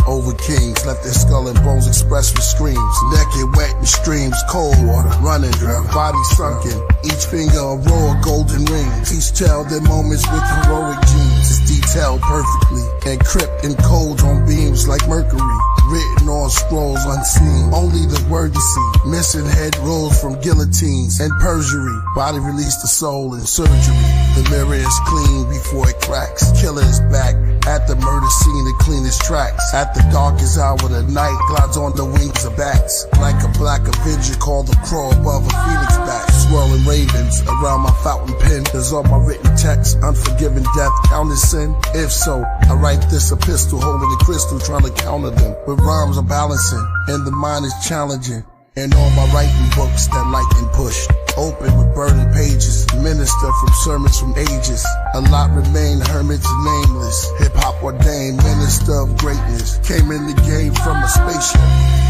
Over kings, let their skull and bones express with screams. Naked, wet in streams, cold water, running dry, body sunken. Each finger a row of golden rings. Each tell their moments with heroic genes. It's detailed perfectly, encrypt in codes on beams like mercury. Written on scrolls unseen, only the worthy see. Missing head rolls from guillotines and perjury. Body release the soul in surgery. The mirror is clean before it cracks. Killer is back at the murder scene to clean his tracks. At the darkest hour of the night, glides on the wings of bats. Like a black avenger called the crow above a phoenix bat. Swirling ravens around my fountain pen. There's all my written text, unforgiven death, counted sin. If so, I write this epistle, holding the crystal, trying to counter them. With rhymes I'm balancing, and the mind is challenging. And all my writing books that lightning pushed. Open with burning pages, minister from sermons from ages. A lot remain hermits nameless. Hip-hop ordained minister of greatness. Came in the game from a spaceship.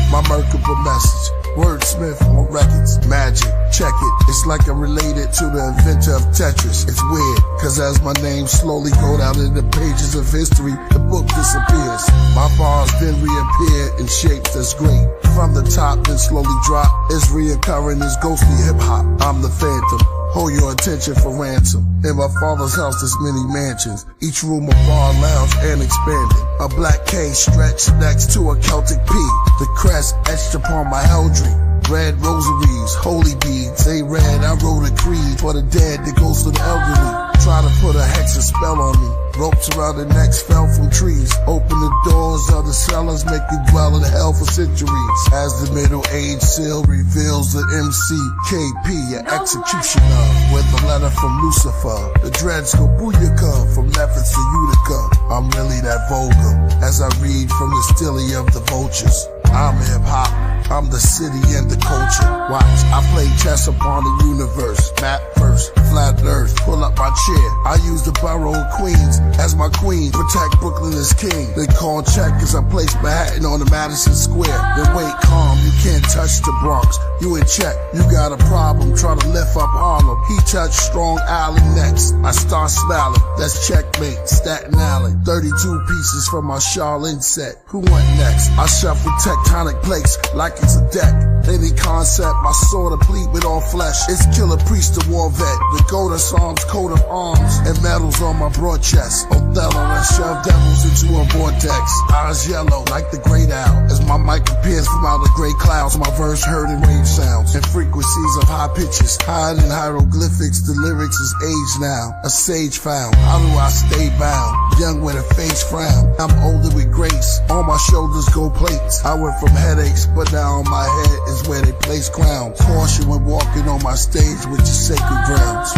My merkable message, wordsmith on records. Magic, check it. It's like I'm related to the inventor of Tetris. It's weird, cause as my name slowly go down in the pages of history, the book disappears. My bars then reappear in shapes that's great. From the top, then slowly drop. It's reoccurring as ghostly hip-hop. I'm the phantom. Hold your attention for ransom. In my father's house, there's many mansions. Each room a bar, lounge, and expanded. A black K stretched next to a Celtic P. The crest etched upon my eldry. Red rosaries, holy beads. They read, I wrote a creed for the dead that goes to the elderly. Try to put a hex and spell on me. Ropes around the necks fell from trees. Open the doors of the cellars, make you dwell in hell for centuries. As the Middle Age seal reveals the MCKP, an executioner, with a letter from Lucifer. The dreads go booyaka from Memphis to Utica. I'm really that vulgar, as I read from the stilly of the vultures. I'm hip-hop, I'm the city and the culture. Watch, I play chess upon the universe. Map first, flat earth, pull up my chair. I use the borough of Queens as my queen. Protect Brooklyn as king. They call check as I place Manhattan on the Madison Square. Then wait calm, you can't touch the Bronx. You in check, you got a problem trying to lift up Harlem. He touched Strong Island next. I start smiling, that's checkmate, Staten Island. 32 pieces from my Charlene set. Who went next? I shuffle tectonic plates like it's a deck. Any concept, my sword complete with all flesh. It's Killah Priest, the war vet. The goat of Psalms, coat of arms, and medals on my broad chest. Othello and shove devils into a vortex. Eyes yellow like the great owl. As my mic appears from out of gray clouds, my verse heard in rave sounds and frequencies of high pitches. Hide in hieroglyphics, the lyrics is aged now. A sage found. How do I stay bound? Young with a face frown. I'm older with grace. On my shoulders go plates. I went from headaches, but now on my head is where they place crowns. Caution when walking on my stage with your sacred grounds.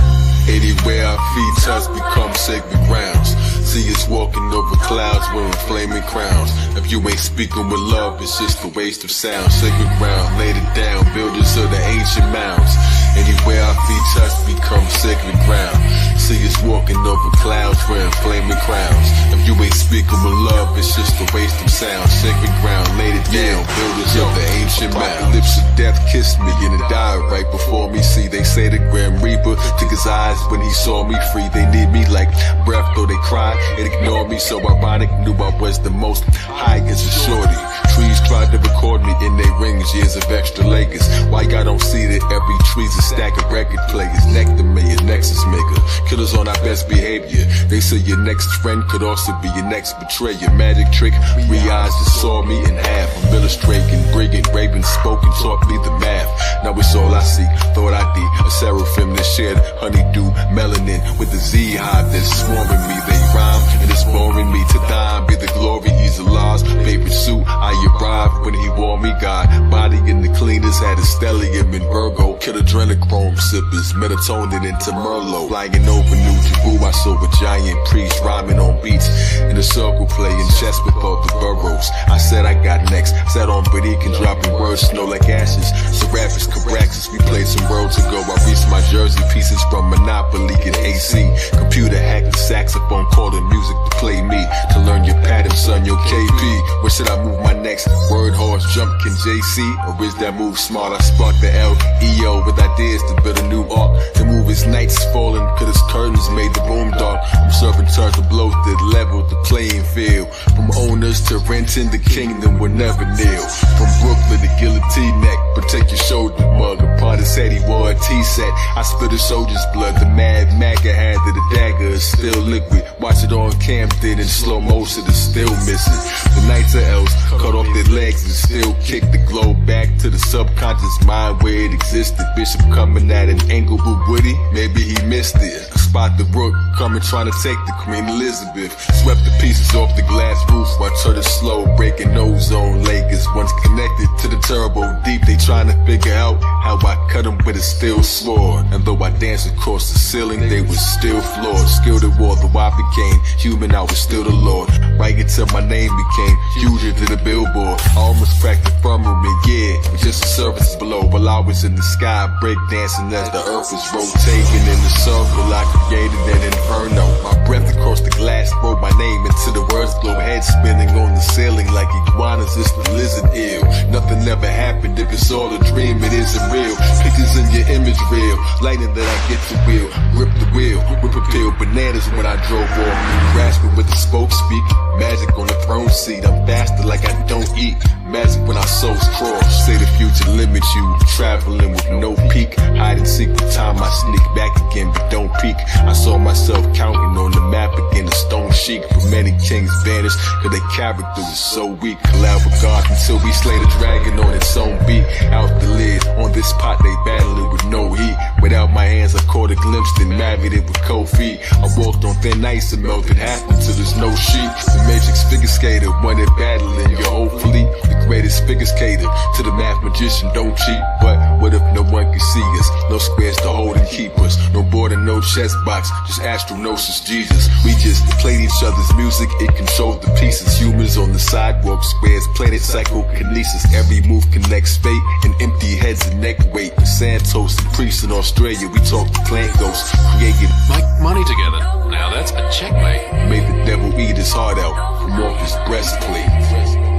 Anywhere our feet touch become sacred grounds. See us walking over clouds wearing flaming crowns. If you ain't speaking with love, it's just a waste of sound. Sacred ground, laid it down, builders of the ancient mounds. Anywhere our feet touch become sacred ground. See us walking over clouds wearing flaming crowns. If you ain't speaking with love, it's just a waste of sound. Sacred ground, laid it down, builders of the ancient mounds. Lips of death kissed me and it died right before me. See, they say the Grim Reaper took his eyes when he saw me free. They need me like breath, though they cried and ignored me. So ironic, knew I was the most high as a shorty. Trees tried to record me in their rings, years of extra Lakers. Why y'all don't see that every tree's a stack of record players? Nectar mayor, nexus maker, killers on our best behavior. They say your next friend could also be your next betrayer. Magic trick, 3 eyes that saw me in half. I'm illustrating, brilliant, raven spoken, taught me the math. Now it's all I see, thought I did. A seraphim that shared honeydew, melanin with the Z hive that's swarming me. They rhyme and it's boring me to dime. Be the glory, he's Allah's favorite suit. I arrived when he wore me, God. Body in the cleaners, had a stellium in Virgo. Kill adrenochrome sippers, melatonin into Merlot. Flying over New Jebu, I saw a giant priest rhyming on beats. In the a circle playing chess with all the boroughs. I said I got next, sat on Barican dropping words, snow like ashes. So rappers Caraxes, we played some worlds ago. I reached my jersey pieces from Monopoly and AC. Computer hacked the saxophone, calling music to play me. To learn your pattern, son, your KP. Where should I move my next? Word horse, jump, can JC? Or is that move smart? I sparked the LEO with ideas to build a new arc. The move is nights falling, cause his curtains made the room dark. I'm serving turns to blow to level the playing field. From owners to renting the kingdom will never kneel. From Brooklyn to guillotine neck, protect your shoulder mug. Upon his head he wore a T-set. I split a soldier's blood. The mad Maga hand of the dagger is still liquid. Watch it on Camden in slow motion, it's still missing. The Knights of Elves cut off their legs and still kick the globe back to the subconscious mind where it existed. Bishop coming at an angle but Woody, maybe he missed it. I spot the rook coming trying to take the Queen Elizabeth. Swept the pieces off the glass roof, watch her slow breaking ozone layers. Once connected to the turbo deep, they trying to figure out how I cut them with a steel sword. And though I danced across the ceiling, they were still floored. Skilled at war, though I became human, I was still the Lord. Right until my name became huger than the billboard. I almost cracked the firmament, yeah, with just the surface below. While I was in the sky, breakdancing as the earth was rotating in the circle, I created an inferno. My breath across the glass wrote my name into the words glow. Head spinning on the ceiling like iguanas, it's the lizard ill. Nothing ever happened if it's all a dream, it isn't real. Pictures in your image real, lightning that I get to wheel. Grip the wheel, whip a pill, bananas when I drove off. Grasping with the spoke speak, magic on the throne seat. I'm faster like I don't eat, magic when our souls cross. Say the future limits you, traveling with no peak. Hide and seek the time I sneak back again but don't peek. I saw myself counting on the map again, a stone sheik. For many kings vanished cause their character was so weak. Collab with God until we slay the dragon on its own beat. Out the lid, on this pot they battling with no heat. Without my hands I caught a glimpse, then married it with cold feet. I walked on thin ice and melted half until there's no sheet. The Matrix figure skater, one that battling your whole fleet. The greatest figure skater, to the math magician, don't cheat. But what if no one can see us? No squares to hold and keep us. No board and no chess box, just astronosis Jesus. We just played each other's music, it controls the pieces. Humans on the sidewalk, squares, planet psychokinesis. Every move connects fate and empty heads and neck weight. Santos and Priest in Australia, we talk to plant ghosts. Creating like money together. Now that's a checkmate. Made the devil eat his heart out from off his breastplate.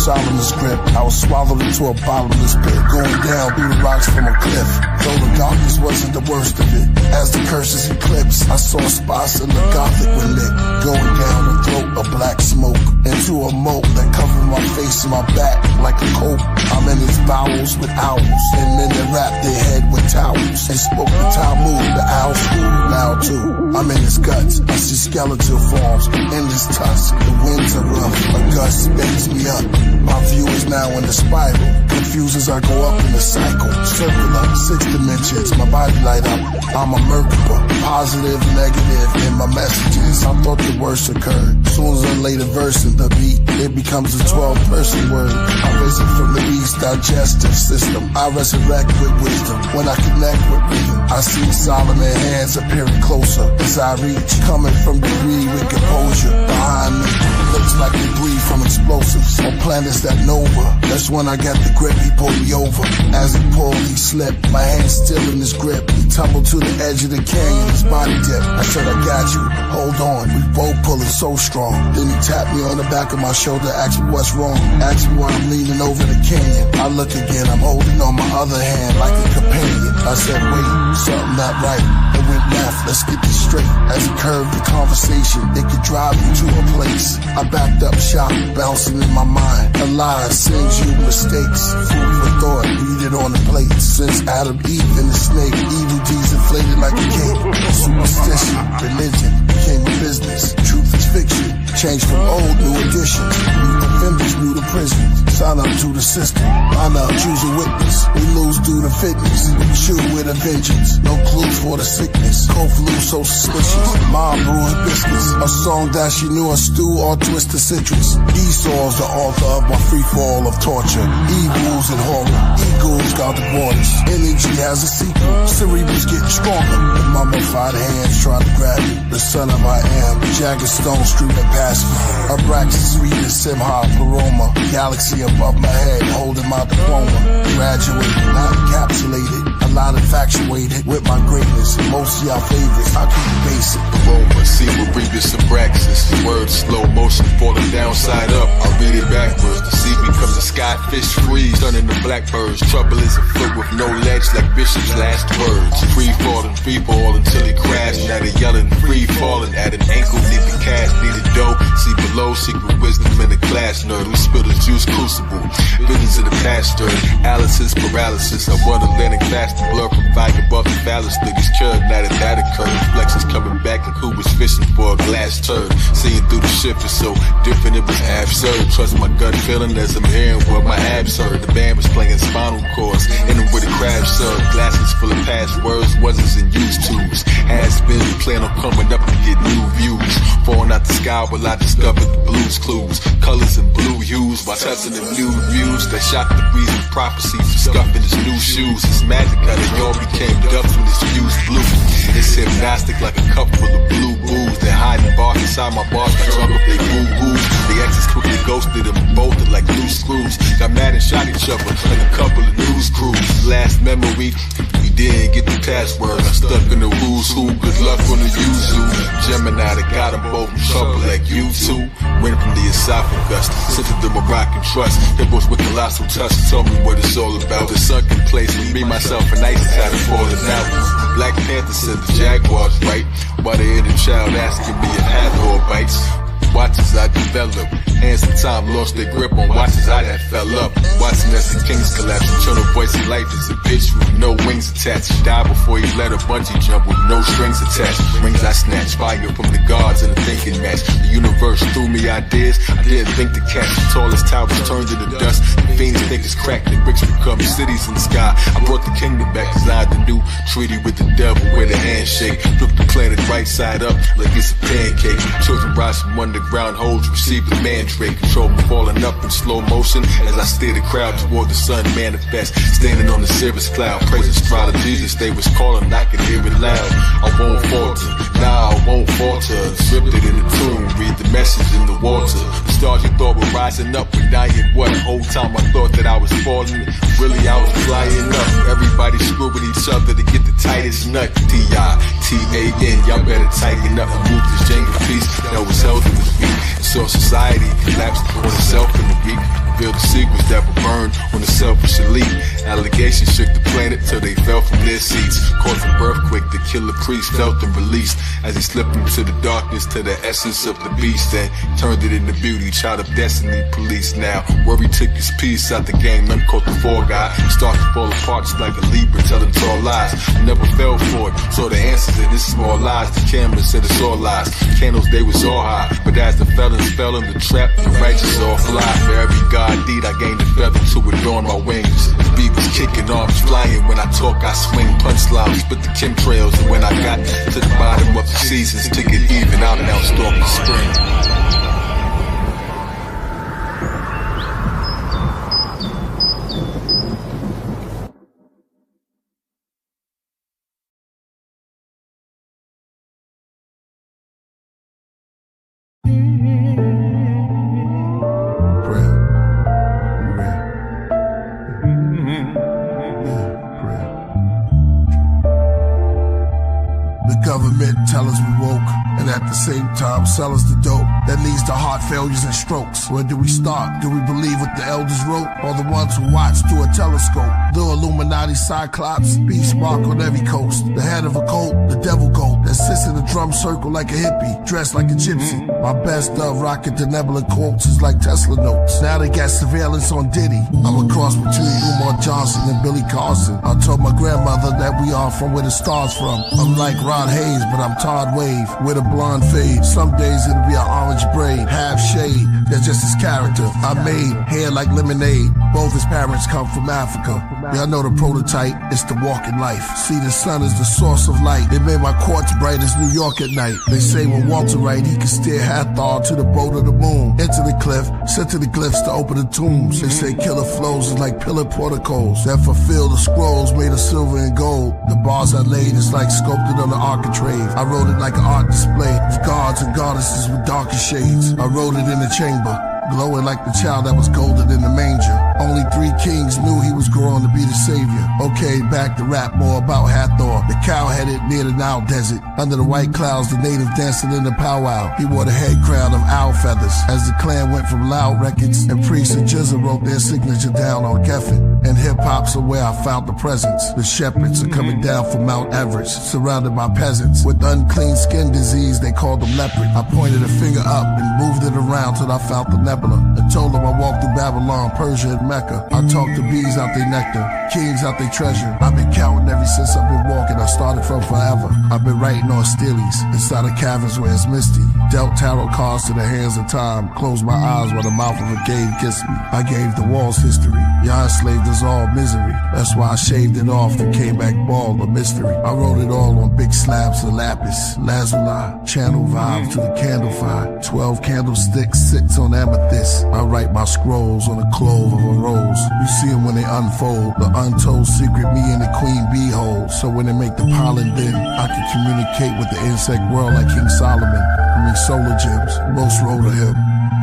Solomon's grip, I was swallowed into a bottomless pit, going down through the rocks from a cliff. Though the darkness wasn't the worst of it, as the curses eclipsed, I saw spots in the gothic were lit, going down the throat of black smoke, into a moat that covered my face and my back like a coat. I'm in its bowels with owls, and men that wrapped their head with towels, and spoke the Talmud, the owl school loud too. I'm in his guts, I see skeletal forms, in his tusk, the winds are rough, a gust bends me up. My view is now in the spiral, confused as I go up in the cycle. Circular, 6 dimensions, my body light up. I'm a Merkaba, positive, negative in my messages. I thought the worst occurred. Soon as I lay the verse in the beat, it becomes a 12-person word. I risen from the beast's digestive system. I resurrect with wisdom. When I connect with rhythm, I see Solomon hands appearing closer as I reach, coming from debris with composure. Behind me, looks like debris from explosives on planets that nova. That's when I got the grip, he pulled me over. As he pulled, he slipped, my hand still in his grip. He tumbled to the edge of the canyon, his body dipped. I said, I got you, hold on. We both pulling so strong. Then he tapped me on the back of my shoulder, asked me what's wrong. Asked me why I'm leaning over the canyon. I look again, I'm holding on my other hand like a companion. I said, wait, something not right. It went left, let's get this straight. As he curved the conversation, it could drive you to a place. I backed up, shocked, bouncing in my mind. A Analyze, sends you mistakes. Food for thought, read it on the plate. Since Adam, Eve, and the snake, evil deeds inflated like a cake. Superstition, religion, became a business. Truth is fiction, changed from old, new editions. New offenders, new to prison. Sign up to the system, line up, choose a witness. We lose due to fitness, we chew with a vengeance. No clues for the sickness, cold flu so suspicious. Mom brew hibiscus, a song that she knew a stew or twisted citrus. Esau's the author of my free fall of torture. Evils and horror, eagles guard the borders. Energy has a sequel, cerebral's getting stronger. The mummified hands trying to grab me. The son of I am, jagged stone streaming past me. Abraxas sweet as Simha Paroma. Galaxy above my head, holding my diploma. Graduated, not encapsulated. A lot infatuated with my greatness. Most of y'all favorites, I keep it basic. Aroma, Cerebrus Abraxas. The word slow motion falling down side up. I read it backwards. The sea becomes a skyfish freeze, turning to blackbirds. Trouble is afoot with no ledge like Bishop's last words. Free fall until he crashed. Now they yelling free falling at an ankle. Need the cash, need the dough. See below, secret wisdom in the class nerd. We spill the juice crucible. Visions of the past stirred. Alice's paralysis. I want Atlantic fast and blur from fire above the phallus. Niggas cured, now that occurred. Reflections coming back and who was fishing for a glass turd. Seeing through the shift is so different, it was absurd. Trust my gut feeling as I'm hearing what my abs heard. The band was playing spinal chords, in them with a crab served. Glasses full of past words, wasn't in used tubes. Has been plan on coming up to get new views. Falling out the sky while I discovered the blues clues. Colors and blue hues while touching the new views that shot the breeze with prophecy for scuffing his new shoes. It's magic how they all became ducks when it's fused blue. It's hypnostic like a cup full of blue booze. They're hiding bars inside my bars like trouble they boo-hoos. The exes quickly ghosted them, bolted like loose screws. Got mad and shot each other like a couple of news crews. Last memory, we didn't get the passwords. I'm stuck in the who's who. Good luck on the yuzu. Gemini that got them both in trouble like you two. Went from the esophagus, sent to the Moroccan trust. Hippos with colossal touch told me what it's all about. The sunken place with me, myself, and ISIS had it falling out. Black Panther said the Jaguars right, while they inner child asking me if hat or bites. Watch as I develop. Hands in time lost their grip on watches how that fell up. Watching as the kings collapse. Eternal voice of life is a bitch with no wings attached. He died before he let a bungee jump with no strings attached. Rings I snatched, fire from the gods in a thinking match. The universe threw me ideas I didn't think to catch. The tallest towers turned into dust. The fiends think it's cracked. The bricks become cities in the sky. I brought the kingdom back, designed the new treaty with the devil with a handshake. Flip the planet right side up like it's a pancake. Children rise from underground holes, receive the mandrake. Control me falling up in slow motion as I steer the crowd toward the sun manifest. Standing on the cirrus cloud, praising stride of Jesus. They was calling, I could hear it loud. I won't falter, nah, I won't falter. Scripted in the tomb, read the message in the water. The stars you thought were rising up were dying what? The whole time I thought that I was falling, really I was flying up. Everybody screwing each other to get the tightest nut. T-I-T-A-N, y'all better tighten up and move this jangle piece that was held in the feet. So society collapsed on itself in the week. Revealed the secrets that were burned on the selfish elite. Allegations shook the planet till they fell from their seats. Caused an earthquake, the Killah Priest felt and released as he slipped into the darkness to the essence of the beast and turned it into beauty. Child of destiny, police now. Worry took his piece out the game, none caught the fall guy. Started to fall apart just like a Libra telling tall lies. I never fell for it, saw the answers in this small lies. The camera said it's all lies. Candles, they was all high, but as the felons fell in the trap, the righteous all fly. For every God deed, I gained a feather to adorn my wings. The beat was kicking, arms flying. When I talk, I swing punchlines, spit the chemtrails. And when I got to the bottom of the seasons, to get even, out and out storm the spring. Government tell us we woke, and at the same time sell us the dope. that leads to heart failures and strokes. Where do we start? Do we believe what the elders wrote, or the ones who watch through a telescope? The Illuminati cyclops, beast mark on every coast. The head of a cult, the devil goat that sits in a drum circle like a hippie, dressed like a gypsy. My best of rocket the nebula quotes is like Tesla notes. Now they got surveillance on Diddy. I'm a cross between Umar Johnson and Billy Carson. I told my grandmother that we are from where the stars from. I'm like Rod Hayes, but I'm Todd Wave with a blonde fade. Some days it'll be an orange braid, half shade. That's just his character. I made hair like lemonade. Both his parents come from Africa. Y'all know the prototype, it's the walking life. See, the sun is the source of light. It made my quartz bright as New York at night. They say when Walter write, he can steer Hathor to the boat of the moon. Into the cliff, sent to the glyphs to open the tombs. They say killer flows is like pillar porticos that fulfill the scrolls made of silver and gold. The bars I laid is like sculpted on the architrave. I wrote it like an art display of gods and goddesses with darker shades. I wrote it in the chamber, glowing like the child that was golden in the manger. Only 3 kings knew he was growing to be the savior. Okay, back to rap more about Hathor, the cow-headed near the Nile desert. Under the white clouds, the native dancing in the powwow. He wore the head crown of owl feathers. As the clan went from Loud Records, and Priest and Jizza wrote their signature down on Geffen. And hip-hop's are where I found the presence. The shepherds are coming down from Mount Everest, surrounded by peasants. With unclean skin disease, they called them leopard. I pointed a finger up and moved it around till I found the nebula. I told them I walked through Babylon, Persia, and Mecca. I talked to bees out their nectar, kings out their treasure. I've been counting ever since I've been walking. I started from forever. I've been writing on steelies inside of caverns where it's misty. Dealt tarot cards to the hands of time. Closed my eyes while the mouth of a cave kissed me. I gave the walls history. Y'all enslaved us all misery. That's why I shaved it off and came back bald, a mystery. I wrote it all on big slabs of lapis, lazuli, channel vibes to the candle fire. 12 candlesticks, 6 on amethyst. I write my scrolls on the clove of a rose. You see them when they unfold, the untold secret me and the queen bee hold. So when they make the pollen bin, I can communicate with the insect world like King Solomon. I mean solar gems, most wrote of him.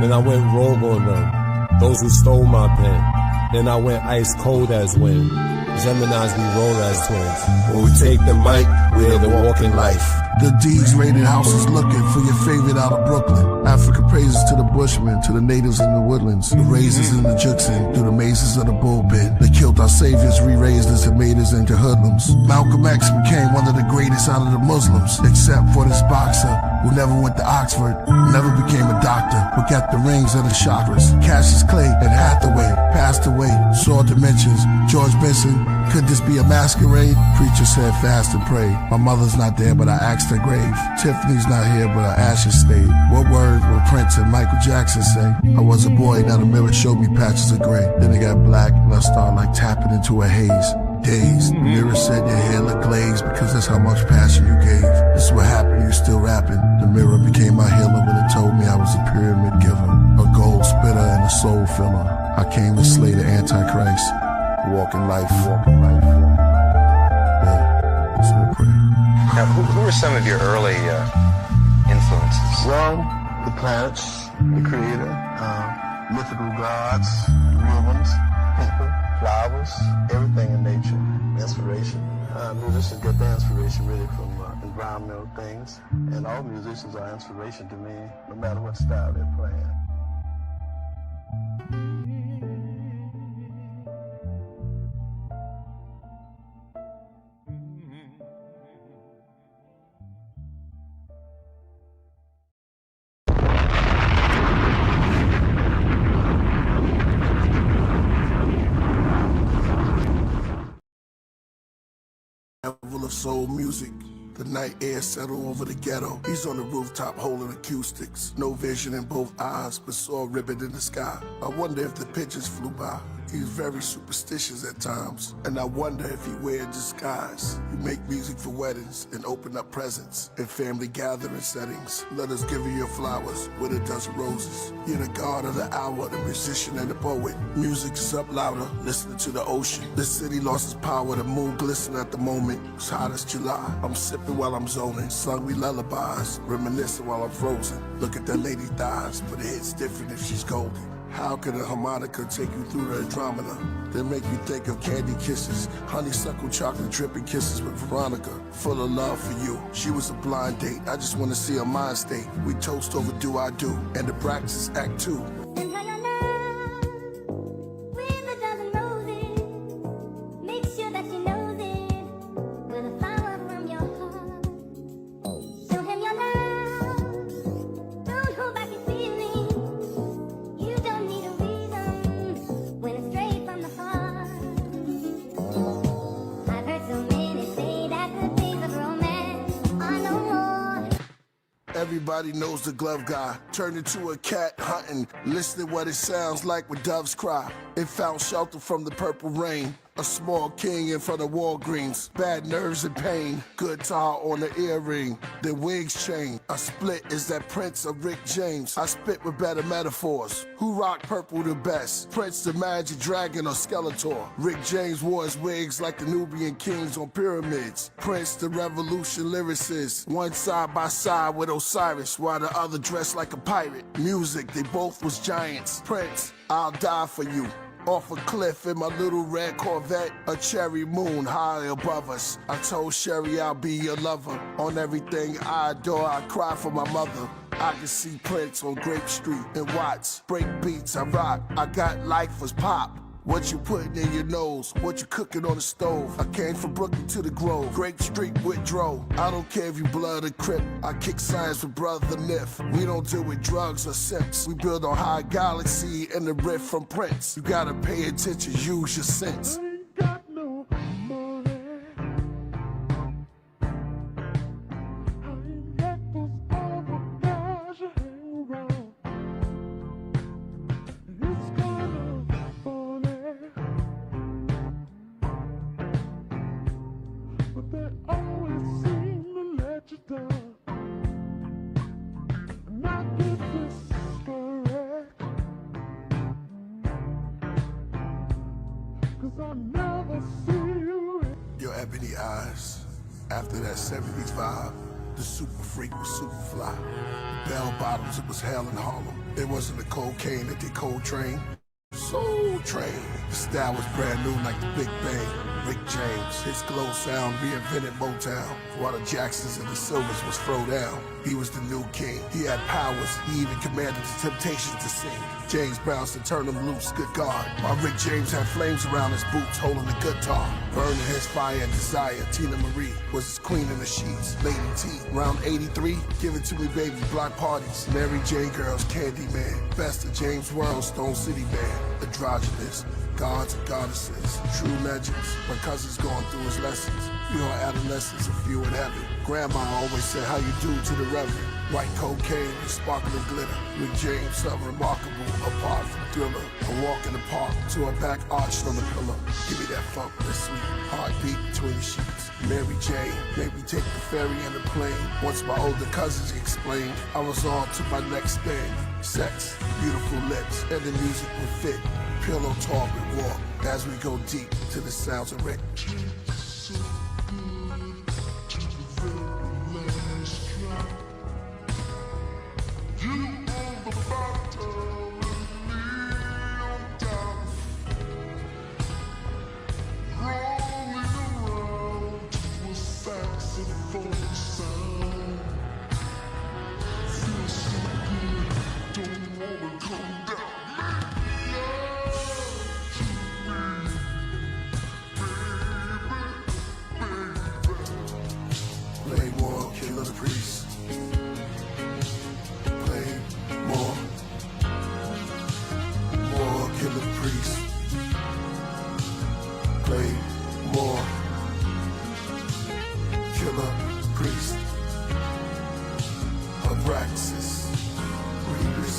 Then I went rogue on them, those who stole my pen. Then I went ice cold as wind. Geminis we roll as twins. When we take the mic, we're the walking life. The D's rated houses looking for your favorite out of Brooklyn. Africa praises to the bushmen, to the natives in the woodlands. The razors in the Juxin, through the mazes of the bullpen. They killed our saviors, re-raised us and made us into hoodlums. Malcolm X became one of the greatest out of the Muslims, except for this boxer who never went to Oxford, never became a doctor, but got the rings of the chakras. Cassius Clay and Hathaway passed away, saw dimensions. George Benson, could this be a masquerade? Preacher said fast and pray. My mother's not there, but I asked her grave. Tiffany's not here, but her ashes stayed. What words will Prince and Michael Jackson say? I was a boy, now the mirror showed me patches of gray. Then it got black, and I started like tapping into a haze. Dazed, the mirror said your hair looked glazed because that's how much passion you gave. This is what happened, you still rapping. The mirror became my healer when it told me I was a pyramid giver, a gold spitter and a soul filler. I came to slay the Antichrist. Walking life, walking life, walking life. Yeah, so I pray. Now, who were some of your early influences? Well, the planets, the creator, mythical gods, real ones, people, flowers, everything in nature, inspiration. Musicians get their inspiration really from environmental things, and all musicians are inspiration to me, no matter what style they're playing. Level of soul music. The night air settled over the ghetto. He's on the rooftop holding acoustics. No vision in both eyes, but saw a ribbon in the sky. I wonder if the pigeons flew by. He's very superstitious at times, and I wonder if he wear a disguise. You make music for weddings and open up presents in family gathering settings. Let us give you your flowers with a dozen roses. You're the god of the hour, the musician and the poet. Music is up louder, listening to the ocean. The city lost its power, the moon glistened at the moment. It's hot as July. I'm sipping while I'm zoning, sung me lullabies, reminiscing while I'm frozen. Look at that lady thighs, but it hits different if she's golden. How could a harmonica take you through the Andromeda? Then make you think of candy kisses, honeysuckle chocolate dripping kisses with Veronica. Full of love for you, she was a blind date. I just wanna see her mind state. We toast over do I do, and the Praxis Act 2. Everybody knows the glove guy, turned into a cat hunting, listening what it sounds like when doves cry. It found shelter from the purple rain, a small king in front of Walgreens. Bad nerves and pain, good tar on the earring, the wigs chain. A split is that Prince of Rick James. I spit with better metaphors. Who rock purple the best? Prince the Magic Dragon or Skeletor? Rick James wore his wigs like the Nubian kings on pyramids. Prince the Revolution lyricist, one side by side with Osiris, while the other dressed like a pirate. Music, they both was giants. Prince, I'll die for you. Off a cliff in my little red Corvette, a cherry moon high above us. I told Sherry I'll be your lover. On everything I adore, I cry for my mother. I can see Prince on Grape Street and Watts. Break beats, I rock. I got life was pop. What you putting in your nose, what you cooking on the stove. I came from Brooklyn to the Grove, Grape Street with Dro. I don't care if you blood or crip, I kick science with Brother Nif. We don't deal with drugs or simps, we build on high galaxy and the riff from Prince. You gotta pay attention, use your sense. Your ebony eyes. After that 70s vibe, the super freak was super fly. Bell bottoms, it was hell in Harlem. It wasn't the cocaine that they cold train. Soul Train. The style was brand new like the Big Bang. Rick James, his glow sound reinvented Motown. While the Jacksons and the Silvers was thrown down. He was the new king. He had powers. He even commanded the Temptations to sing. James Brown to turn them loose, good God. While Rick James had flames around his boots, holding the guitar. Burning his fire and desire. Tina Marie was his queen in the sheets. Lady T, round 83, give it to me baby, block parties. Mary Jane girls, Candyman. Best of James World, Stone City Band. Androgynous, gods and goddesses. True legends, my cousin's going through his lessons. You know adolescents, a few in heaven. Grandma always said how you do to the reverend. White cocaine and sparkling glitter. Rick James, something remarkable, apart from Thriller. A walk in the park, to her back arched on the pillow. Give me that funk, that sweet heartbeat between the sheets. Mary Jane made me take the ferry and the plane. Once my older cousins explained, I was on to my next thing. Sex, beautiful lips, and the music would fit. Pillow talk and walk as we go deep to the sounds of Rick. Play more, Killah Priest. Play more. More Killah Priest. Play more. Killah Priest. Abraxas. Rebus.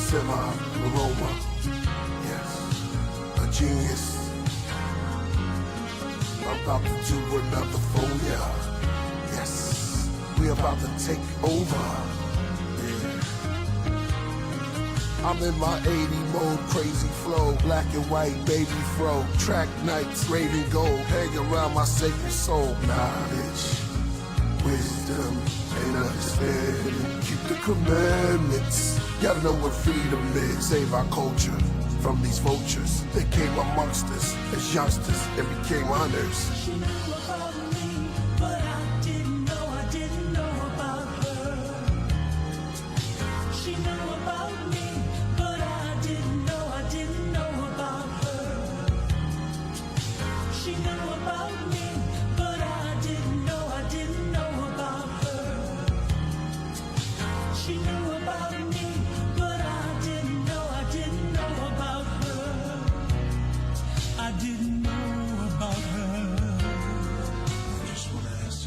Semi-aroma. Yes. A genius. I'm about to do another phone, yeah. Yes, we about to take over. Yeah. I'm in my 80 mode, crazy flow, black and white baby fro, track nights, raven gold, hang around my sacred soul. Nah, bitch, wisdom and understanding. Keep the commandments. Gotta know what freedom is. Save our culture from these vultures that came amongst us as youngsters and became hunters. She knew about me, but I didn't know about her. She knew about me, but I didn't know about her. She knew about me, but I didn't know about her. She knew about me, but I didn't know about her. I didn't know about her.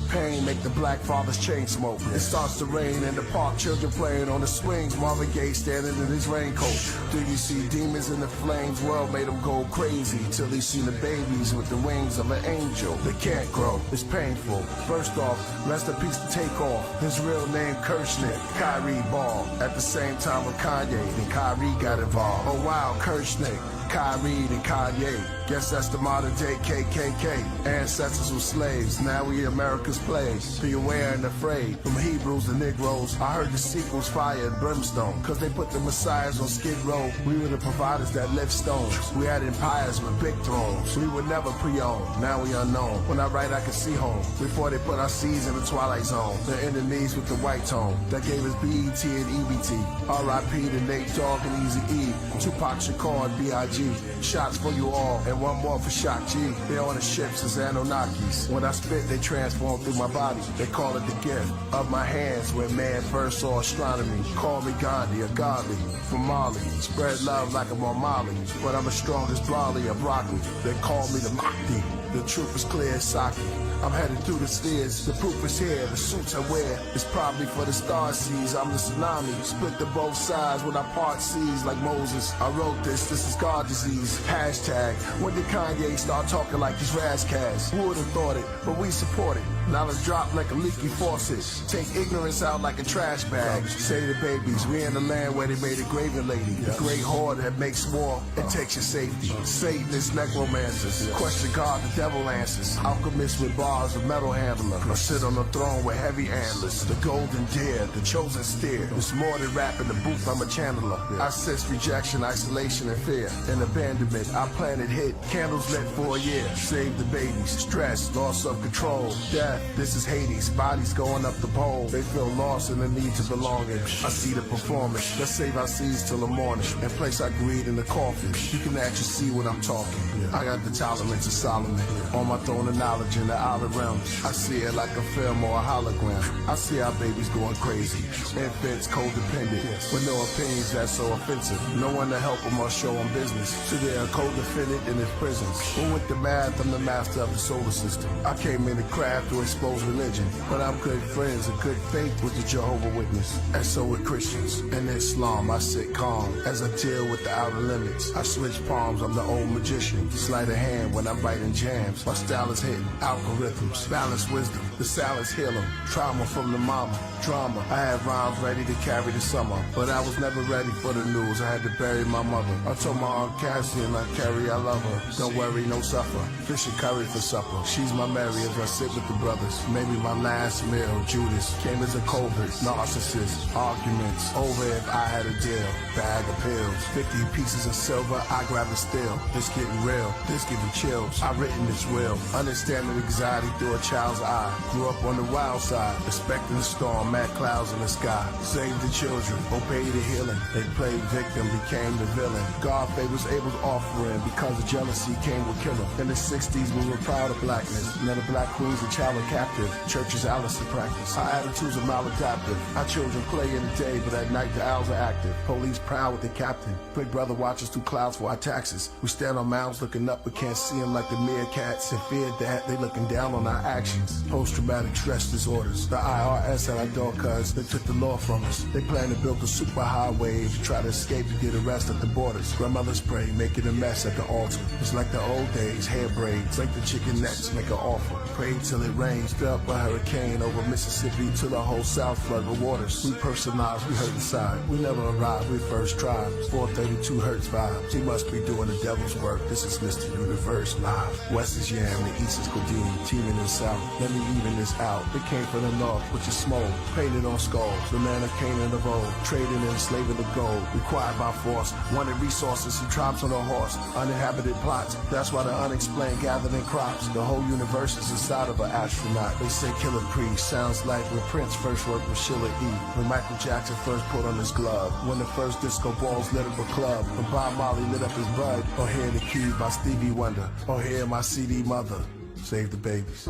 Pain make the black father's chain smoke. It starts to rain in the park, children playing on the swings. Marvin Gaye standing in his raincoat. Do you see demons in the flames? World made him go crazy till he seen the babies with the wings of an angel. They can't grow, it's painful. First off, rest in peace to Takeoff. His real name Kirshnick, Kyrie Ball. At the same time with Kanye, then Kyrie got involved. Oh wow, Kirshnick, Kyrie and Kanye. Guess that's the modern day KKK. Ancestors were slaves, now we America's plagues. Be aware and afraid. From Hebrews to Negroes, I heard the sequels fire and brimstone. Cause they put the messiahs on Skid Row. We were the providers that lift stones. We had empires with big thrones. We were never pre-owned, now we unknown. When I write I can see home. Before they put our seeds in the twilight zone. The enemies with the white tone. That gave us BET and EBT. R.I.P. to Nate Dogg and Easy E. Tupac Shakur and B.I.G. Shots for you all, and one more for Shock G. They're on the ships as Anunnakis. When I spit, they transform through my body. They call it the gift of my hands when man first saw astronomy. Call me Gandhi or Godly from Mali. Spread love like I'm on Molly, but I'm as strong as Brawley or broccoli. They call me the Mahdi. The truth is clear as Saki. I'm headed through the spheres, the proof is here, the suits I wear is probably for the star seas. I'm the tsunami, split to both sides when I part seas like Moses. I wrote this is God disease. Hashtag, when did Kanye start talking like these Razzcats? Who would've thought it, but we support it. Knowledge drop like a leaky faucet. Take ignorance out like a trash bag. Say to the babies, we in the land where they made a graven lady. The great horde that makes war and takes your safety. Satanists, necromancers, question God, the devil answers. Alchemists with bars of metal handler. I sit on the throne with heavy antlers. The golden deer, the chosen steer. It's more than rap in the booth, I'm a channeler. I sense rejection, isolation, and fear. And abandonment, I planted hit. Candles lit for a year. Save the babies. Stress, loss of control, death. This is Hades, bodies going up the pole. They feel lost in the need to belonging. I see the performance. Let's save our seeds till the morning and place our greed in the coffin. You can actually see what I'm talking. I got the tolerance of Solomon on my throne of knowledge in the outer realms. I see it like a film or a hologram. I see our babies going crazy. Infants codependent with no opinions that's so offensive. No one to help them or show them business. So they're codependent in his prisons. But with the math, I'm the master of the solar system. I came in the craft to expose religion, but I'm good friends and good faith with the Jehovah Witness. And so with Christians. In Islam, I sit calm as I deal with the outer limits. I switch palms, I'm the old magician. Sleight of hand when I'm biting jams. My style is hitting algorithms. Balance wisdom, the silence heal them. Trauma from the mama, drama. I had rhymes ready to carry the summer, but I was never ready for the news. I had to bury my mother. I told my Aunt Cassie and Aunt Carrie I love her. Don't worry, no suffer. Fish and curry for supper. She's my Mary as I sit with the brothers. Maybe my last meal, Judas, came as a covert, narcissist, arguments, over if I had a deal, bag of pills, 50 pieces of silver, I grab a steel, this getting real, this giving chills, I written this will, understanding anxiety through a child's eye, grew up on the wild side, expecting the storm, mad clouds in the sky, save the children, obey the healing, they played victim, became the villain, God favors Abel's offering, because of jealousy came with Killah. In the 60s we were proud of blackness, none of black queens and child captive. Churches Alice in practice. Our attitudes are maladaptive. Our children play in the day, but at night the owls are active. Police proud with the captain. Big brother watches through clouds for our taxes. We stand on mounds looking up, but can't see them like the meerkats. And fear that they looking down on our actions. Post-traumatic stress disorders. The IRS at our dog cuz they took the law from us. They plan to build a super highway if you try to escape you get arrested at the borders. Grandmothers pray, making a mess at the altar. It's like the old days, hair braids, like the chicken necks, make an offer. Pray till it rains, built a hurricane over Mississippi till the whole South flood with waters. We personalized, we hurt inside. We never arrived, we first tried. 432 Hertz vibes. He must be doing the devil's work. This is Mr. Universe live. West is Yam, the East is Codeine, teaming in South. Let me even this out. They came from the North, which is smoke, painted on skulls. The man of Canaan of old, trading and enslaving the gold. Required by force, wanted resources, he tribes on a horse. Uninhabited plots, that's why the unexplained gathered in crops. The whole universe is inside of an astronaut. They say Killah Priest sounds like when Prince first worked with Sheila E. When Michael Jackson first put on his glove. When the first disco balls lit up a club. When Bob Marley lit up his bud. Or Hear the Key by Stevie Wonder. Or Hear My CD Mother. Save the babies.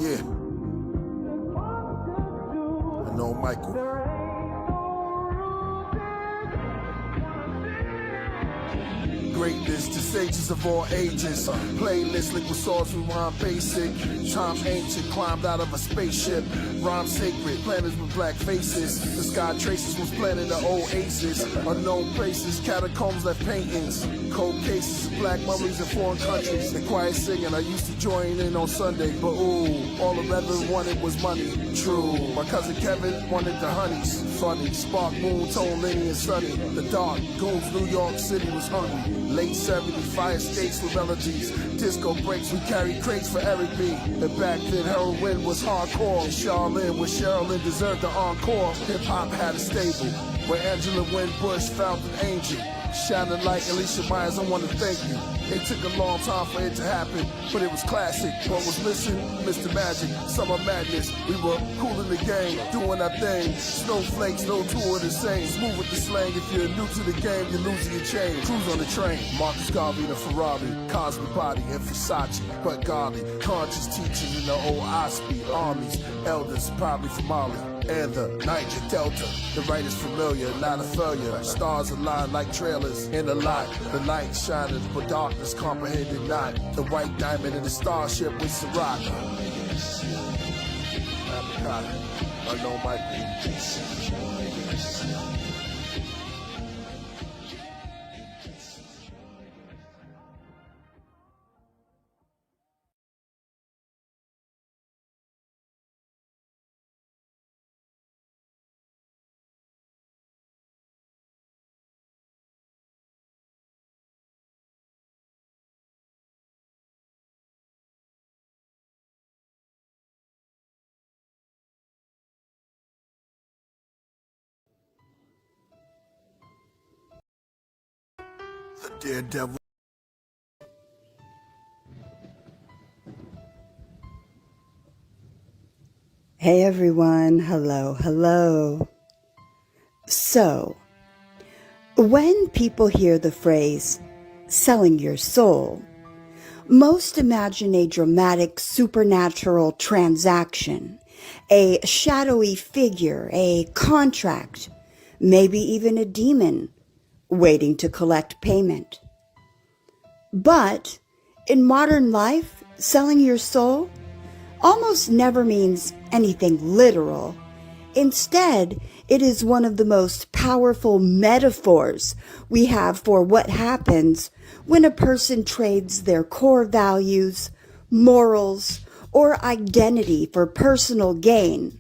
Yeah. I know Michael. Greatness to sages of all ages. Playlist, liquid swords, we rhyme basic. Time ancient, climbed out of a spaceship. Rhyme sacred, planets with black faces. The sky traces was planted the oasis. Unknown places, catacombs left paintings. Cold cases of black mummies in foreign countries. The quiet singing, I used to join in on Sunday. But ooh, all the reverend wanted was money. True, my cousin Kevin wanted the honeys. Funny, spark, moon, tone, Lenny and Sunny. The dark, goons, New York City was hungry. Late 70s, fire skates with melodies. Disco breaks, we carried crates for Eric B. And back then, heroin was hardcore. And Charlene, where Sherilyn deserved the encore. Hip hop had a stable, where Angela Winbush found an angel. Shining like Alicia Myers, I want to thank you. It took a long time for it to happen, but it was classic. What was missing? Mr. Magic, Summer Madness. We were cool in the game, doing our thing. Snowflakes, no two are the same. Smooth with the slang, if you're new to the game, you're losing your chain. Cruise on the train, Marcus Garvey and a Ferrari. Cosby Body and Versace, but godly. Conscious teachers in the old Osby armies. Elders, probably from Mali. And the Niger Delta. The right is familiar, not a failure. Stars align like trailers in the lot. The light shining, but darkness comprehended not. The white diamond in the starship with Ciroc. I know Michael. The daredevil. Hey everyone, hello. So, when people hear the phrase, selling your soul, most imagine a dramatic supernatural transaction, a shadowy figure, a contract, maybe even a demon waiting to collect payment. But in modern life, selling your soul almost never means anything literal. Instead, it is one of the most powerful metaphors we have for what happens when a person trades their core values, morals, or identity for personal gain,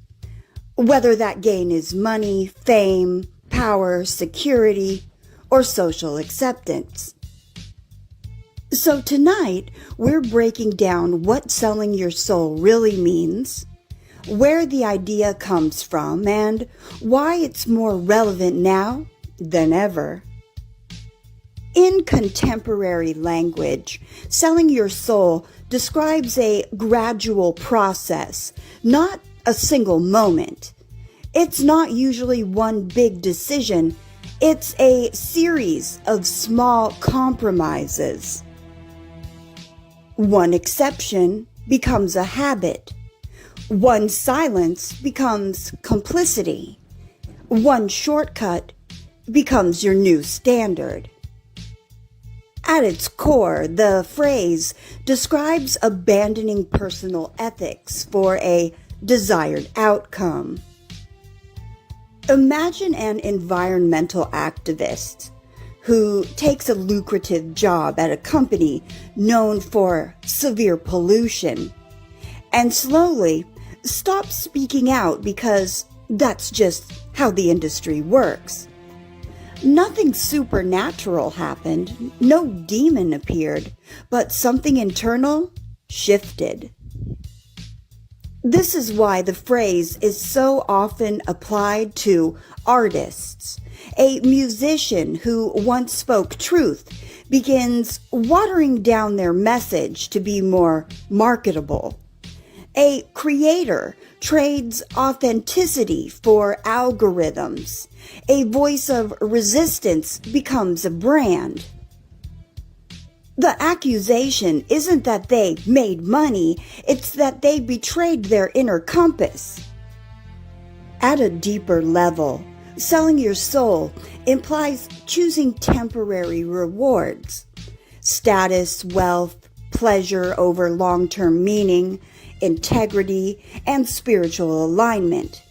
whether that gain is money, fame, power, security, or social acceptance. So tonight, we're breaking down what selling your soul really means, where the idea comes from, and why it's more relevant now than ever. In contemporary language, selling your soul describes a gradual process, not a single moment. It's not usually one big decision. It's a series of small compromises. One exception becomes a habit. One silence becomes complicity. One shortcut becomes your new standard. At its core, the phrase describes abandoning personal ethics for a desired outcome. Imagine an environmental activist who takes a lucrative job at a company known for severe pollution and slowly stops speaking out because that's just how the industry works. Nothing supernatural happened, no demon appeared, but something internal shifted. This is why the phrase is so often applied to artists. A musician who once spoke truth begins watering down their message to be more marketable. A creator trades authenticity for algorithms. A voice of resistance becomes a brand. The accusation isn't that they made money, it's that they betrayed their inner compass. At a deeper level, selling your soul implies choosing temporary rewards, status, wealth, pleasure over long-term meaning, integrity, and spiritual alignment.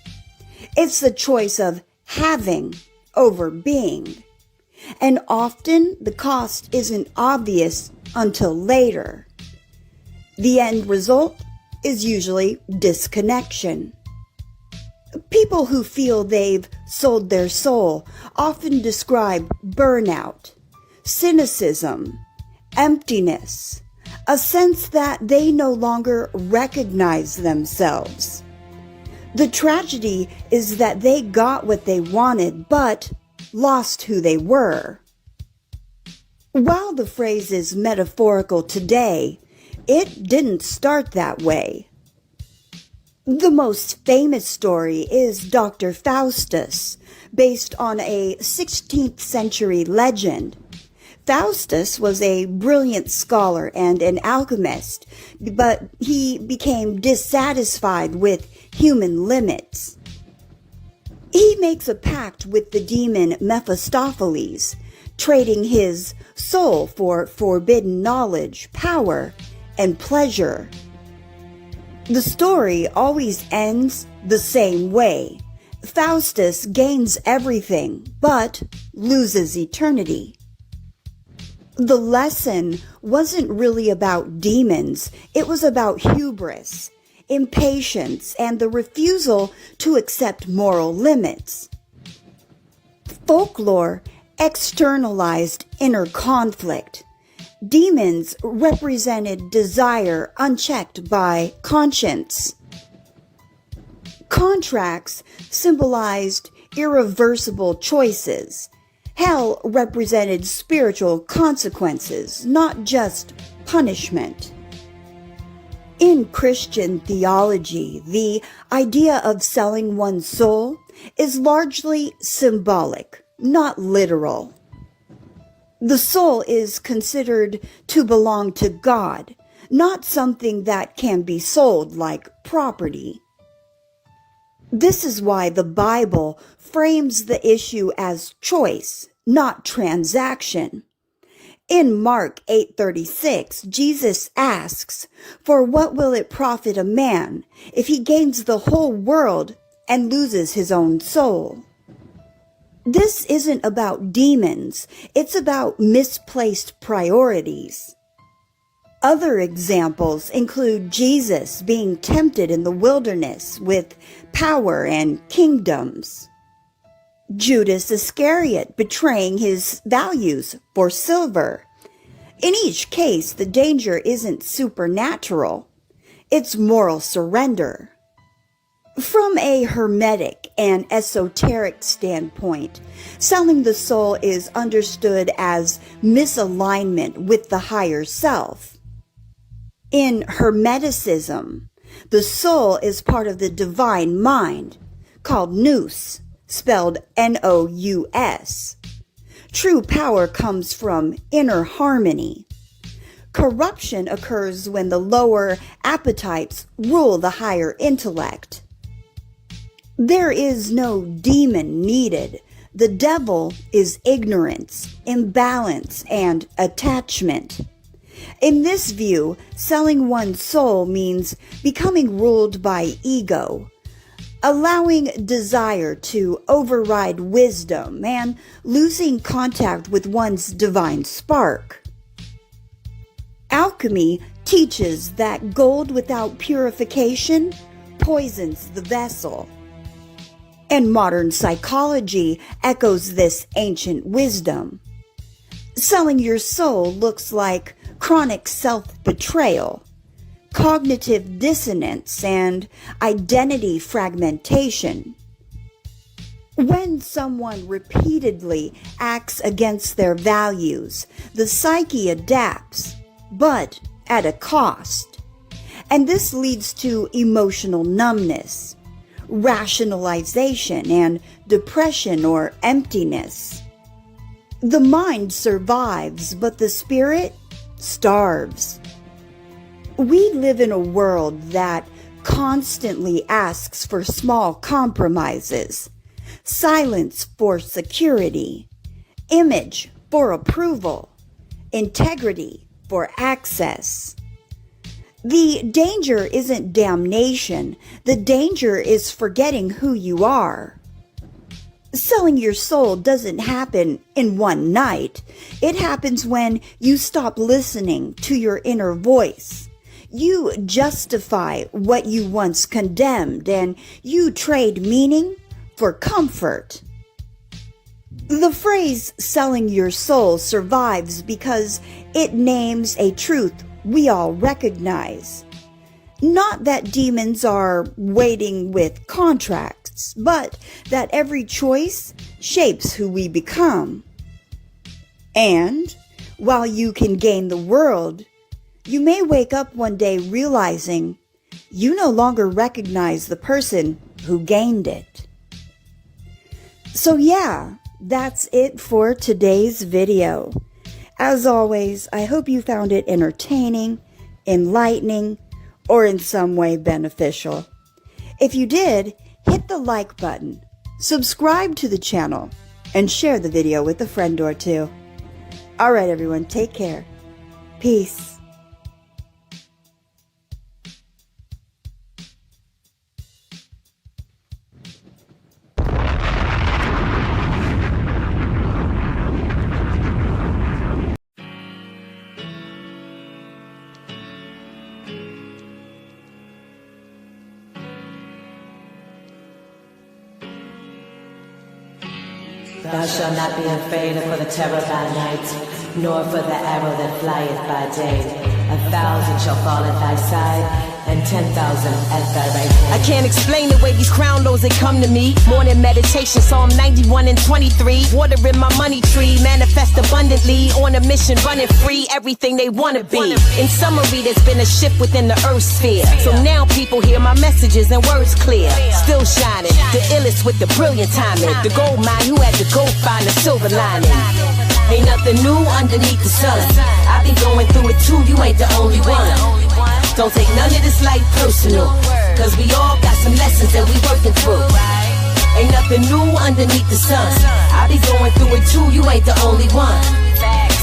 It's the choice of having over being. And often the cost isn't obvious until later. The end result is usually disconnection. People who feel they've sold their soul often describe burnout, cynicism, emptiness, a sense that they no longer recognize themselves. The tragedy is that they got what they wanted, but lost who they were. While the phrase is metaphorical today, it didn't start that way. The most famous story is Dr. Faustus, based on a 16th century legend. Faustus was a brilliant scholar and an alchemist, but he became dissatisfied with human limits. He makes a pact with the demon Mephistopheles, trading his soul for forbidden knowledge, power, and pleasure. The story always ends the same way. Faustus gains everything, but loses eternity. The lesson wasn't really about demons, it was about hubris, impatience, and the refusal to accept moral limits. Folklore externalized inner conflict. Demons represented desire unchecked by conscience. Contracts symbolized irreversible choices. Hell represented spiritual consequences, not just punishment. In Christian theology, the idea of selling one's soul is largely symbolic, not literal. The soul is considered to belong to God, not something that can be sold like property. This is why the Bible frames the issue as choice, not transaction. In Mark 8:36, Jesus asks, "For what will it profit a man if he gains the whole world and loses his own soul?" This isn't about demons, it's about misplaced priorities. Other examples include Jesus being tempted in the wilderness with power and kingdoms, Judas Iscariot betraying his values for silver. In each case, the danger isn't supernatural, it's moral surrender. From a hermetic and esoteric standpoint, selling the soul is understood as misalignment with the higher self. In Hermeticism, the soul is part of the divine mind, called nous, spelled N-O-U-S. True power comes from inner harmony. Corruption occurs when the lower appetites rule the higher intellect. There is no demon needed, the devil is ignorance, imbalance, and attachment. In this view, selling one's soul means becoming ruled by ego, allowing desire to override wisdom, and losing contact with one's divine spark. Alchemy teaches that gold without purification poisons the vessel. And modern psychology echoes this ancient wisdom. Selling your soul looks like chronic self-betrayal, cognitive dissonance, and identity fragmentation. When someone repeatedly acts against their values, the psyche adapts, but at a cost. And this leads to emotional numbness, rationalization, and depression or emptiness. The mind survives, but the spirit starves. We live in a world that constantly asks for small compromises, silence for security, image for approval, integrity for access. The danger isn't damnation. The danger is forgetting who you are. Selling your soul doesn't happen in one night. It happens when you stop listening to your inner voice. You justify what you once condemned, and you trade meaning for comfort. The phrase selling your soul survives because it names a truth we all recognize. Not that demons are waiting with contracts, but that every choice shapes who we become. And while you can gain the world, you may wake up one day realizing you no longer recognize the person who gained it. So yeah, that's it for today's video. As always, I hope you found it entertaining, enlightening, or in some way beneficial. If you did, hit the like button, subscribe to the channel, and share the video with a friend or two. Alright everyone, take care. Peace. Thou shalt not be afraid for the terror by night, nor for the arrow that flieth by day. 1,000 shall fall at thy side, and 10,000 at thy right hand. I can't explain the way these crown laws they come to me. Morning meditation, Psalm 91 and 23. Watering my money tree, manifest abundantly. On a mission, running free, everything they wanna be. In summary, there's been a shift within the earth sphere. So now people hear my messages and words clear. Still shining, the illest with the brilliant timing. The gold mine who had to go find the silver lining. Ain't nothing new underneath the sun. I be going through it too, you ain't the only one. Don't take none of this life personal, cause we all got some lessons that we working through. Ain't nothing new underneath the sun. I be going through it too, you ain't the only one.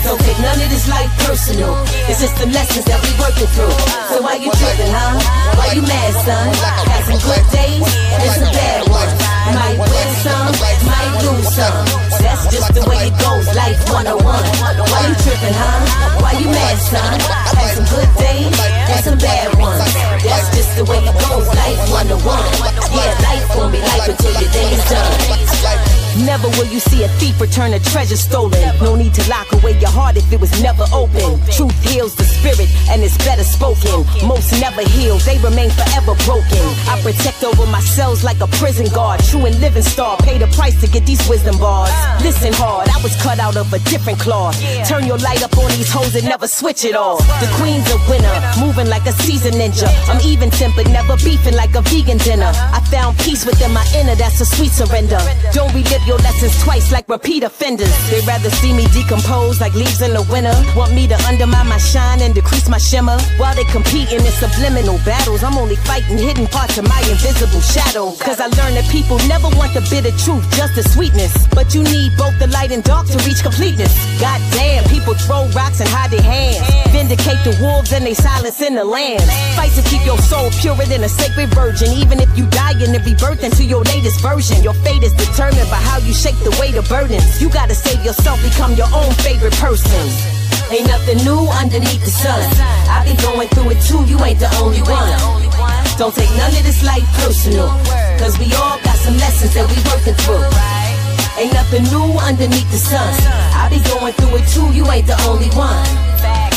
Don't take none of this life personal, it's just the lessons that we working through. So why you tripping, huh? Why you mad, son? Had some good days and some bad ones. Might win some, might lose some. That's just the way it goes, life 101. Why you tripping, huh? Why you mad, son? Had some good days and some bad ones. That's just the way it goes, life 101. Yeah, life gon' be life until your day is done. Never will you see a thief return a treasure stolen. No need to lock away your heart if it was never open. Truth heals the spirit and it's better spoken. Most never heal, they remain forever broken. I protect over my cells like a prison guard. True and living star, pay the price to get these wisdom bars. Listen hard, I was cut out of a different cloth. Turn your light up on these hoes and never switch it off. The queen's a winner, moving like a seasoned ninja. I'm even tempered, never beefing like a vegan dinner. I found peace within my inner, that's a sweet surrender. Don't relive your lessons twice like repeat offenders. They rather see me decompose like leaves in the winter. Want me to undermine my shine and decrease my shimmer. While they competing in subliminal battles, I'm only fighting hidden parts of my invisible shadow. Cause I learned that people never want the bitter truth, just the sweetness. But you need both the light and dark to reach completeness. Goddamn, people throw rocks and hide their hands. Vindicate the wolves and they silence in the lambs. Fight to keep your soul purer than a sacred virgin. Even if you die and rebirth into your latest version, your fate is determined by how you shake the weight of burdens. You gotta save yourself, become your own favorite person. Ain't nothing new underneath the sun. I be going through it too, you ain't the only one. Don't take none of this life personal, cause we all got some lessons that we working through. Ain't nothing new underneath the sun. I be going through it too, you ain't the only one.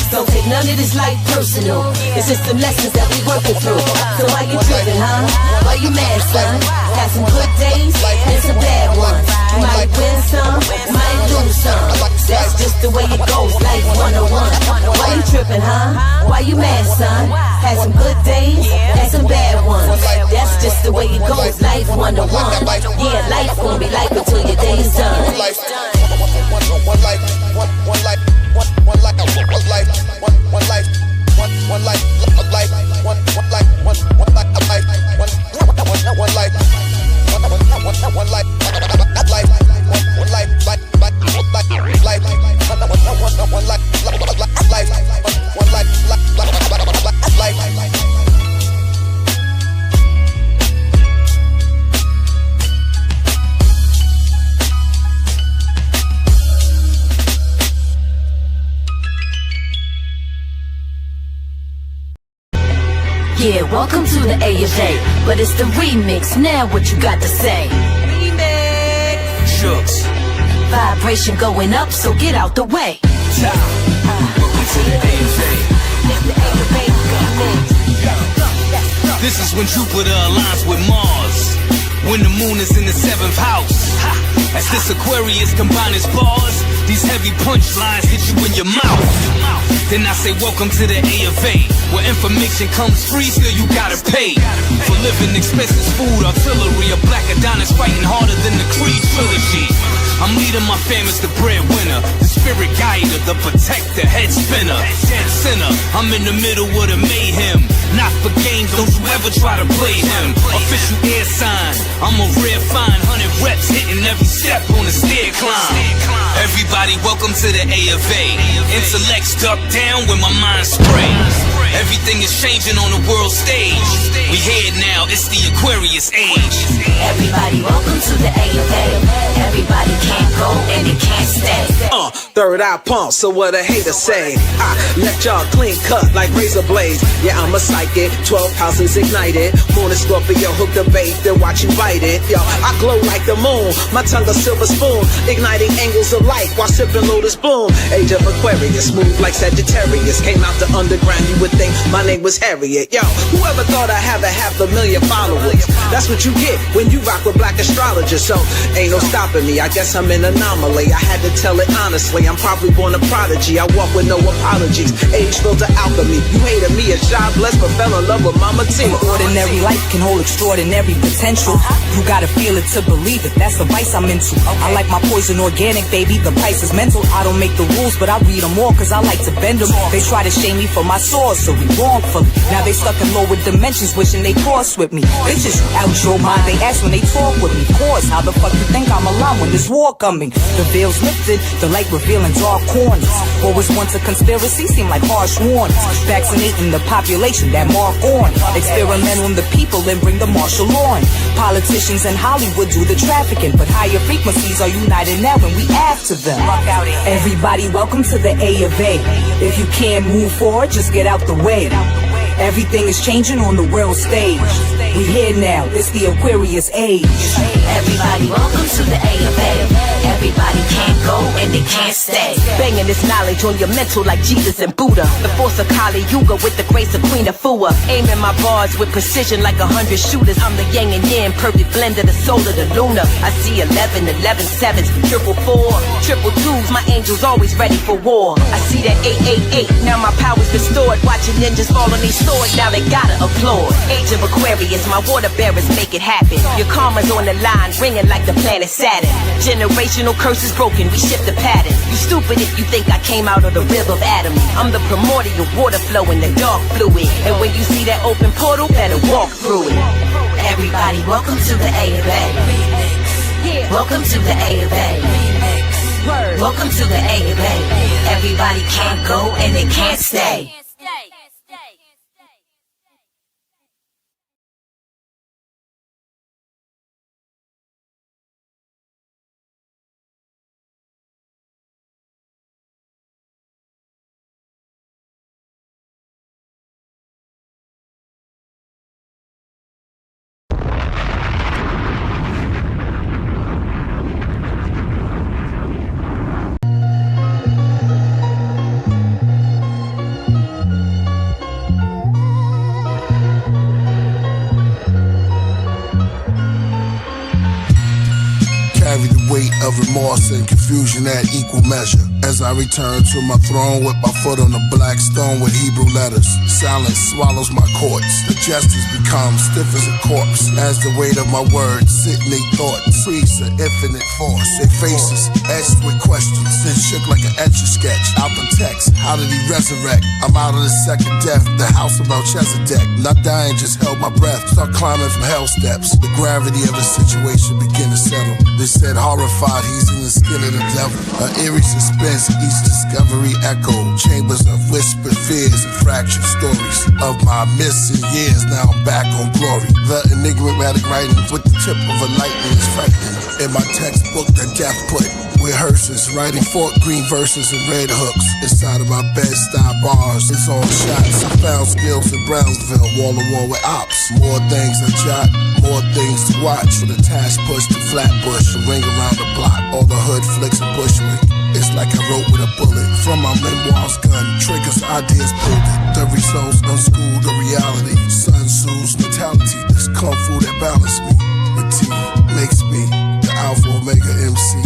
Don't take none of this life personal. It's just some lessons that we working through. So why you tripping, huh? Why you mad, son? Got some good days and some bad ones. You might win some, might lose some. That's just the way it goes, life 101. Why you tripping, huh? Why you mad, son? Had some good days and some bad ones. That's just the way it goes, life 101. Yeah, life gonna be life until your day is done. One life, one life, one life, one life, one life, one life, one life, a life, one life, one life, a life, one life, one life, Yeah, welcome to the A of A, but it's the remix. Now what you got to say? Remix. Shooks. Vibration going up, so get out the way. Welcome to the A of A. This is when Jupiter aligns with Mars, when the moon is in the 7th house. As this Aquarius combines bars, these heavy punchlines hit you in your mouth. Then I say welcome to the A of A, where information comes free, still you gotta pay for living expenses, food, artillery. A black Adonis fighting harder than the Creed trilogy. I'm leading my fam as the breadwinner, the spirit guider, the protector, head spinner, dead sinner. I'm in the middle of the mayhem, not for games, don't you ever try to play him. Official air sign, I'm a rare find, 100 reps hitting every step on the stair climb. Everybody welcome to the A of A. Intellects duck down when my mind spray. Everything is changing on the world stage. We here now, it's the Aquarius age. Everybody welcome to the A of A. Everybody can't go and it can't stay. Third eye pump, so what a hater say. I left y'all clean cut like razor blades. Yeah, I'm a psychic, 12 houses ignited. Moon and Scorpio hook the bait, then watch you bite it. Yo, I glow like the moon, my tongue a silver spoon, igniting angles of light while sipping Lotus Bloom. Age of Aquarius, smooth like Sagittarius. Came out the underground, you would think my name was Harriet. Yo, whoever thought I'd have 500,000 followers? That's what you get when you rock with black astrologers. So ain't no stopping me, I guess I'm an anomaly. I had to tell it honestly, I'm probably born a prodigy. I walk with no apologies, age filter alchemy. You hated me as God blessed, but fell in love with Mama T. Ordinary life can hold extraordinary potential. You gotta feel it to believe it, that's the vice I'm into. I like my poison organic, baby, the price is mental. I don't make the rules, but I read them all, cause I like to bend them. They try to shame me for my swords, so we wrongfully. Now they stuck in lower dimensions, wishing they cross with me. Bitches, you out your mind, they ask when they talk with me. Pause, how the fuck you think I'm alive when there's war coming? The veil's lifted, the light revealing dark corners. What was once a conspiracy seem like harsh warnings. Vaccinating the population that mark on. Experiment on the people and bring the martial law. Politicians in Hollywood do the trafficking, but higher frequencies are united now and we after them. Everybody welcome to the A of A. If you can't move forward, just get out the way. Everything is changing on the world stage. We here now, it's the Aquarius age. Everybody welcome to the A of A. Everybody can't go and they can't stay. Banging this knowledge on your mental like Jesus and Buddha. The force of Kali Yuga with the grace of Queen Afua. Aiming my bars with precision like 100 shooters. I'm the yang and yin, perfect blend of the soul of the lunar. I see 11, 11 sevens, 444, triple twos. My angels always ready for war. I see that 888. Now my power's restored. Watching ninjas fall on these sword, now they gotta applaud. Age of Aquarius, my water bearers make it happen. Your karma's on the line, ringing like the planet Saturn. Generational curses broken, we shift the pattern. You stupid if you think I came out of the rib of Adam. I'm the primordial water flow in the dark fluid. And when you see that open portal, better walk through it. Everybody, welcome to the A of A. Welcome to the A of A. Welcome to the A of A. Everybody can't go and they can't stay. Carry the weight of remorse and confusion at equal measure. As I return to my throne with my foot on the black stone with Hebrew letters. Silence swallows my courts. The justice becomes stiff as a corpse. As the weight of my words sit in their thoughts. Priests of infinite force. Their faces etched with questions. Then shook like an etch-a-sketch. Out the text, how did he resurrect? I'm out of the second death, the house of Melchizedek. Not dying, just held my breath. Start climbing from hell steps. The gravity of the situation began to settle. They said horrified, he's in the skin of the devil. An eerie suspense, each discovery echoed. Chambers of whispered fears and fractured stories of my missing years. Now I'm back on glory. The enigmatic writings with the tip of a lightning is frightening. In my textbook that death put with hearses, writing fork green verses and red hooks. Inside of my bed-style bars, it's all shots. I found skills in Brownsville, wall to wall with ops. More things to jot, more things to watch. From the task push to Flatbush, a ring around the block. All the hood flicks and bushwick. It's like I wrote with a bullet. From my memoirs gun, triggers, ideas pulled it. The results unschooled the reality. Sun Tzu's mentality, this kung fu that balanced me. The T makes me the Alpha Omega MC.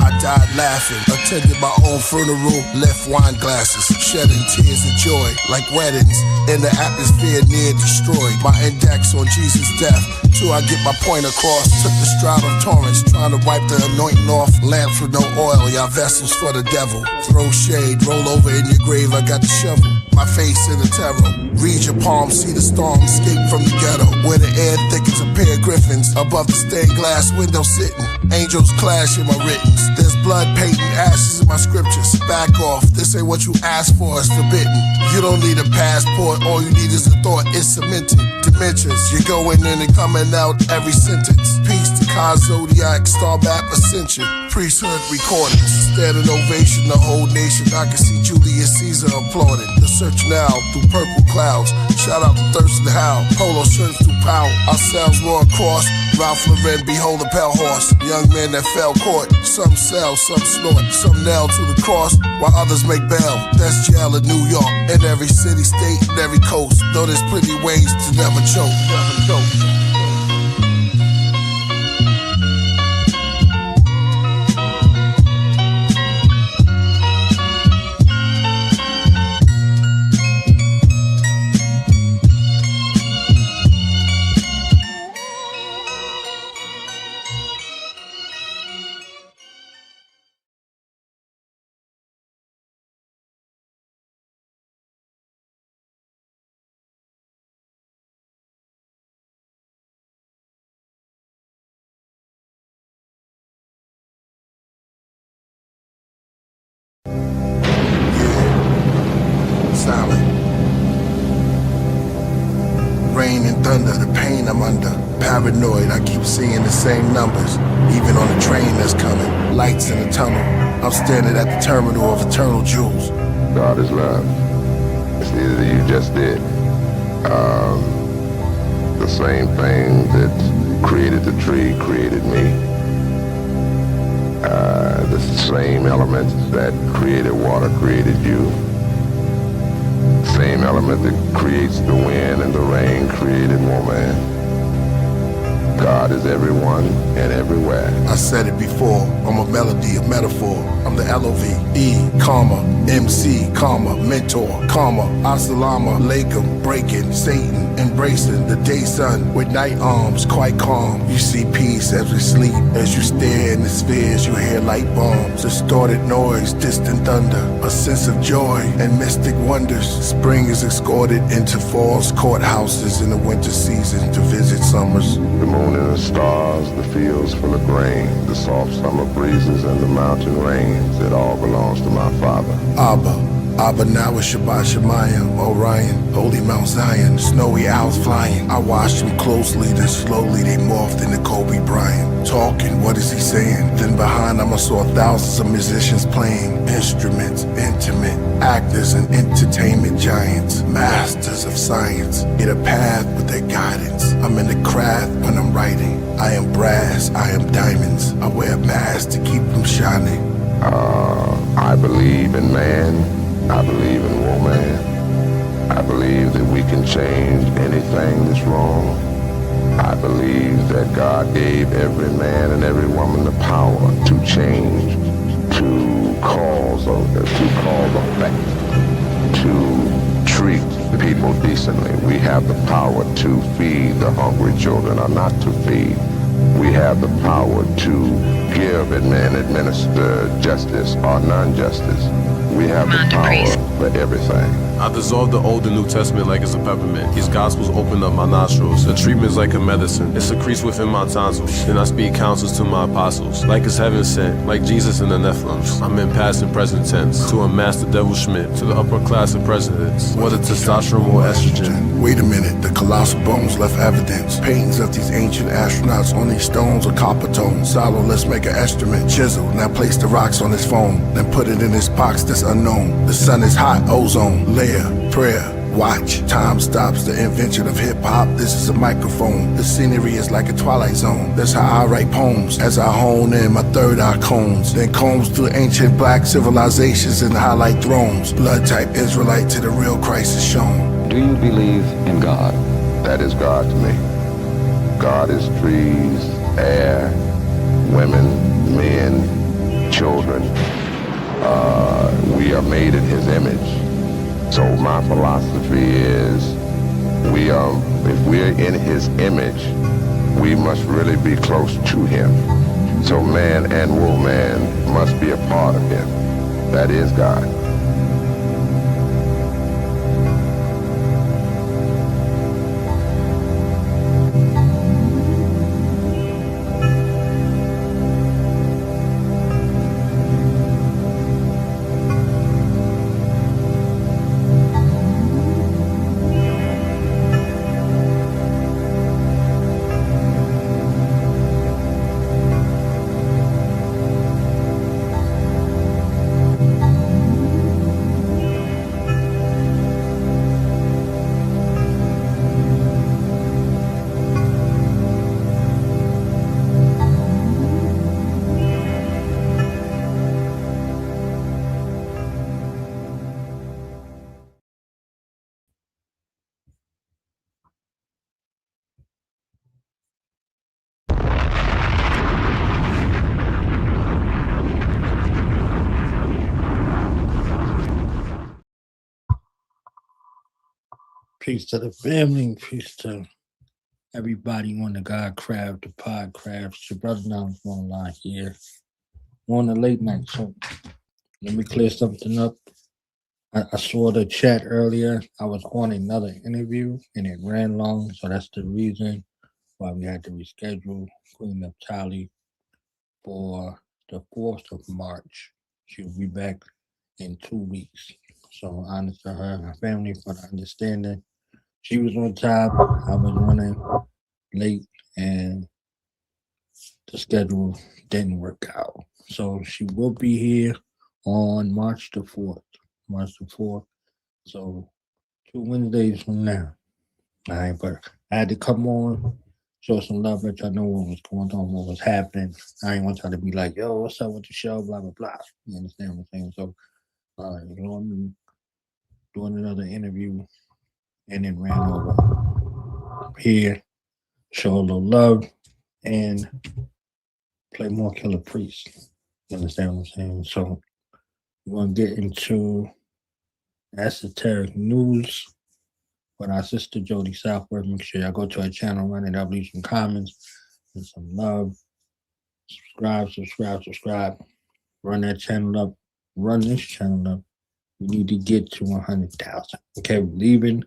I died laughing, attended my own funeral, left wine glasses, shedding tears of joy like weddings. In the atmosphere near destroyed, my index on Jesus' death. Till I get my point across, took the stride of torrents, trying to wipe the anointing off. Lamps with no oil, y'all vessels for the devil. Throw shade, roll over in your grave, I got the shovel. My face in the tarot. Read your palm, see the storm, escape from the ghetto. Where the air thickens a pair of griffins above the stained glass window sitting. Angels clash in my writtens. There's blood painting ashes in my scriptures. Back off, this ain't what you asked for, it's forbidden. You don't need a passport, all you need is a thought, it's cemented. Dimensions, you're going in and coming out every sentence. Peace to Kai Zodiac, Star Map Ascension. Priesthood recordings, standing ovation, the whole nation. I can see Julius Caesar applauding. The search now through purple clouds. Shout out to Thurston Howe, polo shirts through power. Ourselves roar across. Ralph Lauren, behold a pale horse. Young men that fell court. Some sell, some snort, some nail to the cross, while others make bail. That's jail in New York, in every city, state, and every coast. Though there's plenty ways to never choke. Never choke. Rain and thunder, the pain I'm under. Paranoid, I keep seeing the same numbers. Even on the train that's coming. Lights in the tunnel. I'm standing at the terminal of eternal jewels. God is love. It's either you just did. The same thing that created the tree created me. The same elements that created water created you. Same element that creates the wind and the rain created woman. God is everyone and everywhere. I said it before, I'm a melody, a metaphor. I'm the L-O-V-E, comma, MC, comma, mentor, comma, Asalama, Lakem, breaking, Satan, embracing the day sun with night arms, quite calm. You see peace as we sleep. As you stare in the spheres, you hear light bombs, distorted noise, distant thunder, a sense of joy and mystic wonders. Spring is escorted into fall's courthouses in the winter season to visit summers. The moon and the stars, the fields full of grain, the soft summer breezes and the mountain rains, it all belongs to my father. Abba now is Shabbat Shemayim, Orion, Holy Mount Zion, snowy owls flying. I watched them closely, then slowly they morphed into Kobe Bryant. Talking, what is he saying? Then behind him I saw thousands of musicians playing instruments, intimate, actors and entertainment giants, masters of science. Get a path with their guidance. I'm in the craft when I'm writing. I am brass, I am diamonds. I wear a mask to keep them shining. I believe in man. I believe in woman. I believe that we can change anything that's wrong. I believe that God gave every man and every woman the power to change, to cause effect, to treat people decently. We have the power to feed the hungry children or not to feed. We have the power to give and administer justice or non-justice. We have the power for everything. I dissolve the Old and New Testament like it's a peppermint. These gospels open up my nostrils. The treatment's like a medicine. It secretes within my tonsils. Then I speak counsels to my apostles. Like it's heaven sent, like Jesus and the Nephilims. I'm in past and present tense. To a master devil Schmidt, to the upper class of presidents. What a testosterone or estrogen. Wait a minute, the colossal bones left evidence. Paintings of these ancient astronauts on these stones are copper tone. Salo, let's make an instrument. Chisel, now place the rocks on his phone. Then put it in his box that's unknown. The sun is hot, ozone, layer, prayer, watch. Time stops, the invention of hip-hop. This is a microphone. The scenery is like a twilight zone. That's how I write poems. As I hone in my third eye cones. Then combs through ancient black civilizations and highlight thrones. Blood type Israelite to the real Christ is shown. Do you believe in God? That is God to me. God is trees, air, women, men, children. We are made in his image. So my philosophy is if we're in his image, we must really be close to him. So man and woman must be a part of him. That is God. Peace to the family, peace to everybody on the Godcraft, the Podcraft. Your brother now is on line here on the late night. So let me clear something up. I saw the chat earlier. I was on another interview and it ran long, so that's the reason why we had to reschedule Queen of Tali for the 4th of March. She'll be back in 2 weeks. So honor to her and her family for the understanding. She was on top, I was running late, and the schedule didn't work out. So she will be here on March the 4th. So 2 Wednesdays from now. All right, but I had to come on, show some love, let y'all know what was going on, what was happening. I didn't want y'all to be like, yo, what's up with the show, blah, blah, blah. You understand what I'm saying? So, I'm doing another interview and then ran over. I'm here, show a little love, and play more Killah Priest. You understand what I'm saying? So we're gonna get into esoteric news with our sister Jody Southworth. Make sure y'all go to her channel, run it up, leave some comments and some love. Subscribe. Run that channel up. Run this channel up. We need to get to 100,000. Okay, we're leaving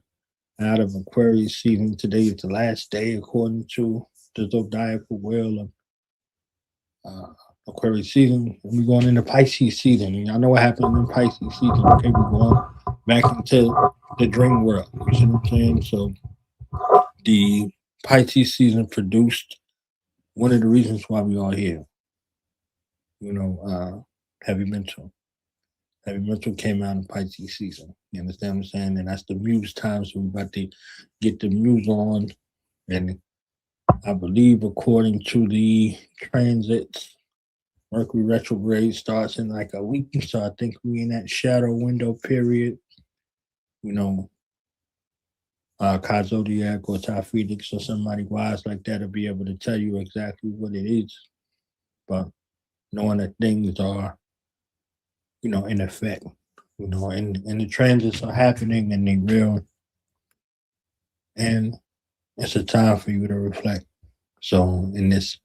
out of Aquarius season. Today is the last day according to the zodiacal wheel of Aquarius season. And we're going into Pisces season. And y'all know what happened in Pisces season. Okay, we're going back into the dream world. You see what I'm saying? So the Pisces season produced one of the reasons why we are here. You know, heavy mental. Heavy mental came out in Pisces season. You understand what I'm saying? And that's the muse time. So we're about to get the muse on. And I believe according to the transits, Mercury retrograde starts in like a week. So I think we're in that shadow window period. You know, Kai Zodiac or Ty Phoenix or somebody wise like that will be able to tell you exactly what it is. But knowing that things are, you know, in effect, you know, and the transits are happening and they real. And it's a time for you to reflect. So in this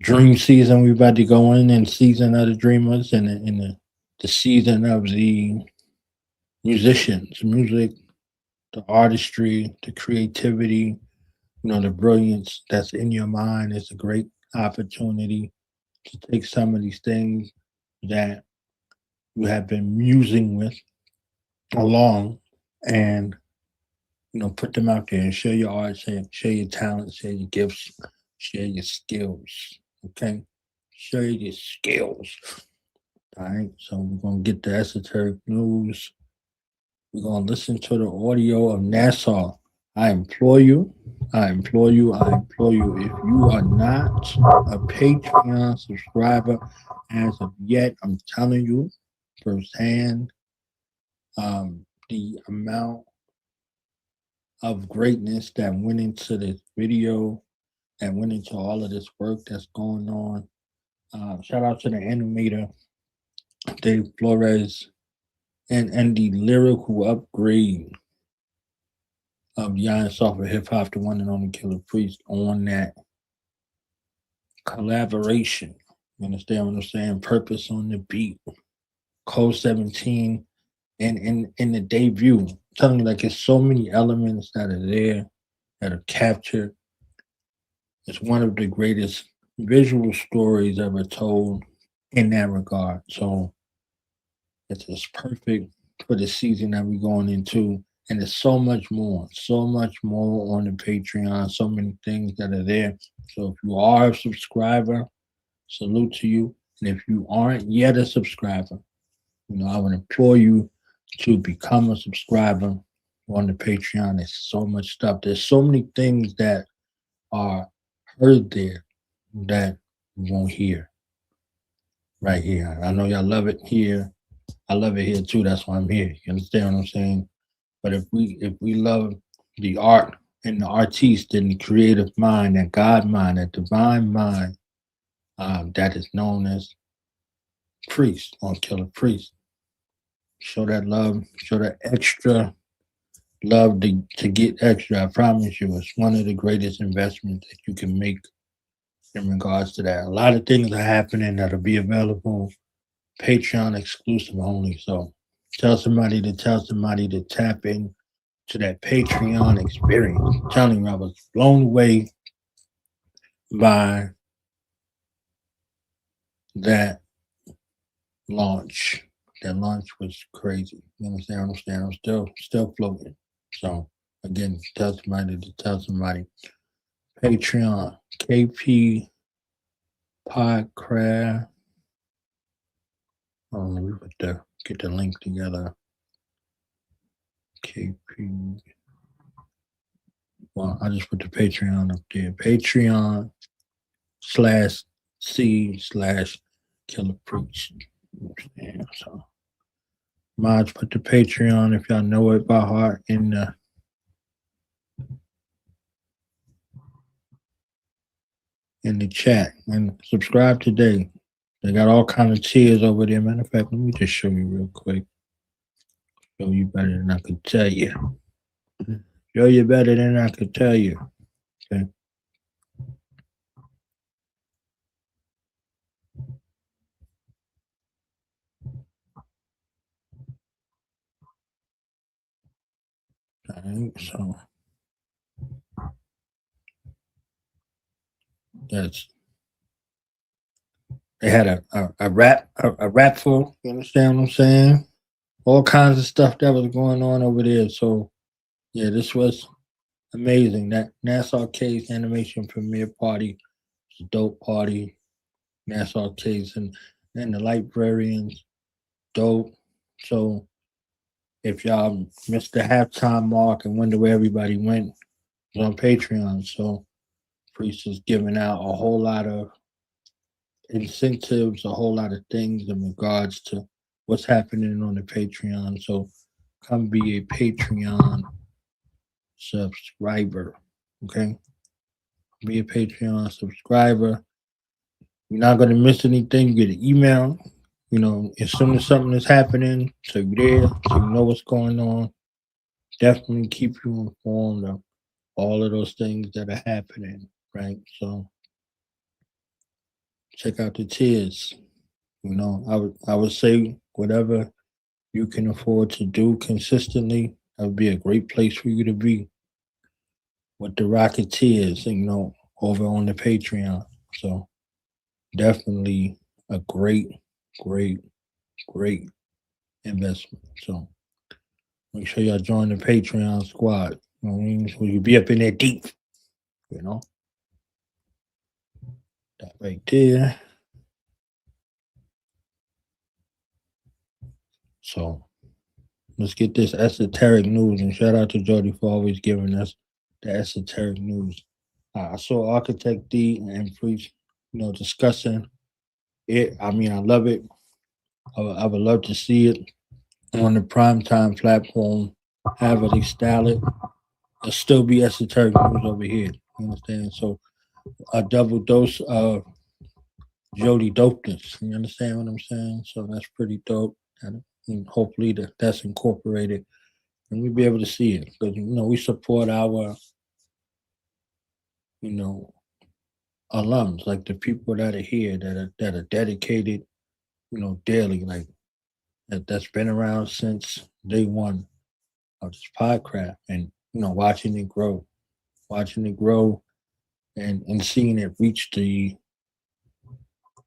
dream season, we're about to go in season of the dreamers and in the season of the musicians, music, the artistry, the creativity, you know, the brilliance that's in your mind is a great opportunity to take some of these things that you have been musing with along and, you know, put them out there and share your art, share your talent, share your gifts, share your skills. Okay? Share your skills. All right. So we're going to get the esoteric news. We're going to listen to the audio of Nassau. I implore you, if you are not a Patreon subscriber as of yet, I'm telling you firsthand, the amount of greatness that went into this video, that went into all of this work that's going on. Shout out to the animator, Dave Flores, and the lyrical upgrade of Beyond Software Hip Hop, the one and only Killah Priest, on that collaboration. You understand what I'm saying? Purpose on the beat, Code 17, and in the debut. I'm telling you, like, it's so many elements that are there that are captured. It's one of the greatest visual stories ever told in that regard. So it's just perfect for the season that we're going into. And there's so much more on the Patreon, so many things that are there. So if you are a subscriber, salute to you. And if you aren't yet a subscriber, you know, I would implore you to become a subscriber on the Patreon. There's so much stuff. There's so many things that are heard there that you won't hear right here. I know y'all love it here. I love it here too. That's why I'm here. You understand what I'm saying? But if we love the art and the artiste and the creative mind, that God mind, that divine mind, that is known as Priest on Killah Priest. Show that love, show that extra love to get extra. I promise you, it's one of the greatest investments that you can make in regards to that. A lot of things are happening that'll be available Patreon exclusive only. So tell somebody to tap in to that Patreon experience. I'm telling you, I was blown away by that launch. That launch was crazy. You understand what I'm saying? I'm still floating. So again, tell somebody. Patreon, KP Podcraft. Oh, let me get the link together. KP. Well, I just put the Patreon up there. Patreon/C/Killah Priest. Yeah, so mods, put the Patreon if y'all know it by heart in the chat, and subscribe today. They got all kind of chairs over there. Matter of fact, let me just show you real quick. Show you better than I could tell you. Show you better than I could tell you. Okay. All right, so that's they had a rap full. You understand what I'm saying? All kinds of stuff that was going on over there. So yeah, this was amazing. That Nassau Caves animation premiere party was a dope party. Nassau Caves and the librarians, dope. So if y'all missed the halftime mark and wonder where everybody went, it was on Patreon. So Priest is giving out a whole lot of incentives, a whole lot of things in regards to what's happening on the Patreon. So come be a Patreon subscriber. Okay? Be a Patreon subscriber. You're not going to miss anything. You get an email, as soon as something is happening, so you're there, so you know what's going on. Definitely keep you informed of all of those things that are happening, right? So check out the tiers. I would say whatever you can afford to do consistently, that would be a great place for you to be with the Rocketeers, over on the Patreon. So definitely a great investment. So make sure y'all join the Patreon squad. You know what I mean? So you be up in there deep. That right there. So let's get this esoteric news, and shout out to Jody for always giving us the esoteric news. I saw Architect D and Priest, discussing it. I mean, I love it. I would love to see it on the primetime platform. However they style it, it'll still be esoteric news over here. You understand? So a double dose of Jody dopeness. You understand what I'm saying? So that's pretty dope. And hopefully that's incorporated and we'll be able to see it. Because, we support our, alums, like the people that are here that are dedicated, daily, like that's been around since day one of this Podcraft, and watching it grow and seeing it reach the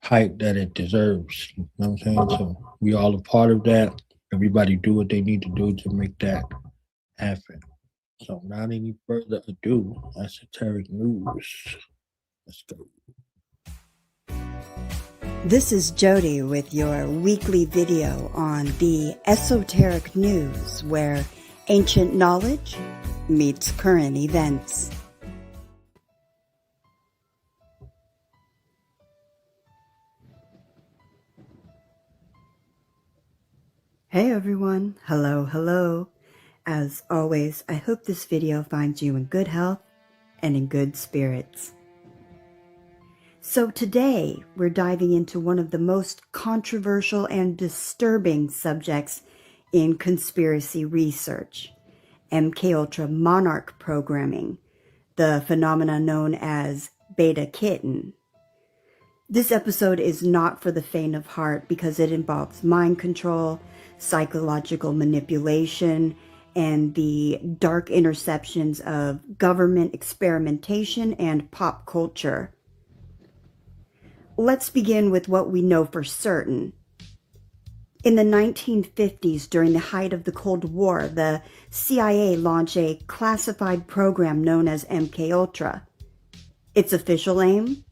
height that it deserves. You know what I'm saying? So we all a part of that. Everybody do what they need to do to make that happen. So without any further ado, esoteric news. Let's go. This is Jody with your weekly video on the Esoteric News, where ancient knowledge meets current events. Hey everyone, hello. As always, I hope this video finds you in good health and in good spirits. So today, we're diving into one of the most controversial and disturbing subjects in conspiracy research, MKUltra monarch programming, the phenomena known as beta kitten. This episode is not for the faint of heart because it involves mind control, psychological manipulation, and the dark interceptions of government experimentation and pop culture. Let's begin with what we know for certain. In the 1950s, during the height of the Cold War, the CIA launched a classified program known as MKUltra. Its official aim?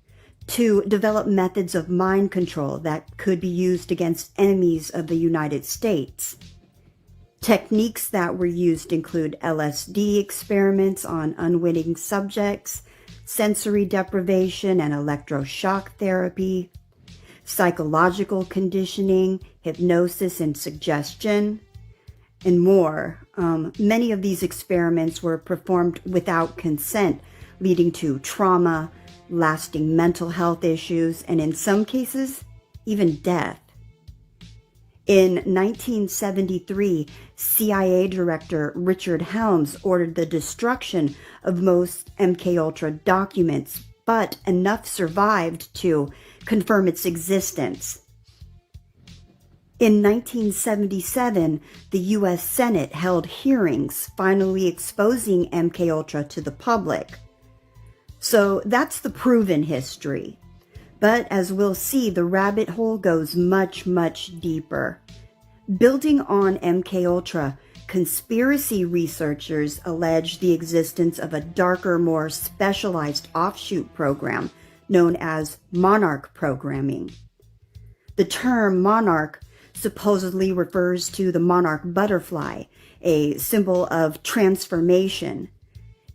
To develop methods of mind control that could be used against enemies of the United States. Techniques that were used include LSD experiments on unwitting subjects, sensory deprivation and electroshock therapy, psychological conditioning, hypnosis and suggestion, and more. Many of these experiments were performed without consent, leading to trauma, lasting mental health issues, and in some cases, even death. In 1973, CIA Director Richard Helms ordered the destruction of most MKUltra documents, but enough survived to confirm its existence. In 1977, the U.S. Senate held hearings, finally exposing MKUltra to the public. So that's the proven history. But as we'll see, the rabbit hole goes much, much deeper. Building on MKUltra, conspiracy researchers allege the existence of a darker, more specialized offshoot program known as monarch programming. The term monarch supposedly refers to the monarch butterfly, a symbol of transformation.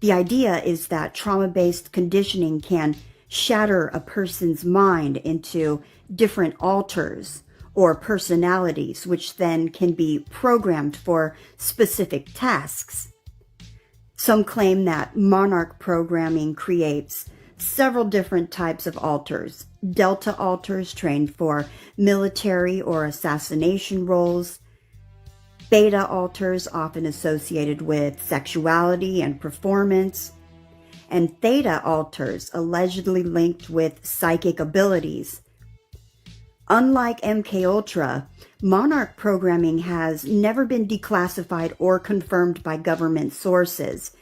The idea is that trauma-based conditioning can shatter a person's mind into different alters or personalities, which then can be programmed for specific tasks. Some claim that monarch programming creates several different types of alters. Delta alters trained for military or assassination roles, beta alters often associated with sexuality and performance, and theta alters allegedly linked with psychic abilities. Unlike MKUltra, monarch programming has never been declassified or confirmed by government sources.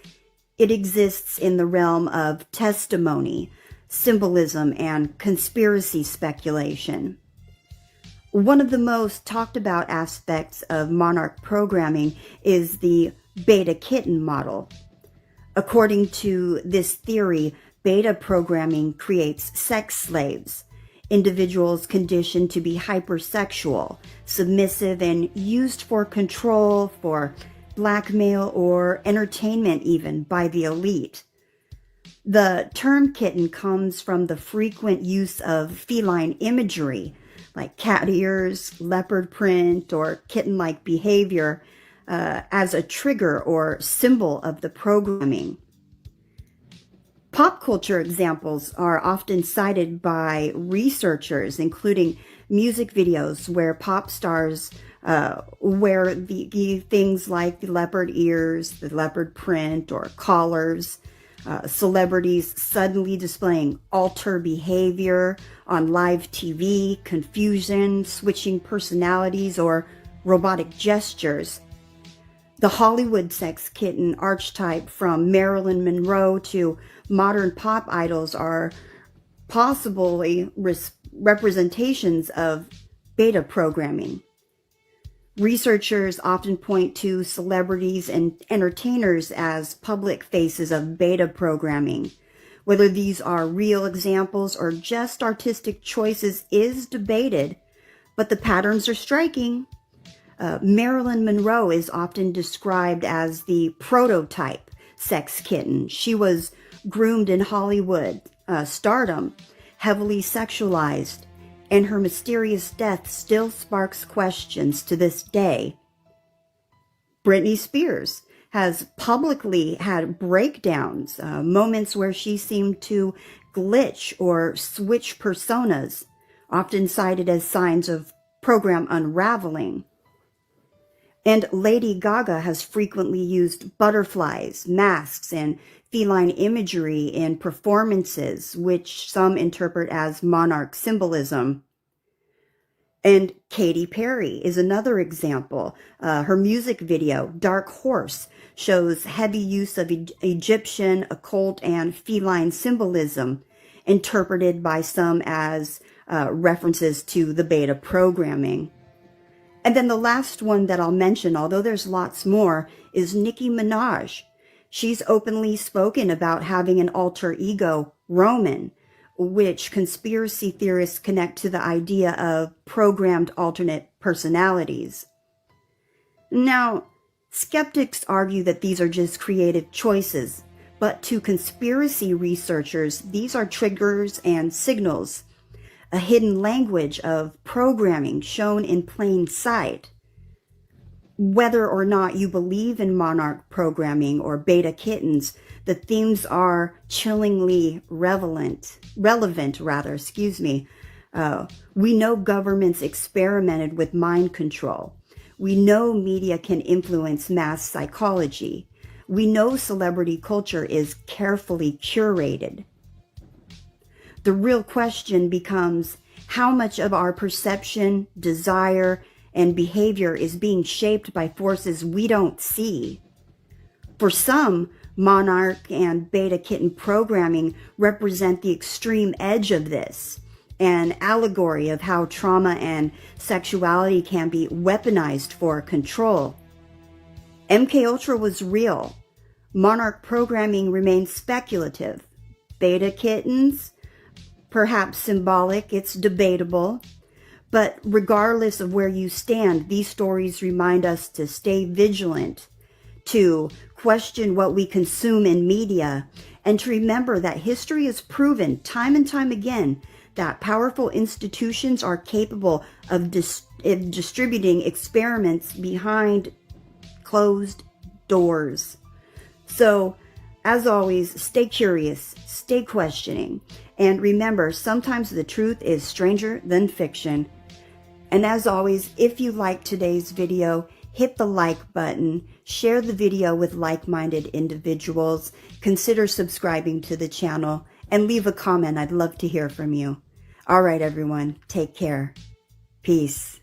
It exists in the realm of testimony, symbolism, and conspiracy speculation. One of the most talked about aspects of monarch programming is the beta kitten model. According to this theory, beta programming creates sex slaves, individuals conditioned to be hypersexual, submissive, and used for control, for blackmail, or entertainment even by the elite. The term kitten comes from the frequent use of feline imagery, like cat ears, leopard print, or kitten-like behavior, as a trigger or symbol of the programming. Pop culture examples are often cited by researchers, including music videos where pop stars wear the things like the leopard ears, the leopard print, or collars. Celebrities suddenly displaying alter behavior on live TV, confusion, switching personalities, or robotic gestures. The Hollywood sex kitten archetype, from Marilyn Monroe to modern pop idols, are possibly representations of beta programming. Researchers often point to celebrities and entertainers as public faces of beta programming. Whether these are real examples or just artistic choices is debated, but the patterns are striking. Marilyn Monroe is often described as the prototype sex kitten. She was groomed in Hollywood stardom, heavily sexualized, and her mysterious death still sparks questions to this day. Britney Spears has publicly had breakdowns, moments where she seemed to glitch or switch personas, often cited as signs of program unraveling. And Lady Gaga has frequently used butterflies, masks, and feline imagery in performances, which some interpret as monarch symbolism. And Katy Perry is another example. Her music video, Dark Horse, shows heavy use of Egyptian, occult, and feline symbolism, interpreted by some as references to the beta programming. And then the last one that I'll mention, although there's lots more, is Nicki Minaj. She's openly spoken about having an alter ego, Roman, which conspiracy theorists connect to the idea of programmed alternate personalities. Now, skeptics argue that these are just creative choices, but to conspiracy researchers, these are triggers and signals, a hidden language of programming shown in plain sight. Whether or not you believe in monarch programming or beta kittens, the themes are chillingly relevant. We know governments experimented with mind control. We know media can influence mass psychology. We know celebrity culture is carefully curated. The real question becomes how much of our perception, desire, and behavior is being shaped by forces we don't see. For some, monarch and beta kitten programming represent the extreme edge of this, an allegory of how trauma and sexuality can be weaponized for control. MKUltra was real. Monarch programming remains speculative. Beta kittens, perhaps symbolic, it's debatable. But regardless of where you stand, these stories remind us to stay vigilant, to question what we consume in media, and to remember that history has proven time and time again that powerful institutions are capable of distributing experiments behind closed doors. So, as always, stay curious, stay questioning, and remember, sometimes the truth is stranger than fiction. And as always, if you liked today's video, hit the like button, share the video with like-minded individuals, consider subscribing to the channel, and leave a comment. I'd love to hear from you. All right, everyone, take care. Peace.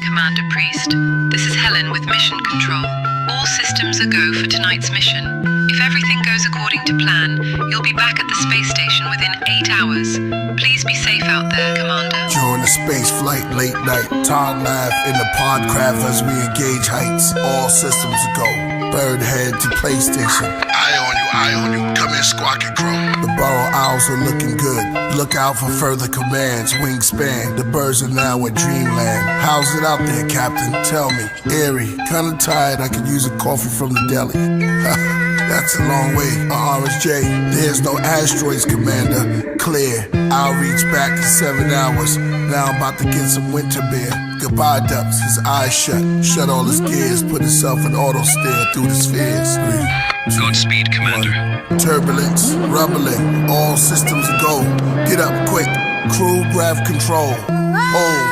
Commander Priest, this is Helen with Mission Control. All systems are go for tonight's mission. If everything goes according to plan, you'll be back at the space station within 8 hours. Please be safe out there, Commander. During the space flight, late night, Todd laughed in the Podcraft as we engage heights. All systems are go. Bird head to PlayStation. Eye on you, come in, squawk and crow. The burrow owls are looking good. Look out for further commands, wingspan. The birds are now in dreamland. How's it out there, Captain? Tell me. Eerie, kinda tired, I could use a coffee from the deli. That's a long way, RSJ. There's no asteroids, Commander. Clear, I'll reach back in 7 hours. Now I'm about to get some winter beer. Goodbye, ducks, his eyes shut all his gears, put himself in auto steer through the spheres. Godspeed, Commander. Turbulence, rumbling, all systems go. Get up quick, crew grab control. Hold,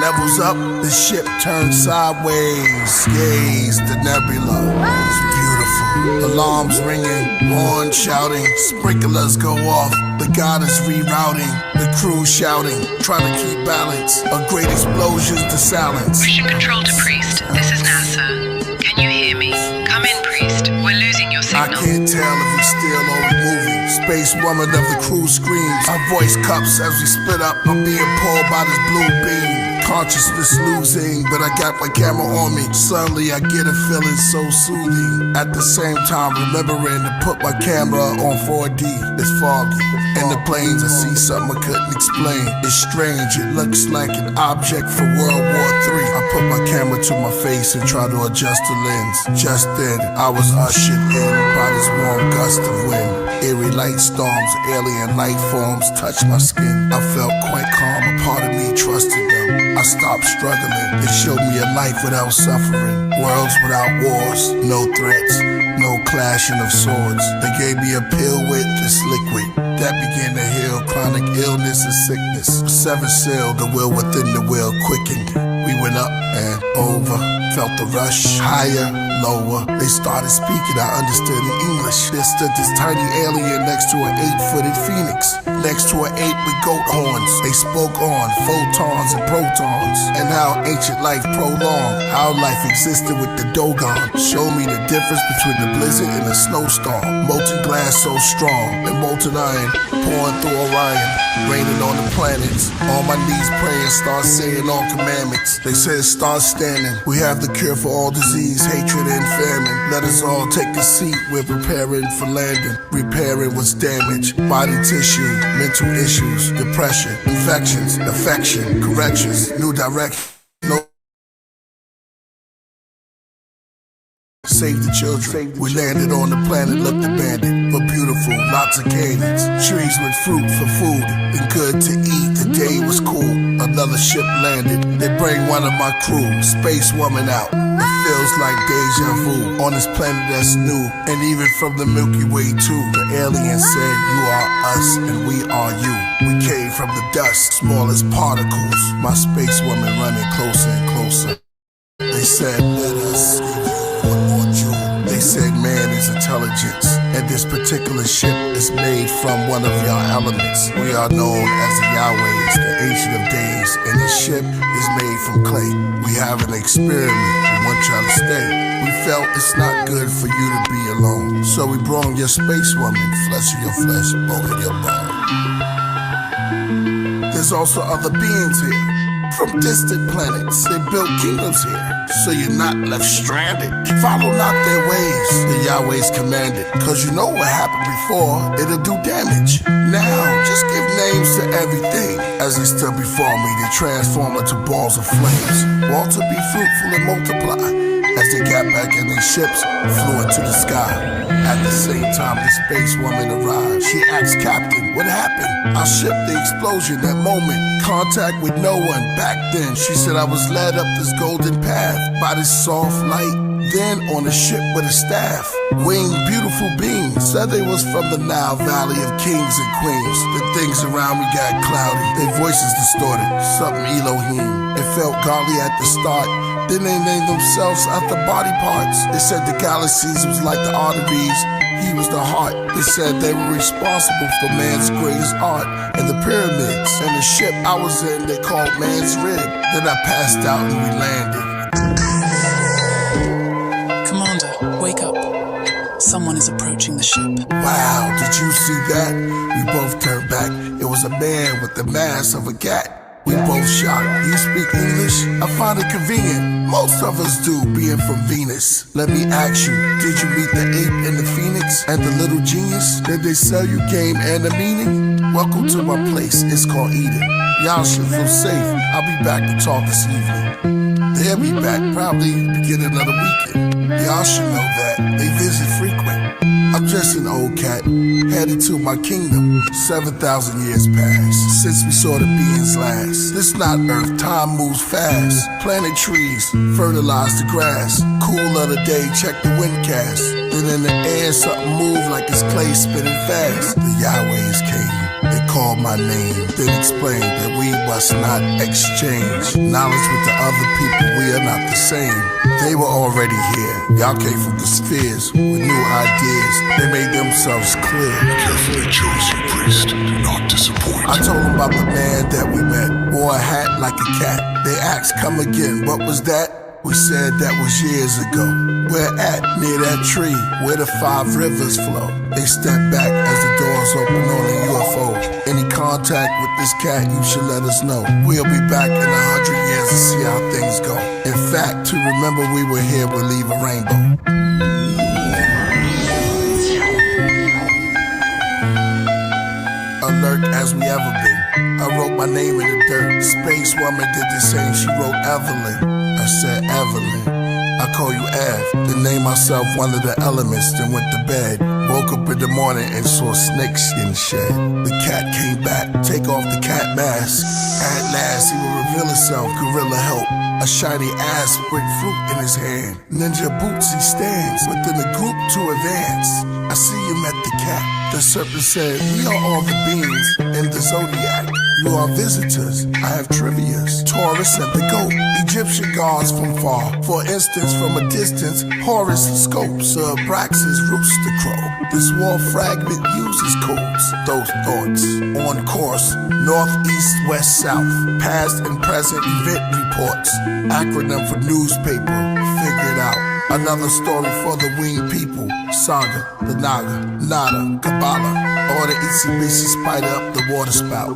levels up, the ship turns sideways. Gaze the nebula, it's beautiful. Alarms ringing, horn shouting, sprinklers go off. The god is rerouting, the crew shouting, trying to keep balance. A great explosions to silence. Mission Control to Priest, this is NASA. Can you hear me? Come in, Priest. We're losing your signal. I can't tell if he's still or moving. Space woman of the crew screams. Our voice cups as we split up. I'm being pulled by this blue beam. Consciousness losing, but I got my camera on me. Suddenly I get a feeling so soothing. At the same time, remembering to put my camera on 4D. It's foggy. In the plains, I see something I couldn't explain. It's strange, it looks like an object from World War III. I put my camera to my face and try to adjust the lens. Just then, I was ushered in by this warm gust of wind. Eerie light storms, alien life forms touched my skin. I felt quite calm, a part of me trusted them. I stopped struggling, they showed me a life without suffering. Worlds without wars, no threats, no clashing of swords. They gave me a pill with this liquid that began to heal chronic illness and sickness. Seven seal, the will within the will quickened. We went up and over, felt the rush, higher, lower. They started speaking, I understood in English. There stood this tiny alien next to an 8-footed phoenix, next to an ape with goat horns. They spoke on photons and protons, and how ancient life prolonged, how life existed with the Dogon. Showed me the difference between the blizzard and the snowstorm. Molten glass so strong, and molten iron pouring through Orion, raining on the planets. On my knees praying, start saying all commandments. They said start standing. We have the cure for all disease, hatred, and famine. Let us all take a seat. We're preparing for landing, repairing what's damaged. Body tissue, mental issues, depression, infections, affection, corrections, new direction. Save the children. We landed on the planet, looked abandoned, but beautiful, lots of canyons. Trees with fruit for food, and good to eat. The day was cool. Another ship landed. They bring one of my crew, space woman out. It feels like deja vu on this planet that's new, and even from the Milky Way too. The alien said, "You are us, and we are you." We came from the dust, small as particles. My space woman running closer and closer. They said, "Let us." They said man is intelligence, and this particular ship is made from one of your elements. We are known as the Yahwehs, the Ancient of Days, and this ship is made from clay. We have an experiment, we want y'all to stay. We felt it's not good for you to be alone, so we brought your space woman, flesh of your flesh, bone of your bone. There's also other beings here, from distant planets. They built kingdoms here, so you're not left stranded. Follow not their ways, the Yahweh's commanded. Cause you know what happened before, it'll do damage. Now, just give names to everything. As they stood before me, they transform into balls of flames. All to be fruitful and multiply. As they got back in their ships, flew into the sky. At the same time, the space woman arrived. She asked Captain, what happened? Our ship, the explosion, that moment. Contact with no one. Back then, she said I was led up this golden path by this soft light. Then on a ship with a staff, winged beautiful beings. Said they was from the Nile Valley of kings and queens. The things around me got cloudy, their voices distorted. Something Elohim. It felt godly at the start. Then they named themselves after body parts. They said the galaxies was like the arteries, he was the heart. They said they were responsible for man's greatest art. And the pyramids and the ship I was in, they called man's rib. Then I passed out and we landed. Commander, wake up. Someone is approaching the ship. Wow, did you see that? We both turned back. It was a man with the mask of a cat. We both shocked. You speak English? I find it convenient. Most of us do, being from Venus. Let me ask you, did you meet the ape and the phoenix and the little genius? Did they sell you game and a meaning? Welcome to my place, it's called Eden. Y'all should feel safe. I'll be back to talk this evening. They'll be back probably beginning of the weekend. Y'all should know that. They visit frequent. I'm just an old cat, headed to my kingdom. 7,000 years passed since we saw the beings last. This not Earth, time moves fast. Planted trees, fertilize the grass. Cool of the day, check the windcast. Then in the air, something moved like it's clay spinning fast. The Yahwehs came, they called my name, then explained that we must not exchange knowledge with the other people, we are not the same. They were already here. Y'all came from the spheres with new ideas. They made themselves clear. Carefully chosen, priest. Do not disappoint. I told them about the man that we met. Wore a hat like a cat. They asked, come again, what was that? We said that was years ago. Where at? Near that tree where the 5 rivers flow. They stepped back as the doors open on a UFO. Any contact with this cat, you should let us know. We'll be back in 100 years to see how things go. In fact, to remember we were here will leave a rainbow. Alert as we ever been. I wrote my name in the dirt. Space woman did the same, she wrote Evelyn. I said Evelyn. I call you Ev. Then named myself one of the elements, then went to bed. Woke up in the morning and saw snakeskin shed. The cat came back, take off the cat mask. At last he will reveal himself, gorilla help. A shiny ass with fruit in his hand. Ninja boots he stands within the group to advance. I see you met the cat. The serpent said, we are all the beings in the zodiac. You are visitors, I have trivias. Taurus and the goat, Egyptian gods from far. For instance, from a distance, Horus scopes, Abraxas rooster crow. This wall fragment uses codes, those thoughts. On course, north, east, west, south. Past and present event reports. Acronym for newspaper, figure it out. Another story for the winged people. Saga, the Naga, Nada, Kabbalah. Or the itsy bitsy spider up the water spout.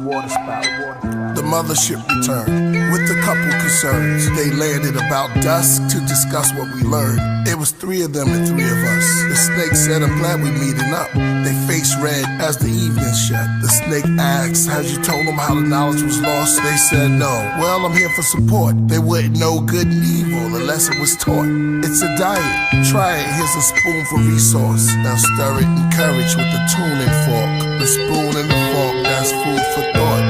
The the mothership returned with a couple concerns. They landed about dusk to discuss what we learned. It was 3 of them and 3 of us. The snake said, I'm glad we meeting up. They face red as the evening shut. The snake asked, had you told them how the knowledge was lost? They said no. Well, I'm here for support. They wouldn't know good and evil unless it was taught. It's a diet. Try it. Here's a spoon for resource. Now stir it in courage with the tuning fork. The spoon and the fork, that's food for thought.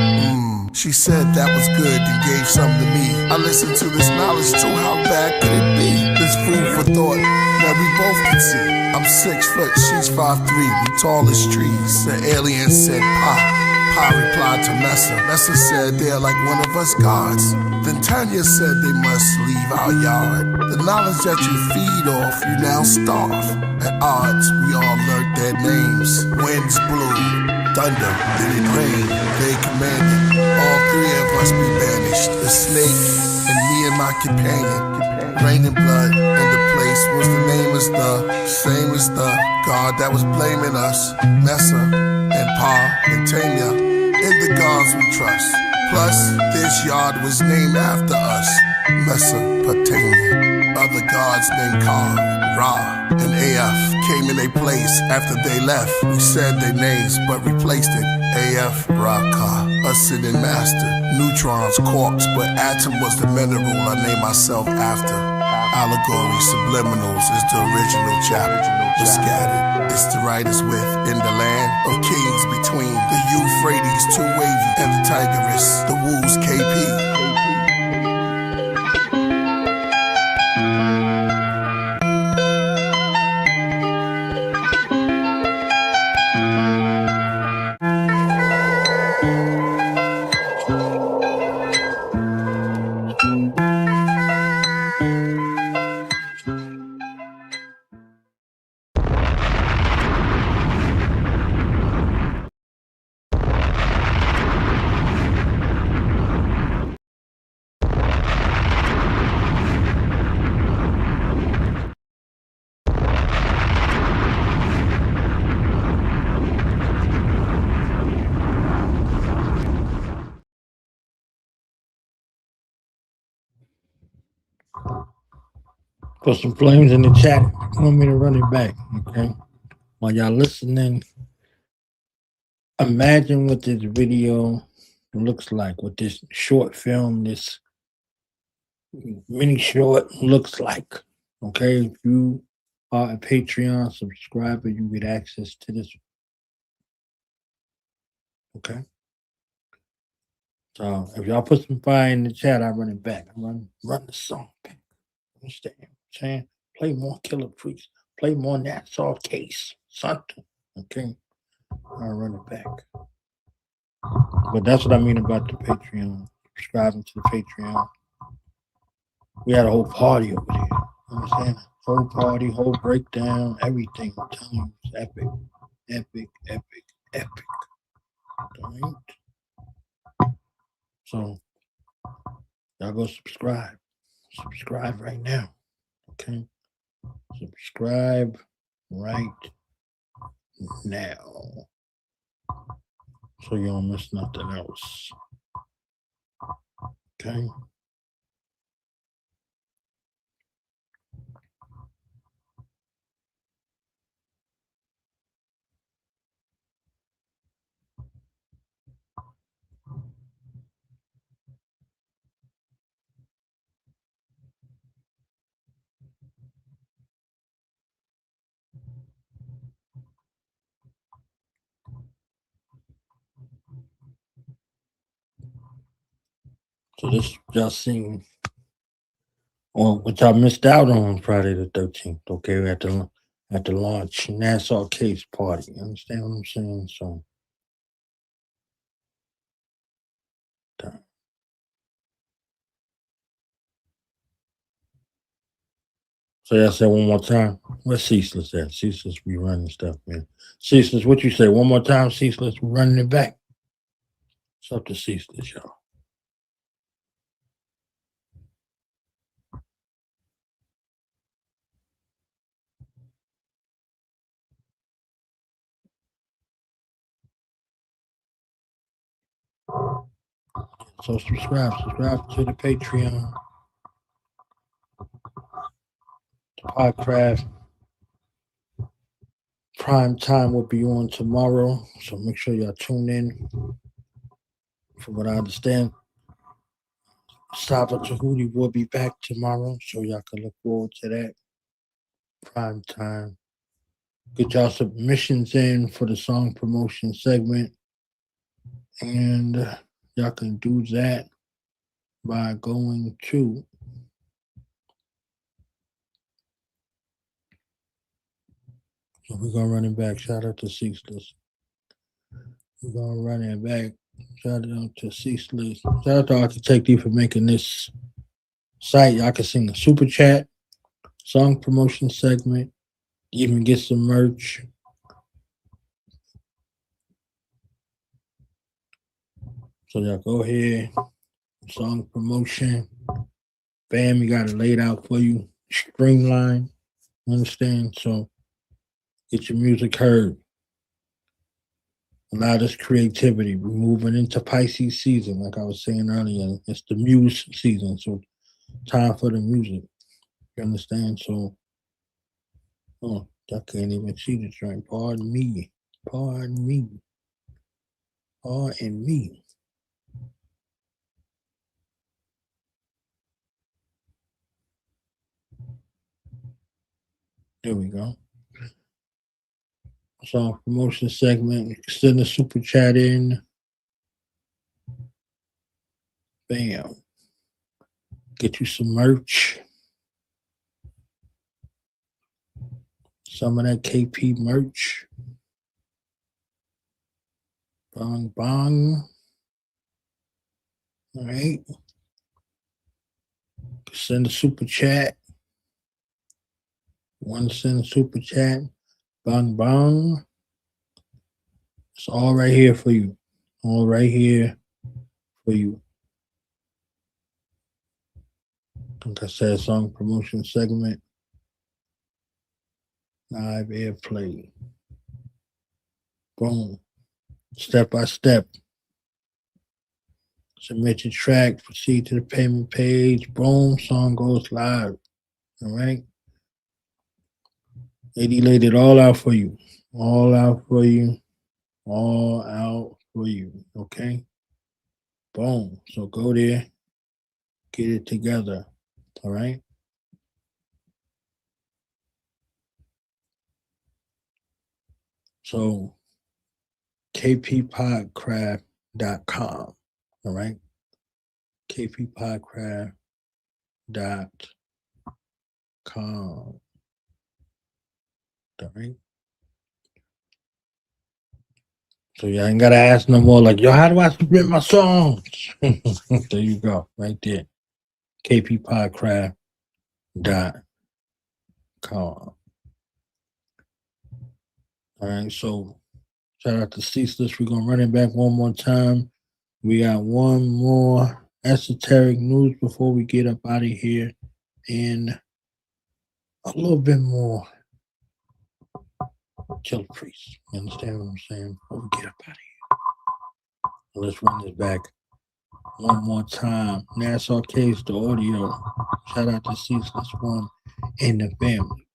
She said that was good and gave some to me. I listened to this knowledge too, how bad could it be? This food for thought, now we both can see. I'm 6 foot, she's 5'3", we tall as trees. The alien said, Pa. Pa replied to Messa. Messa said they're like one of us gods. Then Tanya said they must leave our yard. The knowledge that you feed off, you now starve. At odds, we all learned their names. Winds blew, thunder, then it rained. They commanded all 3 of us be banished. The snake and me and my companion. Raining blood in the place was the name as the same as the God that was blaming us. Messa and Pa and Tanya, in the gods we trust. Plus, this yard was named after us, Mesopotamia. Other gods named Ka, Ra, and Af came in their place after they left. We said their names, but replaced it. Af, Ra, Ka, ascending master. Neutrons, quarks, but atom was the mineral I named myself after. Allegory, subliminals is the original chapter. The scattered, it's the writers with in the land of kings between the Euphrates, too wavy, and the Tigris, the Woos, KP. Put some flames in the chat. You want me to run it back, okay? While y'all listening, imagine what this video looks like, what this short film, this mini short looks like, okay? If you are a Patreon subscriber, you get access to this, okay? So if y'all put some fire in the chat, I run it back. I run the song back. Understand what I'm saying? Play more Killah Priest. Play more Nassau Case. Something. Okay? I'll run it back. But that's what I mean about the Patreon. Subscribing to the Patreon. We had a whole party over there. You understand? Whole party, whole breakdown, everything. I'm telling you, it's epic. Epic, epic, epic. All right? So, y'all go subscribe. Subscribe right now. Okay? Subscribe right now. So you don't miss nothing else. Okay? So this y'all seen on what y'all missed out on Friday the 13th. Okay, we at the launch Nassau Case party. You understand what I'm saying? So y'all say one more time. Where's Ceaseless at? Ceaseless be running stuff, man. Ceaseless, what you say? One more time, Ceaseless, we're running it back. It's up to Ceaseless, y'all. So subscribe to the Patreon. Podcraft prime time will be on tomorrow, so make sure y'all tune in. From what I understand, Saba Tahuti will be back tomorrow, so y'all can look forward to that. Prime time. Get y'all submissions in for the song promotion segment, and y'all can do that by going to so we're gonna run it back. Shout out to Ceaseless. We're gonna run it back. Shout out to Ceaseless. Shout out to Architect D for making this site. Y'all can sing a super chat, song promotion segment, even get some merch. So y'all go ahead, song promotion. Bam, you got it laid out for you, streamlined. Understand? So get your music heard. Allow this creativity. We're moving into Pisces season, like I was saying earlier. It's the muse season, so time for the music. You understand? So, oh, I can't even see the joint. Pardon me. Pardon me. Pardon me. There we go. Song promotion segment. Send a super chat in. Bam. Get you some merch. Some of that KP merch. Bong bong. All right. Send a super chat. One send a super chat. Bong bong. It's all right here for you. All right here for you. Like I said, song promotion segment. Live airplay. Boom. Step by step. Submit your track. Proceed to the payment page. Boom. Song goes live. All right. Lady laid it all out for you. All out for you. All out for you. Okay? Boom. So go there. Get it together. All right? So, kppodcraft.com. All right? kppodcraft.com. All right. So y'all ain't gotta ask no more like, yo, how do I submit my songs? There you go, right there. kppodcraft.com. All right, so shout out to Ceaseless. We're gonna run it back one more time. We got one more esoteric news before we get up out of here, and a little bit more Killah Priest. You understand what I'm saying? Before we get up out of here. Let's run this back one more time. Nassau Case, the audio. Shout out to Ceaseless One and the family.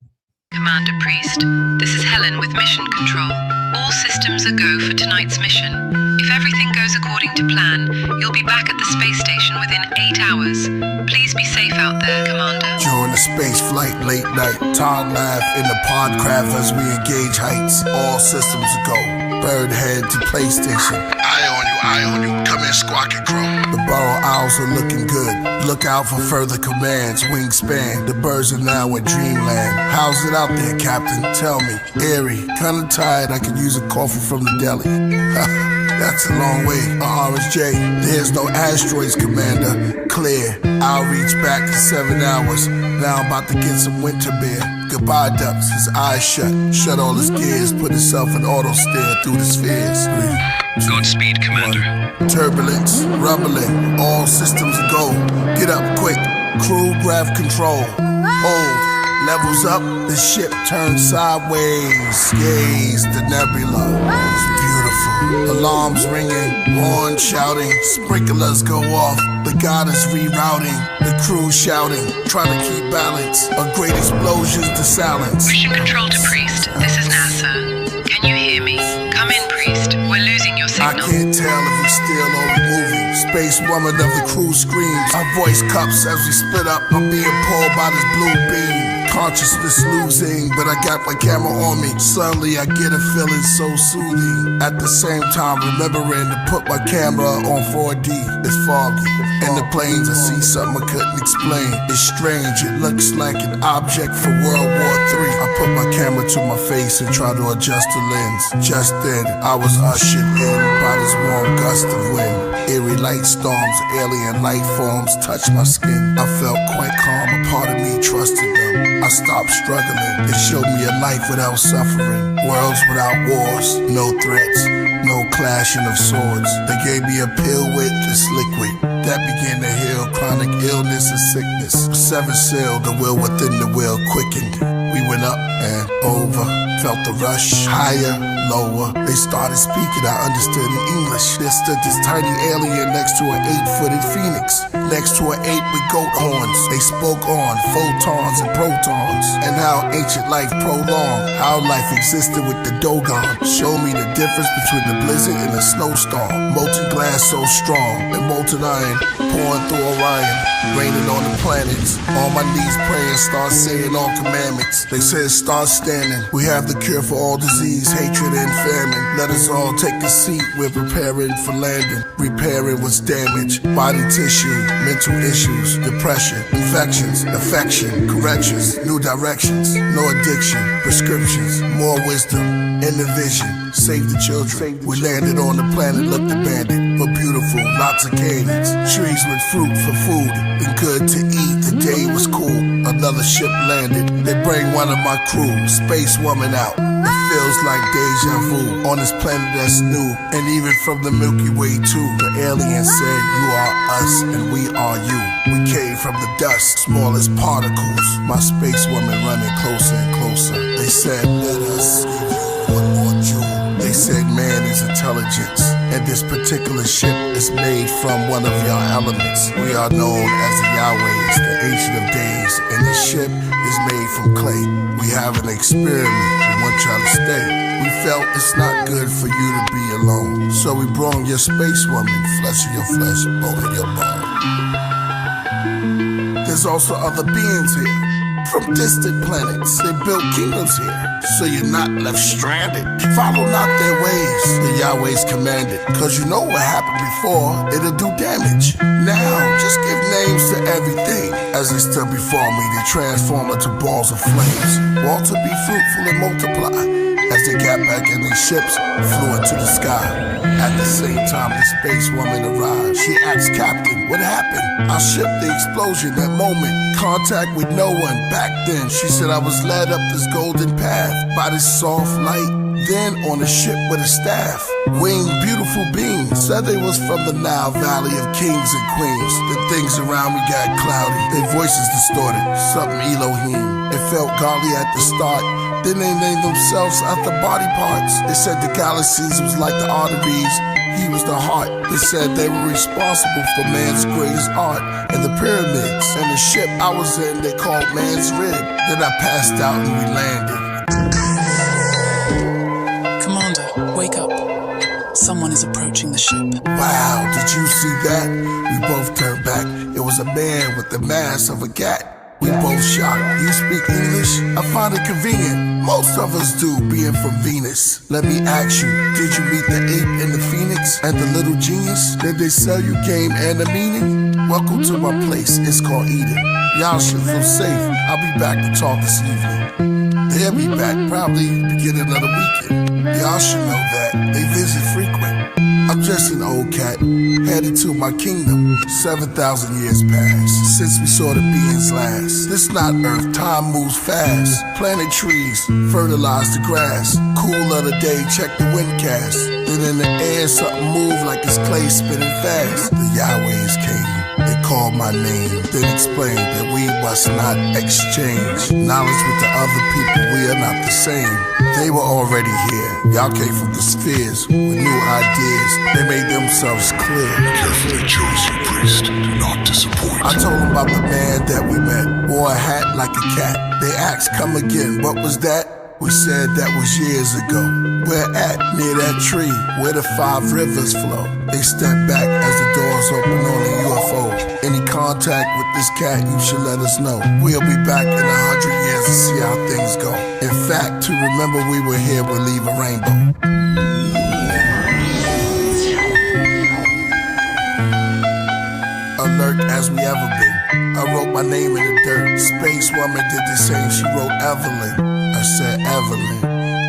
Commander Priest, this is Helen with Mission Control. All systems are go for tonight's mission. If everything goes according to plan, you'll be back at the space station within 8 hours. Please be safe out there, Commander. During the space flight late night, Todd laughed in the Podcraft as we engage heights. All systems go. Bird head to PlayStation. Eye on you. Come in, Squawk and Crow. The burrow owls are looking good. Look out for further commands. Wingspan. The birds are now in dreamland. How's it out there, Captain? Tell me. Eerie. Kinda tired. I could use a coffee from the deli. That's a long way. RSJ. There's no asteroids, Commander. Clear. I'll reach back to 7 hours. Now I'm about to get some winter beer. Goodbye, ducks. His eyes shut. Shut all his gears. Put himself in auto steer through the spheres. 3, 2, Godspeed, Commander. 1. Turbulence. Rumbling. All systems go. Get up quick. Crew grab control. Hold. Levels up. The ship turns sideways. Gaze the nebula. It's beautiful. beautiful. Alarms ringing, horns shouting, sprinklers go off. The god is rerouting, the crew shouting, trying to keep balance. A great explosions to silence. Mission control to Priest. This is NASA. Can you hear me? Come in, Priest. We're losing your signal. I can't tell if we still or we moving. Space woman of the crew screams. Our voice cups as we split up. I'm being pulled by this blue beam. Consciousness losing, but I got my camera on me. Suddenly I get a feeling so soothing. At the same time, remembering to put my camera on 4D. It's foggy. In the planes, I see something I couldn't explain. It's strange, it looks like an object from World War III. I put my camera to my face and try to adjust the lens. Just then, I was ushered in by this warm gust of wind. Eerie light storms, alien life forms touched my skin. I felt quite calm, a part of me trusted them. I stopped struggling. It showed me a life without suffering. Worlds without wars, no threats, no clashing of swords. They gave me a pill with this liquid that began to heal chronic illness and sickness. Seven sealed, the will within the will quickened. We went up and over, felt the rush, higher, lower. They started speaking, I understood in English. There stood this tiny alien next to an 8-footed phoenix, next to an 8 with goat horns. They spoke on photons and protons, and how ancient life prolonged, how life existed with the Dogon. Showed me the difference between the blizzard and the snowstorm. Molten glass so strong, and molten iron pouring through Orion, raining on the planets. On my knees praying, start saying all commandments. They said start standing. We have the cure for all disease, hatred, and famine. Let us all take a seat. We're preparing for landing, repairing what's damaged. Body tissue, mental issues, depression, infections, affection, corrections, new directions, no addiction, prescriptions, more wisdom, and the vision. Save the children. We landed on the planet, looked abandoned, but beautiful. Lots of canyons, trees with fruit for food, and good to eat. The day was cool. Another ship landed. They bring one of my crew, space woman out. It feels like deja vu on this planet that's new, and even from the Milky Way too. The alien said, "You are us, and we are you. We came from the dust, small as particles." My space woman running closer and closer. They said, "Let us give you one more jewel." They said man is intelligence, and this particular ship is made from one of your elements. We are known as the Yahwehs, the Ancient of Days, and this ship is made from clay. We have an experiment, we want y'all to stay. We felt it's not good for you to be alone, so we brought your space woman, flesh of your flesh, bone of your bone. There's also other beings here, from distant planets. They built kingdoms here, so you're not left stranded. Follow not their ways, the Yahweh's commanded. Cause you know what happened before, it'll do damage. Now, just give names to everything. As they stood before me, they transform into balls of flames. Wall to be fruitful and multiply. As they got back in their ships, flew into the sky. At the same time, the space woman arrived. She asked Captain, what happened? Our ship, the explosion, that moment. Contact with no one. Back then, she said I was led up this golden path by this soft light. Then on a ship with a staff, winged beautiful beings. Said they was from the Nile Valley of kings and queens. The things around me got cloudy, their voices distorted. Something Elohim. It felt godly at the start. Then they named themselves after body parts. They said the galaxies was like the arteries, he was the heart. They said they were responsible for man's greatest art. And the pyramids and the ship I was in, they called man's rib. Then I passed out and we landed. Commander, wake up. Someone is approaching the ship. Wow, did you see that? We both turned back. It was a man with the mask of a cat. We both shocked. You speak English? I find it convenient. Most of us do, being from Venus. Let me ask you, did you meet the ape and the phoenix and the little genius? Did they sell you game and a meaning? Welcome to my place, it's called Eden. Y'all should feel safe. I'll be back to talk this evening. They'll be back probably beginning of the weekend. Y'all should know that. They visit frequent. I'm just an old cat, headed to my kingdom. 7,000 years passed since we saw the beings last. This not Earth, time moves fast. Planted trees, fertilize the grass. Cool of the day, check the windcast. Then in the air, something moved like it's clay spinning fast. The Yahwehs came. They called my name, then explained that we must not exchange knowledge with the other people. We are not the same. They were already here. Y'all came from the spheres with new ideas. They made themselves clear. Carefully chose, you priest. Do not disappoint. I told them about the man that we met. Wore a hat like a cat. They asked, come again, what was that? We said that was years ago. We're at near that tree where the 5 rivers flow. They stepped back as the doors open on the UFO. Any contact with this cat, you should let us know. We'll be back in 100 years to see how things go. In fact, to remember we were here, we'll leave a rainbow. Alert as we ever been. I wrote my name in the dirt. Space Woman did the same, she wrote Evelyn. I said Evelyn,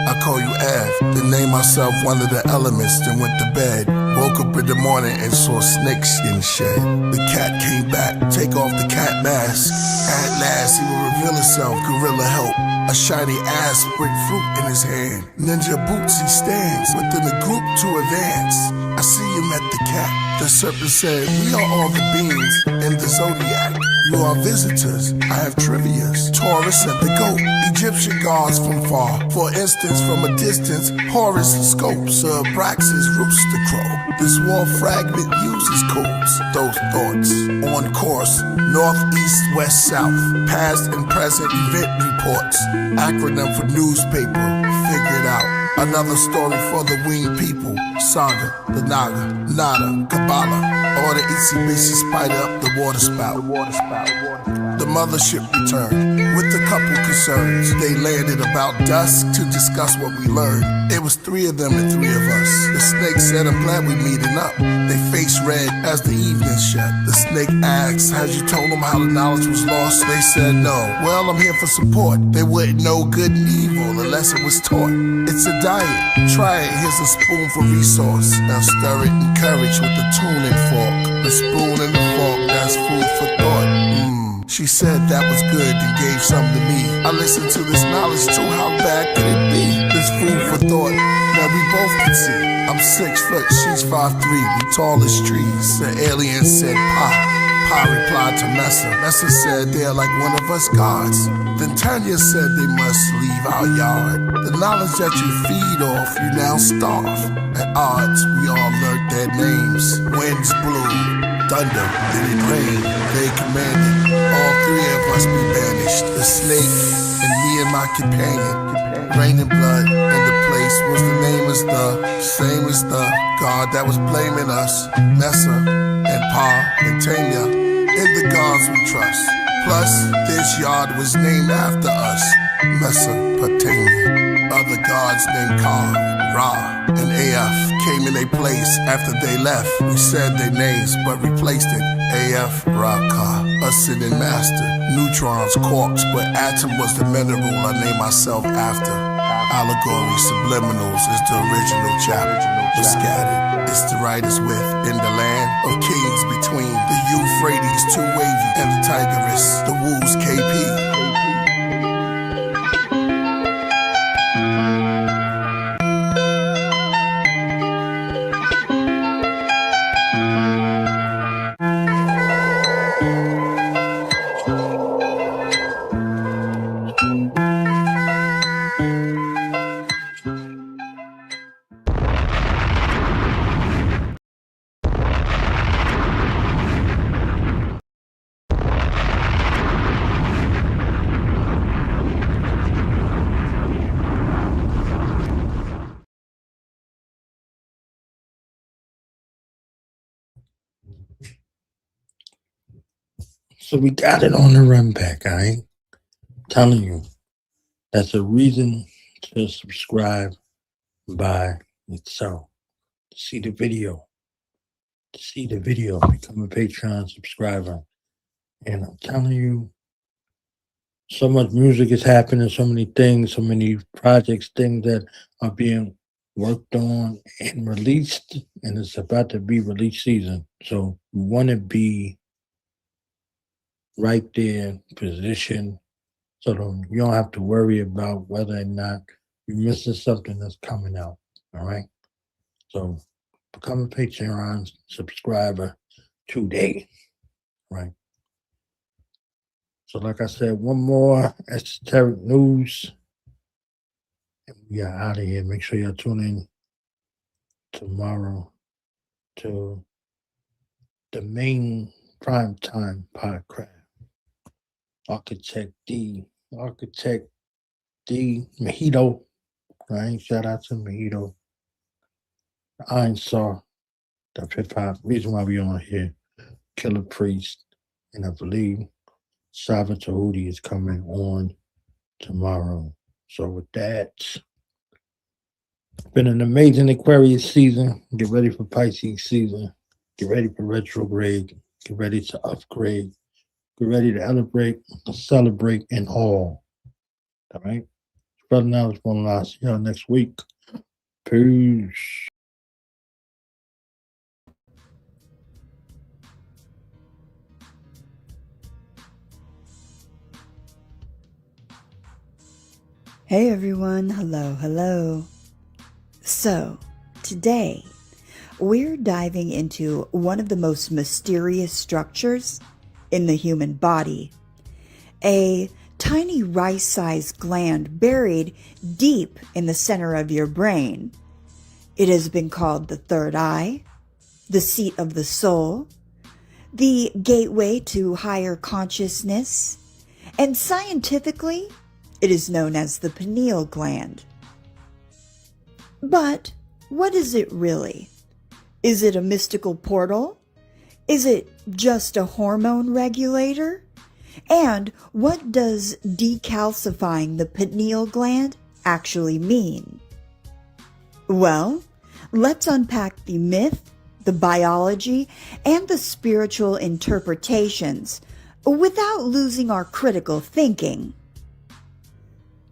I call you Ev. Then named myself one of the elements, then went to bed. Woke up in the morning and saw snakeskin shed. The cat came back, take off the cat mask. At last he will reveal himself, gorilla help. A shiny ass brick fruit in his hand. Ninja boots he stands, within the group to advance. I see him at the cat. The serpent said, we are all the beings in the zodiac. You are visitors, I have trivias. Taurus and the goat, Egyptian gods from far. For instance, from a distance, Horus scopes, Abraxas rooster crow. This war fragment uses codes, those thoughts. On course, north, east, west, south. Past and present event reports. Acronym for newspaper, figure it out. Another story for the winged people. Saga, the Naga, Nada, Kabbalah. Or the itsy-bitsy spider up the water spout. The mothership returned with a couple concerns. They landed about dusk to discuss what we learned. It was 3 of them and 3 of us. The snake said, I'm glad we meeting up. They faced red as the evening shut. The snake asked, had you told them how the knowledge was lost? They said no. Well, I'm here for support. They wouldn't know good and evil unless it was taught. It's a diet. Try it. Here's a spoon for resource. Now stir it in courage with the tuning fork. The spoon and the fork, that's food for thought. She said that was good and gave some to me. I listened to this knowledge too, how bad could it be? This food for thought, now we both can see. I'm 6 foot, she's 5'3", we tall as trees. The alien said, Pa. Pa replied to Messa. Messa said they're like one of us gods. Then Tanya said they must leave our yard. The knowledge that you feed off, you now starve. At odds, we all learned their names. Winds blew, thunder, then it rained. They commanded all 3 of us be banished. The snake and me and my companion. Raining blood in the place was the name as the same as the God that was blaming us. Messa and Pa and Tanya, in the gods we trust. Plus, this yard was named after us, Mesopotamia. Other gods named Ka, Ra, and Af came in their place after they left. We said their names, but replaced it. Af, Ra, Ka, ascending master. Neutrons, quarks, but atom was the mineral I named myself after. Allegory, subliminals is the original chapter. The scattered, it's the writers with. In the land of kings between the Euphrates, too wavy, and the Tigris, the Woos, KP. So we got it on the run back, I ain't telling you. That's a reason to subscribe by itself. To see the video. Become a Patreon subscriber. And I'm telling you, so much music is happening, so many things, so many projects, things that are being worked on and released, and it's about to be release season. So we want to be right there, position, so that you don't have to worry about whether or not you're missing something that's coming out. All right. So become a Patreon subscriber today. right? So like I said, one more esoteric news, and we are out of here. Make sure y'all tune in tomorrow to the main primetime podcast. Architect D Mojito, right? Shout out to Mojito. Iron Saw, the hip hop. Reason why we on here. Killah Priest, and I believe Cipher is coming on tomorrow. So with that, it's been an amazing Aquarius season. Get ready for Pisces season. Get ready for retrograde. Get ready to upgrade. Get ready to celebrate, and all. All right? Brother Knowledge One Last. See y'all next week. Peace. Hey everyone, hello. So, today we're diving into one of the most mysterious structures in the human body. A tiny rice-sized gland buried deep in the center of your brain. It has been called the third eye, the seat of the soul, the gateway to higher consciousness, and scientifically, it is known as the pineal gland. But what is it really? Is it a mystical portal? Is it just a hormone regulator? And what does decalcifying the pineal gland actually mean? Well, let's unpack the myth, the biology, and the spiritual interpretations without losing our critical thinking.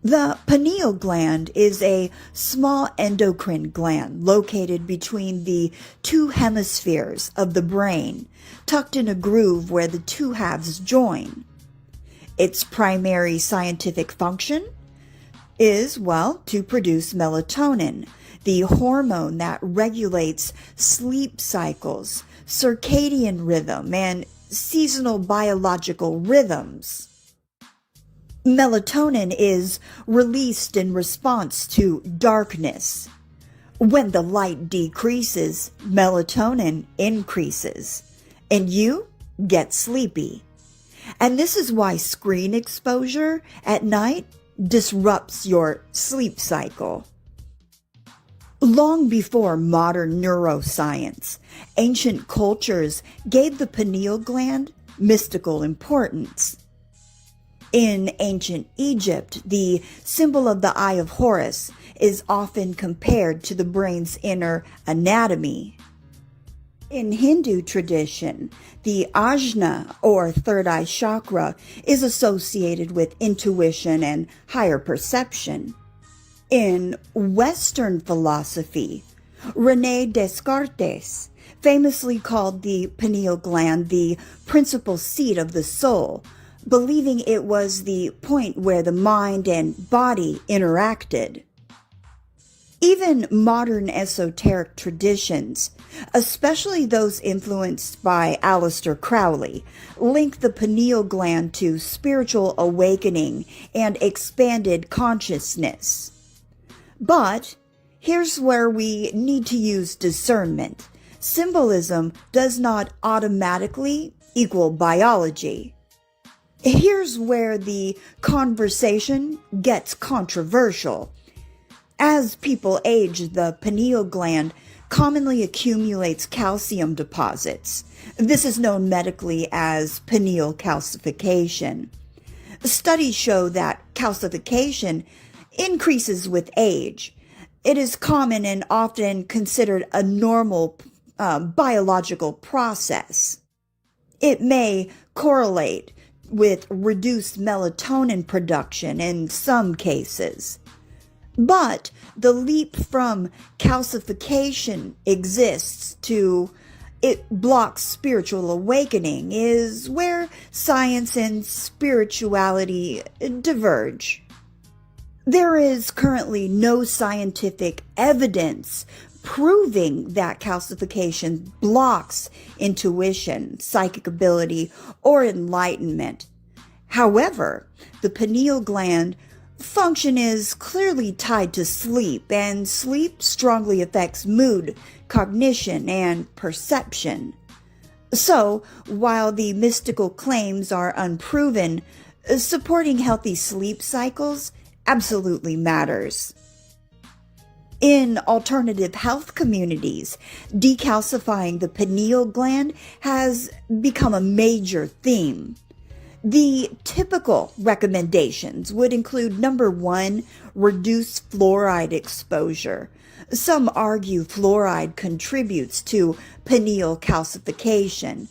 The pineal gland is a small endocrine gland located between the two hemispheres of the brain, tucked in a groove where the two halves join. Its primary scientific function is, well, to produce melatonin, the hormone that regulates sleep cycles, circadian rhythm, and seasonal biological rhythms. Melatonin is released in response to darkness. When the light decreases, melatonin increases, and you get sleepy. And this is why screen exposure at night disrupts your sleep cycle. Long before modern neuroscience, ancient cultures gave the pineal gland mystical importance. In ancient Egypt, the symbol of the Eye of Horus is often compared to the brain's inner anatomy. In Hindu tradition, the Ajna, or third eye chakra, is associated with intuition and higher perception. In Western philosophy, René Descartes famously called the pineal gland the principal seat of the soul, believing it was the point where the mind and body interacted. Even modern esoteric traditions, especially those influenced by Aleister Crowley, link the pineal gland to spiritual awakening and expanded consciousness. But here's where we need to use discernment. Symbolism does not automatically equal biology. Here's where the conversation gets controversial. As people age, the pineal gland commonly accumulates calcium deposits. This is known medically as pineal calcification. Studies show that calcification increases with age. It is common and often considered a normal biological process. It may correlate with reduced melatonin production in some cases. But the leap from calcification exists to it blocks spiritual awakening is where science and spirituality diverge. There is currently no scientific evidence proving that calcification blocks intuition, psychic ability, or enlightenment. However, the pineal gland function is clearly tied to sleep, and sleep strongly affects mood, cognition, and perception. So, while the mystical claims are unproven, supporting healthy sleep cycles absolutely matters. In alternative health communities, decalcifying the pineal gland has become a major theme. The typical recommendations would include number 1, reduce fluoride exposure. Some argue fluoride contributes to pineal calcification.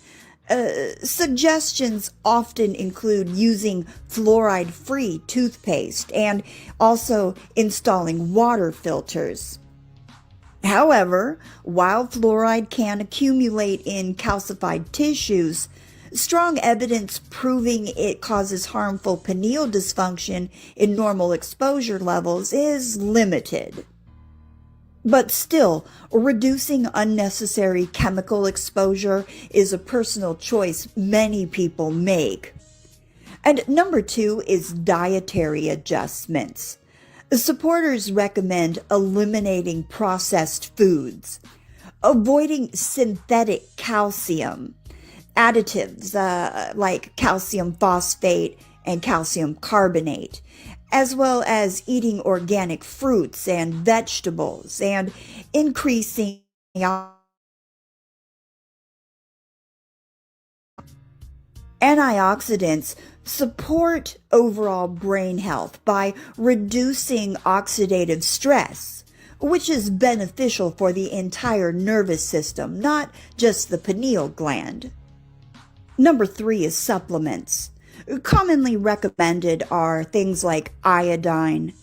Suggestions often include using fluoride-free toothpaste and also installing water filters. However, while fluoride can accumulate in calcified tissues, strong evidence proving it causes harmful pineal dysfunction in normal exposure levels is limited. But still, reducing unnecessary chemical exposure is a personal choice many people make. And number 2 is dietary adjustments. Supporters recommend eliminating processed foods, avoiding synthetic calcium, additives like calcium phosphate and calcium carbonate, as well as eating organic fruits and vegetables, and increasing antioxidants support overall brain health by reducing oxidative stress, which is beneficial for the entire nervous system, not just the pineal gland. Number 3 is supplements. Commonly recommended are things like iodine,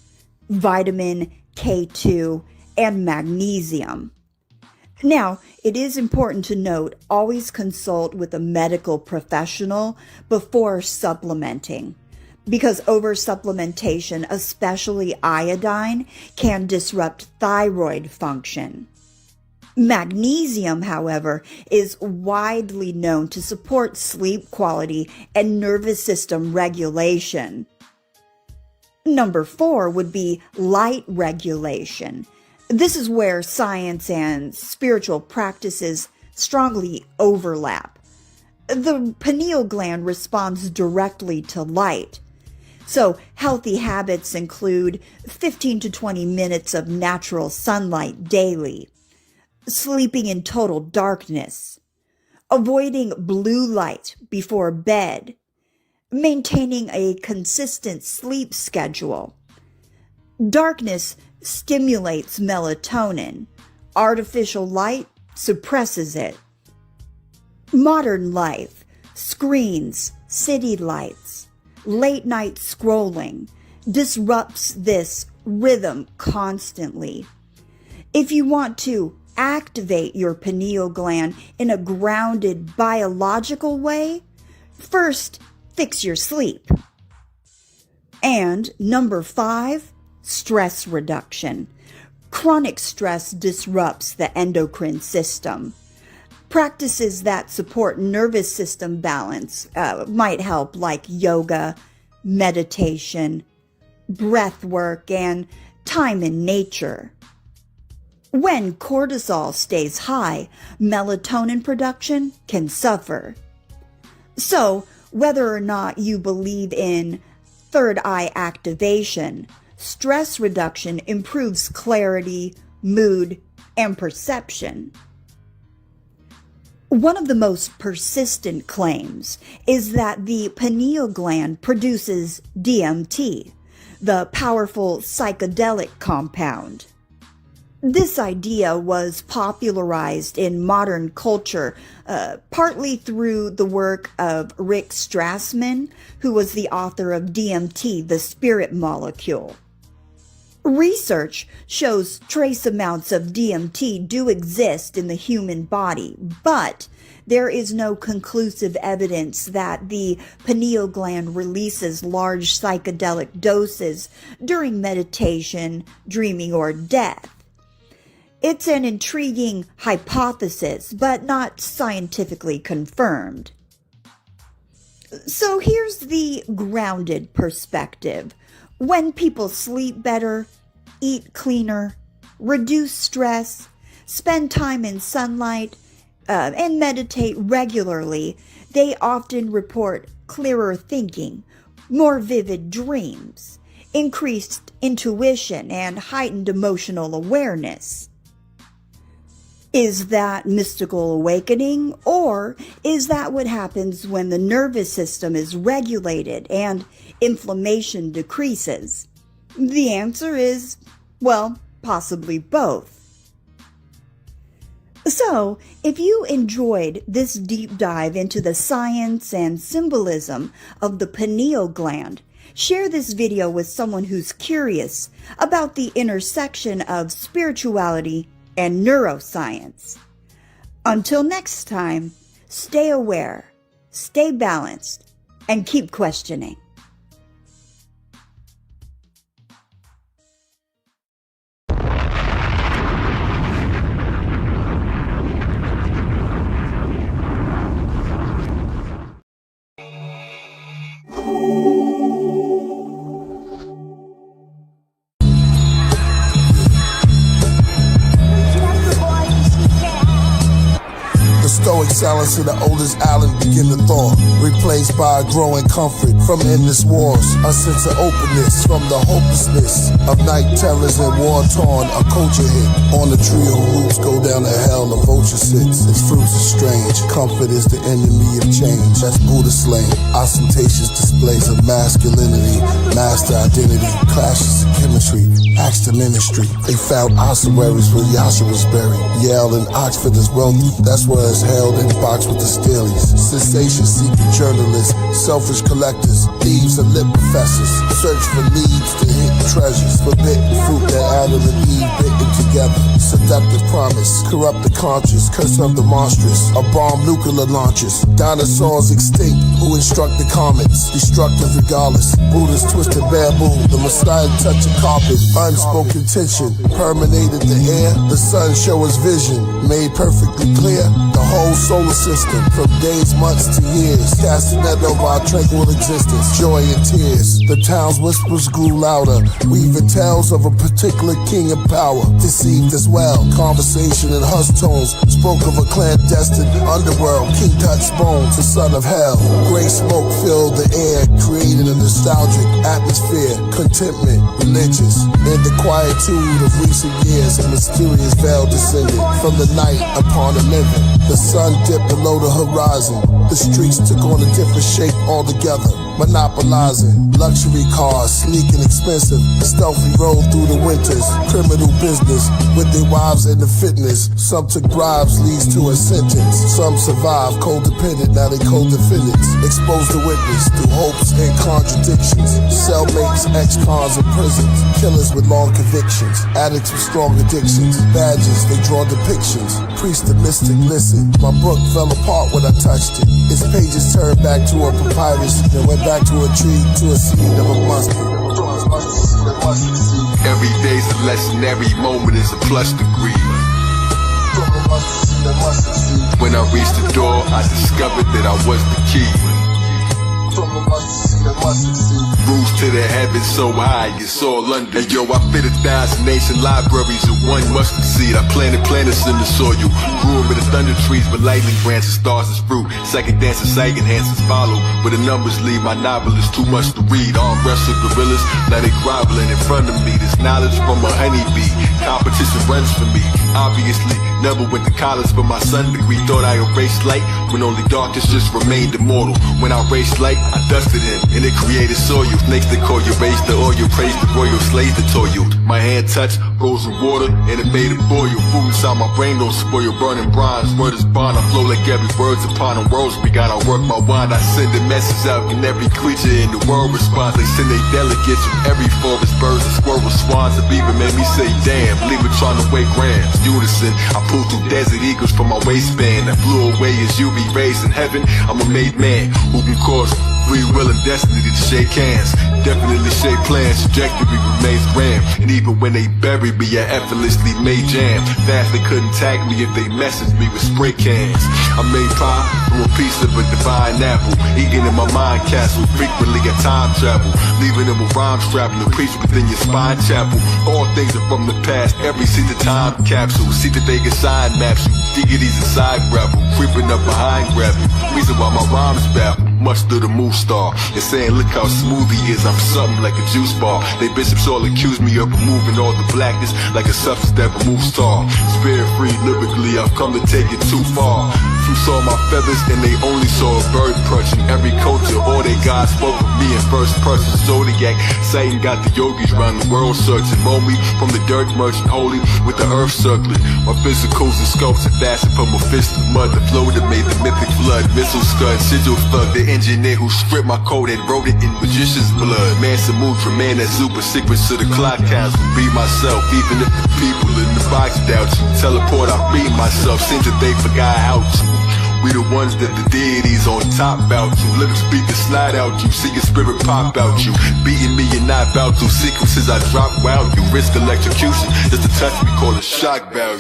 vitamin K2, and magnesium. Now, it is important to note, always consult with a medical professional before supplementing, because oversupplementation, especially iodine, can disrupt thyroid function. Magnesium, however, is widely known to support sleep quality and nervous system regulation. Number 4 would be light regulation. This is where science and spiritual practices strongly overlap. The pineal gland responds directly to light. So healthy habits include 15 to 20 minutes of natural sunlight daily, sleeping in total darkness, avoiding blue light before bed, maintaining a consistent sleep schedule. Darkness stimulates melatonin. Artificial light suppresses it. Modern life, screens, city lights, late night scrolling disrupts this rhythm constantly. If you want to activate your pineal gland in a grounded biological way, first fix your sleep. And number 5, stress reduction. Chronic stress disrupts the endocrine system. Practices that support nervous system balance might help, like yoga, meditation, breath work, and time in nature. When cortisol stays high, melatonin production can suffer. So, whether or not you believe in third eye activation, stress reduction improves clarity, mood, and perception. One of the most persistent claims is that the pineal gland produces DMT, the powerful psychedelic compound. This idea was popularized in modern culture, partly through the work of Rick Strassman, who was the author of DMT, the spirit molecule. Research shows trace amounts of DMT do exist in the human body, but there is no conclusive evidence that the pineal gland releases large psychedelic doses during meditation, dreaming, or death. It's an intriguing hypothesis, but not scientifically confirmed. So here's the grounded perspective. When people sleep better, eat cleaner, reduce stress, spend time in sunlight, and meditate regularly, they often report clearer thinking, more vivid dreams, increased intuition, and heightened emotional awareness. Is that mystical awakening, or is that what happens when the nervous system is regulated and inflammation decreases? The answer is, well, possibly both. So, if you enjoyed this deep dive into the science and symbolism of the pineal gland, share this video with someone who's curious about the intersection of spirituality and neuroscience. Until next time, stay aware, stay balanced, and keep questioning. Stoic silence of the oldest island begin to thaw, replaced by a growing comfort from endless wars, a sense of openness from the hopelessness of night terrors and war-torn, a culture hit. On the tree of roots go down to hell, a vulture sits, its fruits are strange, comfort is the enemy of change, that's Buddha slain, ostentatious displays of masculinity, master identity, clashes of chemistry, acts to ministry. They found ossuaries where Yasha was buried, Yale and Oxford is wealthy, that's where it's held in a box with the Steelies. Sensation-seeking journalists, selfish collectors, thieves and lit professors, search for leads to hidden treasures, forbidden fruit that Adam and Eve bitten together. Seductive promise, corrupt the conscious, curse of the monstrous, a bomb nuclear launches, dinosaurs extinct who instruct the comets, destructive regardless, Buddha's twisted bamboo, the Messiah touch a carpet, unspoken tension, permeated the air, the sun show us vision, made perfectly clear, the whole solar system, from days, months to years, casting net over our tranquil existence, joy and tears. The town's whispers grew louder, weaving tales of a particular king of power, deceived as well. Conversation in hushed tones spoke of a clandestine underworld, King Tut's bones, the son of hell. Gray smoke filled the air, creating a nostalgic atmosphere, contentment, religious. In the quietude of recent years, a mysterious veil descended from the night upon the living. The sun dipped below the horizon. The streets took on a different shape altogether. Monopolizing luxury cars, sleek and expensive, stealthy rolled through the winters. Criminal business with their wives and the fitness. Some took bribes, leads to a sentence. Some survived, codependent, now they co-defendants. Exposed the witness through hopes and contradictions. Cellmates, ex-cons in prisons. Killers with long convictions. Addicts with strong addictions. Badges, they draw depictions. Priest and mystic, listen. My book fell apart when I touched it. Its pages turned back to a papyrus, then went back to a tree, to a seed of a mustard. Every day's a lesson, every moment is a plus degree. When I reached the door, I discovered that I was the key. Rules to the heavens so high, it's all under. And yo, I fit 1,000 nation libraries in one mustard seed. I planted planets in the soil, grew them with the thunder trees, but lightning branches, stars as fruit. Second dances, sight enhancers follow, but the numbers lead. My novel is too much to read. Arm wrestle gorillas, now they groveling in front of me. This knowledge from a honeybee, competition runs for me. Obviously, never went to college for my son degree. Thought I erased light, when only darkness just remained immortal. When I erased light, I dusted him, and it created soil. Snakes that call you, raise the oil, praise the royal, slaves that toil you. My hand touched frozen water, and it made it boil. Food inside my brain don't spoil, burning bronze. Word is bond, I flow like every word's upon a rose. We gotta work my wand, I send a message out, and every creature in the world responds. They send their delegates from every forest, birds and squirrels, swans. The beaver made me say, damn, leave it trying to weigh grams. Unison, I pulled through desert eagles from my waistband. I blew away as UV rays in heaven. I'm a made man who can cause Free will and destiny to shake hands. Definitely shape plans, trajectory remains grand. And even when they buried me, I effortlessly made jam. Fast they couldn't tag me if they messaged me with spray cans. I made pie from a piece of a divine apple. Eating in my mind castle, frequently a time travel. Leaving them with rhymes traveling, preach within your spine chapel. All things are from the past, every seat a time capsule. See that they can sign maps you. Diggities inside gravel, creeping up behind gravity. Reason why my rhymes baffle, much to the move star. And saying look how smooth he is, I'm something like a juice bar. They bishops all accuse me of removing all the blackness like a substance that removes tar. Spirit free lyrically, I've come to take it too far. Few saw my feathers and they only saw a bird perch. In every culture, all they gods spoke of me in first person. Zodiac, Satan got the yogis round the world searching. Mow me from the dirt merchant holy with the earth circling. My physicals and sculpts are fastened from a fist of mud. The flow that made the mythic flood. Missile scud, sigil thug, the engineer who stripped my code and wrote it in magician's blood. Man Samutra, man that super secrets to the clock council. Be myself, even if the people in the box doubt you. Teleport, I be myself, seems that they forgot how to. We the ones that the deities on top bout you. Lyrics beat the slide out you, see your spirit pop out you. Beating me and not bout to. Sequences I drop wild you. Risk electrocution, just to touch me, call it shock value.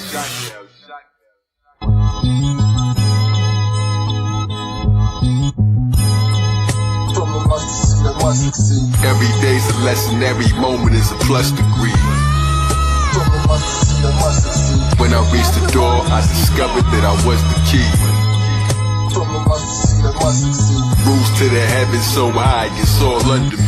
Every day's a lesson, every moment is a plus degree. When I reached the door, I discovered that I was the key. Rules to the heavens so high, it's all under me.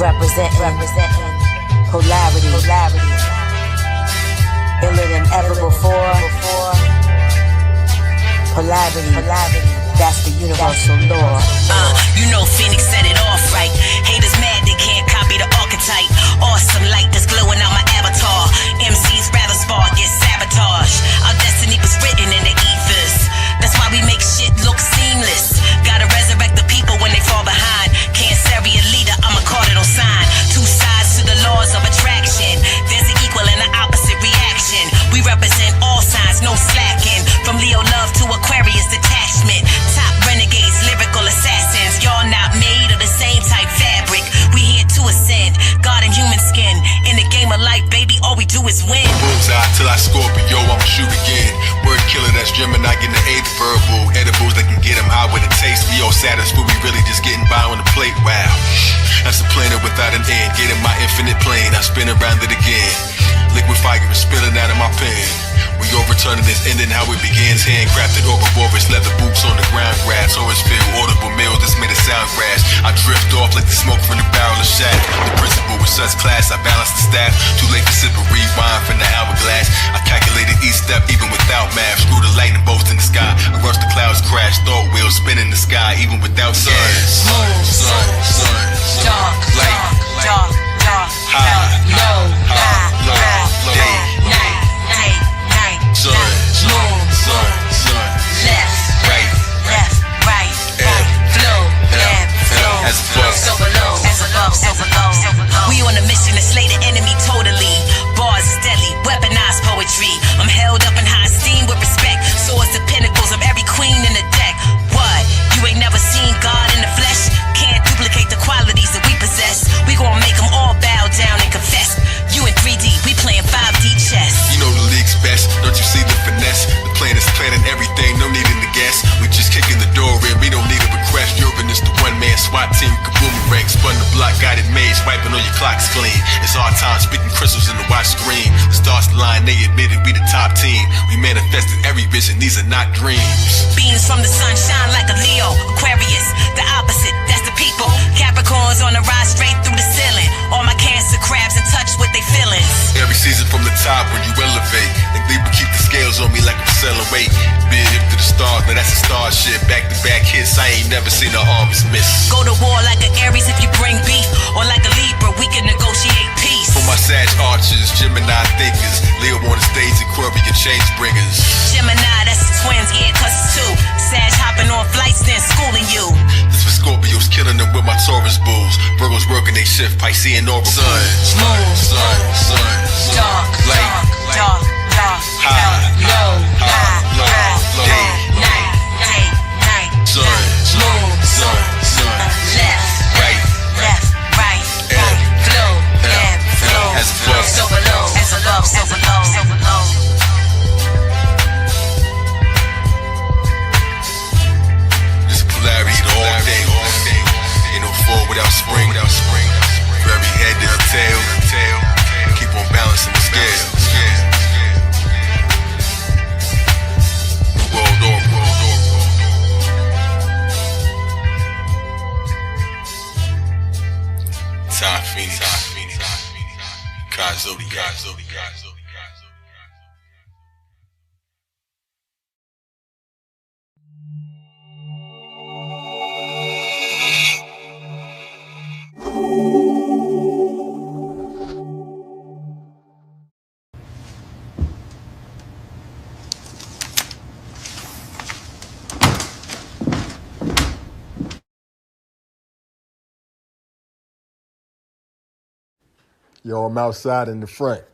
Representing polarity. Iller than ever before. Polarity. That's the universal law. You know Phoenix set it off right. Haters mad they can't copy the archetype. Awesome light that's glowing out my avatar. MCs rather spark, get sabotaged. Our destiny was written in the ethers. That's why we make shit look seamless. Gotta resurrect the people when they fall behind. Cancerian leader, I'm a cardinal sign. Two sides to the laws of attraction. There's an equal and an opposite reaction. We represent all signs, no slacking. From Leo love to Aquarius detachment. Top renegades, lyrical assassins. Y'all not made of the same type fabric. We here to ascend. God in human skin. In the game of life, baby, all we do is win. Bullseye till I Scorpio, I'ma shoot again. Word killer, that's Gemini, getting the eighth verbal. Edibles that can get them high with a taste. We all satisfied, we really just getting by on the plate. Wow, that's a planet without an end. Getting my infinite plane, I spin around it again. Liquid fire is spilling out of my pen. We overturning this ending how it begins. Handcrafted Ouroboros, leather boots on the ground grass. Orange field, audible meal, this made a sound crash. I drift off like the smoke from the barrel of shack. The principal with such class, I balance the staff. Too late to sip a rewind from the hourglass. I calculated each step even without math. Screw the lightning bolts in the sky. I rush the clouds crash. Thought wheels spin in the sky even without sun. Sun, dark, light, dark, high, low, day, night, sun, left, right, flow, as above, so below. We on a mission to slay the enemy totally. Bars is deadly, weaponized poetry. I'm held up in high esteem with respect. Swords the pinnacles of every queen in the deck. What? You ain't never seen God in the flesh? Can't duplicate the qualities that we possess. We gon' make them all bow down and confess. You in 3D your clock's clean. It's our time, speaking crystals in the watch screen. The stars align, they admitted we the top team. We manifested every vision, these are not dreams. Beams from the sun shine like a Leo. Aquarius, the opposite, that's the people. Capricorns on the rise straight through the ceiling. All my Cancer crabs in touch with their feelings. Every season from the top when you elevate. And Libra keep the scales on me like I'm selling weight. Big hip to the stars, now that's a star shit. Back to back hits, I ain't never seen the armies miss. Go to war like an Aries if you bring beef. Or like a Libra, we can negotiate peace. For my Sag archers, Gemini thinkers, Leo on the stage, Aquarian change bringers. Gemini, that's the twins, yeah, cause it's two. Sag hopping on flights, then schooling you. This for Scorpios, killing them with my Taurus bulls. Virgos working they shift, Piscean orbital. Sun, dark, light, dark, high, low, day, night, sun, left, right, flow, as above, so below, as above, so below, so below. It's polarity all day. Ain't no fall without spring. For every head there's a tail. Keep on balancing the scale. World order. Ty Phoenix. Kai Zodiac. Yo, I'm outside in the front.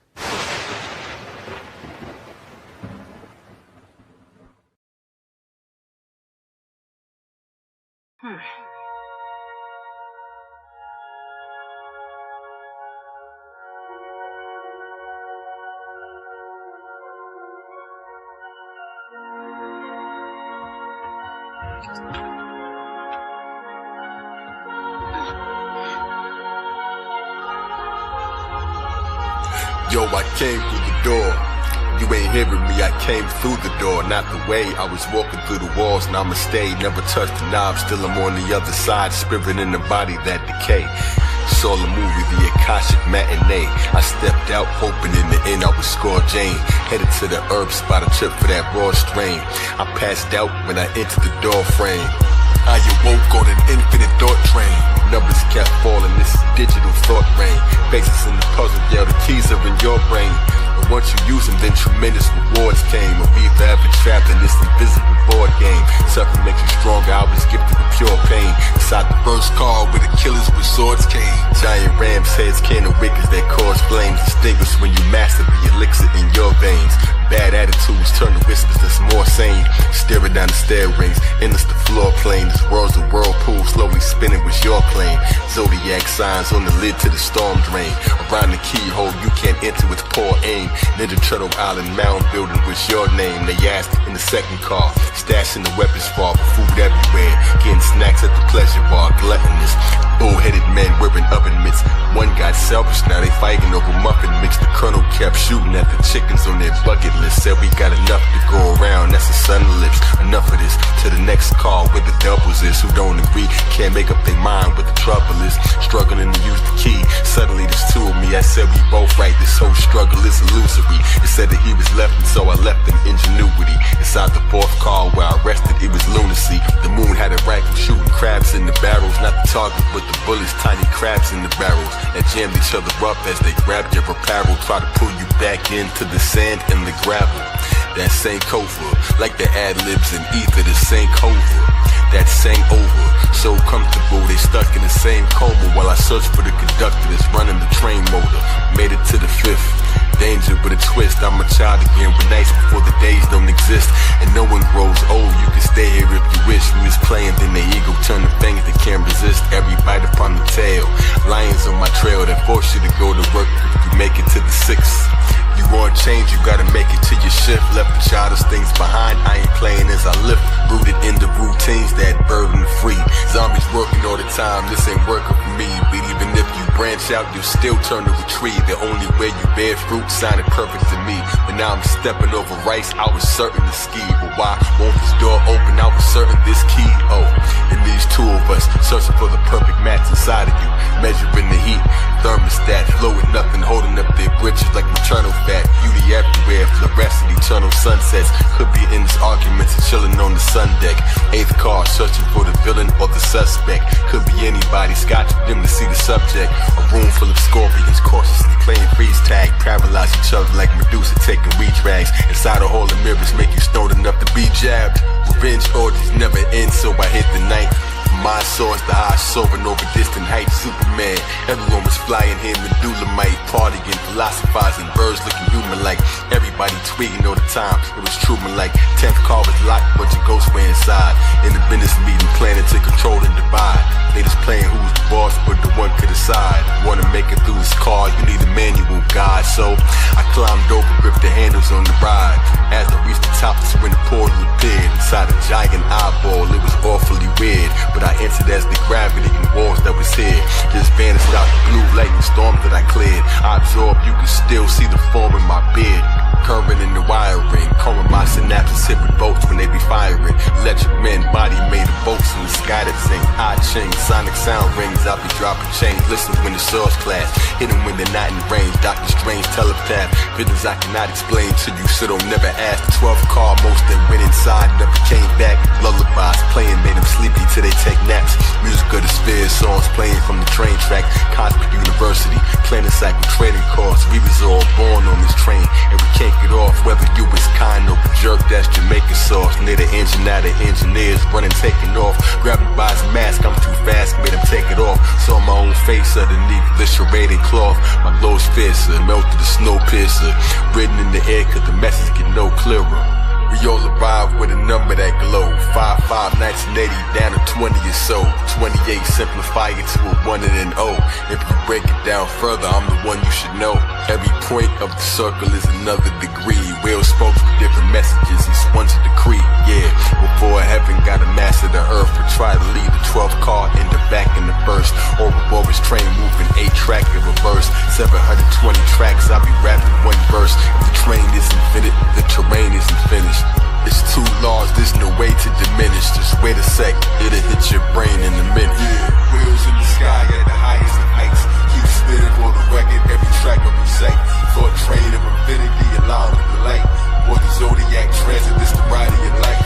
Yo, I came through the door. You ain't hearing me, I came through the door, not the way. I was walking through the walls, and I'ma stay. Never touched the knob, still I'm on the other side. Spirit in the body that decay. Saw the movie, the Akashic Matinee. I stepped out, hoping in the end I would score Jane. Headed to the herb spot, a trip for that raw strain. I passed out when I entered the door frame. I awoke on an infinite thought train. Numbers kept falling, this is digital thought rain. Faces in the puzzle, yeah, the keys are in your brain. But once you use them, then tremendous rewards came. Or we forever trapped in this invisible board game. Suffering makes you stronger, I was gifted with pure pain. Inside the first car where the killers with swords came. Giant ram's heads, can of wickets that cause flames. Distinguished when you master the elixir in your veins. Bad attitudes turn to whispers that's more sane. Staring down the stair rings, endless the floor plane. This world's a whirlpool, slowly spinning with your plane. Zodiac signs on the lid to the storm drain. Around the keyhole, you can't enter with poor aim. Ninja Turtle Island mound building with your name. They asked in the second car, stashing the weapons far, food everywhere. Getting snacks at the pleasure bar, gluttonous. Bull-headed men wearing oven mitts. One got selfish, now they fighting over muffin mix. The colonel kept shooting at the chickens on their bucket list. Said we got enough to go around, that's the sun lips. Enough of this, to the next call where the doubles is. Who don't agree, can't make up their mind what the trouble is. Struggling to use the key, suddenly there's two of me. I said we both right, this whole struggle is illusory. It said that he was left, and so I left in ingenuity. Inside the fourth car where I rested, it was lunacy. The moon had a rifle shooting crabs in the barrels. Not the target, but the bullets, tiny crabs in the barrels. That jammed each other up as they grabbed your apparel. Try to pull you back into the sand and the gravel. That same cover, like the ad-libs in ether, the same cover. That same over, so comfortable, they stuck in the same coma. While I search for the conductor that's running the train motor. Made it to the fifth. Danger with a twist, I'm a child again with nights before the days don't exist. And no one grows old, you can stay here if you wish. We was playing, then the ego turn the fingers that can't resist. Every bite upon the tail, lions on my trail that force you to go to work if you make it to the 6th. You want change, you gotta make it to your shift. Left the childish things behind, I ain't playing as I lift. Rooted in the routines that burden the free. Zombies working all the time, this ain't working for me. But even if you branch out, you still turn to a tree. The only way you bear fruit sounded perfect to me. But now I'm stepping over rice, I was certain to ski. But why won't this door open? I was certain this key. Oh, and these two of us searching for the perfect match inside of you. Measuring the heat, thermostat, flowing nothing, holding up their britches like maternal fat. Beauty everywhere, fluorescent, eternal sunsets. Could be in this arguments and chilling on the sun deck. Eighth car, searching for the villain or the suspect. Could be anybody, scotch with them to see the subject. A room full of scorpions, cautiously playing freeze tag. Paralyze each other like Medusa taking retrags. Inside a hall of mirrors make you stoned enough to be jabbed. Revenge orgies never end, so I hit the night. My source, the high soaring over distant heights. Superman, everyone was flying here, medulla might partying, philosophizing, birds looking human like. Everybody tweeting all the time, it was Truman like. 10th car was locked, bunch of ghosts were inside. In the business meeting, planning to control and divide. They just playing who's the boss, but the one could decide. Wanna make it through this car, you need a manual guide. So I climbed over, gripped the handles on the ride. As I reached the top, that's when the portal appeared. Inside a giant eyeball, it was awfully weird. But I entered as the gravity and walls that was here just vanished out the blue lightning storm that I cleared. I absorbed, you can still see the form in my beard. Current in the wiring, combing my synapses hit with bolts when they be firing. Electric men, body made of bolts in the sky that sing. I ching, sonic sound rings, I'll be dropping chains. Listen when the swords clash, hit them when they're not in range. Doctor Strange telepath, visions I cannot explain to you, so don't never ask. The 12th car, most that went inside never came back. Lullabies playing made them sleepy till they take naps. Music of the spheres, songs playing from the train track. Cosmic University, planning cycle trading course. We was all born on this train, and we can't get off. Whether you was kind or jerk, that's Jamaican sauce. Near the engine, now the engineers running, taking off. Grabbing by his mask, I'm too fast, made him take it off. Saw my own face underneath the serrated cloth. My glow's fiercer, melted the snow piercer. Written in the air, cause the message get no clearer. We all arrived with a number that glow. 5-5, 1980, down to 20 or so. 28, simplify it to a 1 and an O. If you break it down further, I'm the one you should know. Every point of the circle is another degree. Will spoke for different messages, each one's a decree. Yeah, before heaven got a master the earth, but try to lead the 12th car in the back in the first. Ouroboros train moving 8-track in reverse. 720 tracks, I'll be rapping one verse. If the train is infinite, the terrain isn't finished. It's too large, there's no way to diminish. Just wait a sec, it'll hit your brain in a minute. Yeah, wheels in the sky at the highest of heights. Keep spinning for the record, every track I recite. For a train of infinity, allowed with the light. For the zodiac transit, this the ride of your life.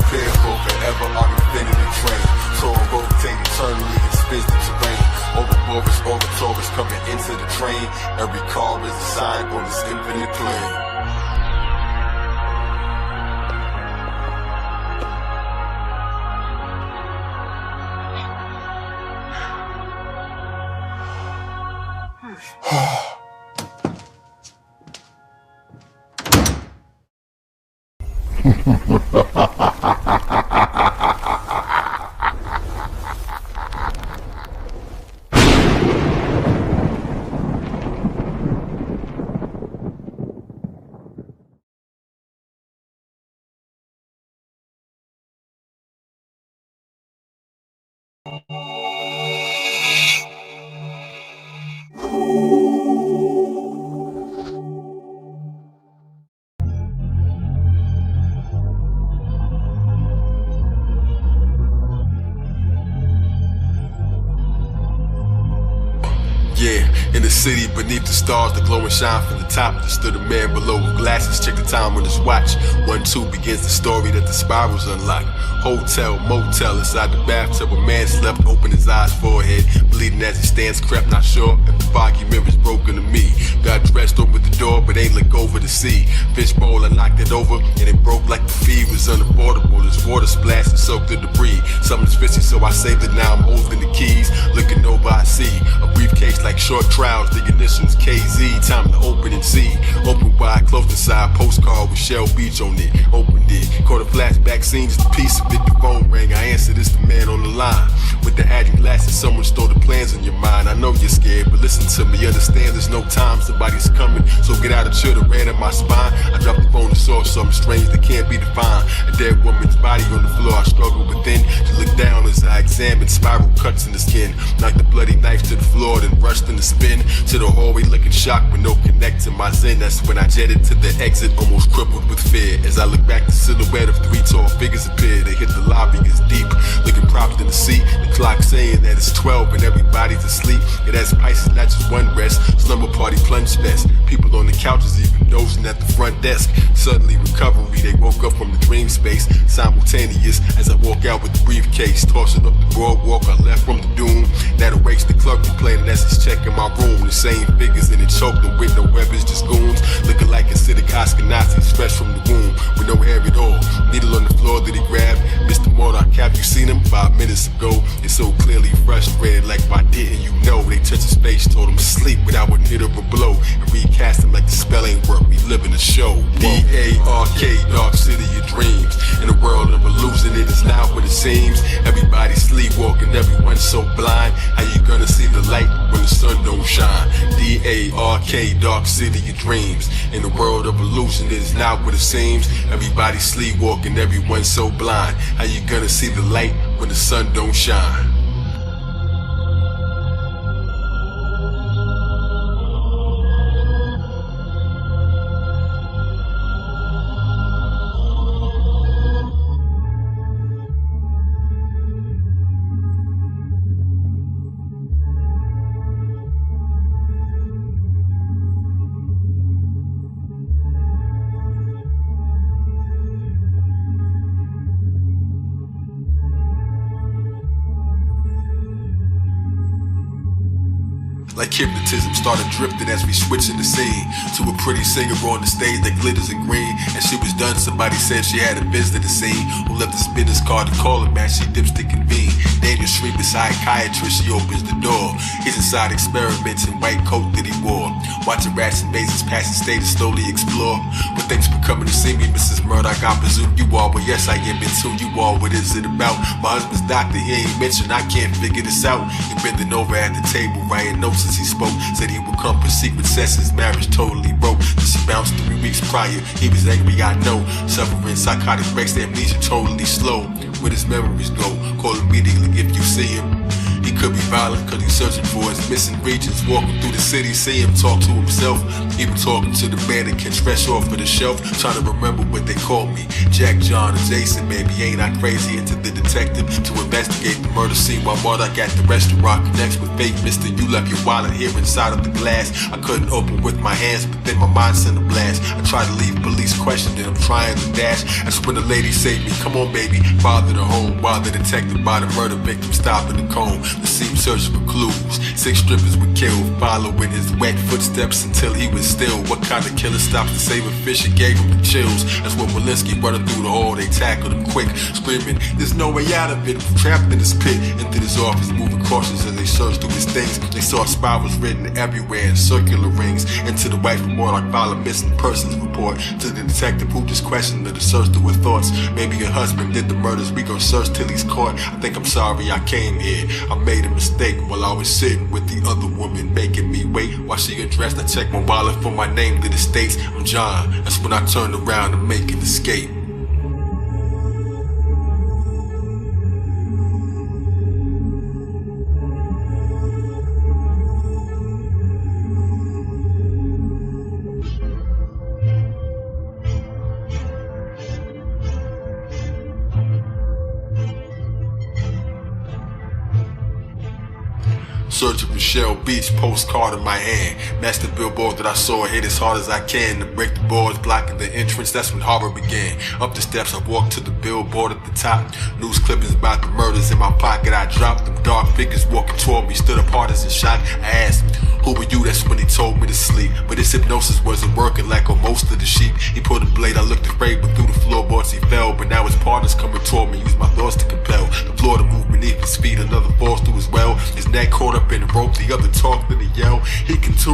Prepare for forever on infinity train. So I rotate eternally and spins the terrain. Ouroboros, orbitors coming into the train. Every car is a sign on this infinite plane. Yeah, in the city beneath the stars, the glow and shine from the top. There stood a man below with glasses, check the time on his watch. 1-2 begins the story that the spirals unlock. Hotel, motel, inside the bathtub, a man slept, opened his eyes, forehead bleeding as he stands, crept, not sure if the foggy mirror's broken to me. Got dressed over the door, but ain't look over to see. Fishbowl, I knocked it over, and it broke like the feed was unaffordable. There's water splashed and soaked the debris. Something's fishy, so I saved it, now I'm holding the keys. Looking over, I see a briefcase like short trials, the initials KZ, time to open and see. Open wide, close the side, postcard with Shell Beach on it. Opened it, caught a flashback scene, just a piece of it, the phone rang. I answered, it's the man on the line. With the adding glasses, someone stole the plans in your mind. I know you're scared, but listen to me, understand there's no time, somebody's coming. So get out of chill, the ran in my spine. I dropped the phone and saw something strange that can't be defined. A dead woman's body on the floor, I struggled within to look down as I examined spiral cuts in the skin. Knocked the bloody knife to the floor, then rushed in the spin to the hallway looking shocked with no connect to my zen. That's when I jetted to the exit, almost crippled with fear. As I look back, the silhouette of three tall figures appeared. They hit the lobby, it's deep, looking propped in the seat. The clock saying that it's 12 and everybody's asleep. It has Pisces, not just one rest. Slumber party plunge fest. People on the couches even dozing at the front desk. Suddenly recovery, they woke up from the dream space. Simultaneous as I walk out with the briefcase, tossing up the boardwalk I left from the doom. That erased the clerk complaining as he's checking my room. The same figures and it choked them with no weapons, just goons. Looking like acidic Ashkenazis, fresh from the womb, with no hair at all. Needle on the floor that he grabbed. Mr. Murdoch, have you seen him? 5 minutes ago. It's so clearly frustrated, like why didn't you know? They touched his face, told him sleep without one hit of a blow, and recast him like the spell ain't work. We live in a show. D-A-R-K, dark city of dreams. In a world of illusion, it is not what it seems. Everybody sleepwalking, everyone's so blind. How you gonna see the light when the sun don't shine? D-A-R-K, dark city of dreams. In a world of illusion, it is not what it seems. Everybody sleepwalking, everyone's so blind. How you gonna see the light when the sun don't shine? Like hypnotism, started drifting as we switching the scene to a pretty singer on the stage that glitters in green. And she was done, somebody said she had a visitor to see, who left a business card to call her back, she dips to convene. Daniel Street beside psychiatrist, she opens the door. He's inside experiments in white coat that he wore, watching rats and mazes pass the state to slowly explore. But thanks for coming to see me, Mrs. Murdoch, I presume you are. Well, yes, I am into you all. What is it about? My husband's doctor, he ain't mentioned, I can't figure this out. He bending over at the table, writing notes as he spoke. Said he would come for secret sessions, marriage totally broke. This bounced 3 weeks prior, he was angry, I know. Suffering psychotic breaks, amnesia totally slow. Where his memories go, call immediately if you see him. He could be violent cause he's searching for his missing regions. Walking through the city, see him talk to himself. Even talking to the mannequins fresh off of the shelf. Trying to remember what they called me, Jack, John, or Jason. Maybe ain't I crazy? Into the detective to investigate the murder scene while Murdoch at the restaurant connects with fake Mr. You left your wallet here inside of the glass. I couldn't open with my hands, but then my mind sent a blast. I tried to leave police questioning, I'm trying to dash. That's when the lady saved me. Come on, baby, father the home. While the detective by the murder victim stopping the comb. The scene searching for clues. 6 strippers were killed, following his wet footsteps until he was still. What kind of killer stops to save a fish and gave him the chills? That's when Walensky running through the hall, they tackled him quick, screaming, there's no way out of it. Trapped in this pit, into his office, moving cautious as they searched through his things. They saw spirals written everywhere in circular rings. Into the wife of Murdoch filed a missing persons report. To the detective who just questioned her to search through her thoughts. Maybe her husband did the murders, we gon' search till he's caught. I think I'm sorry I came here, I made a mistake while I was sitting with the other woman, making me wait while she undressed. I checked my wallet for my name to the States. I'm John. That's when I turned around to make an escape. Searching for Shell Beach, postcard in my hand. Matched the billboard that I saw, hit as hard as I can to break the boards blocking the entrance. That's when horror began. Up the steps, I walked to the billboard at the top. News clippings about the murders in my pocket. I dropped them. Dark figures walking toward me, stood apart as a shot. I asked him, who were you? That's when he told me to sleep. But his hypnosis wasn't working like on most of the sheep. He pulled a blade, I looked afraid, but through the floorboards he fell. But now his partner's coming toward me, used my thoughts to compel the floor to move beneath his feet. Another falls through as well. His neck caught up in the rope, the other talked and he yelled. He can too,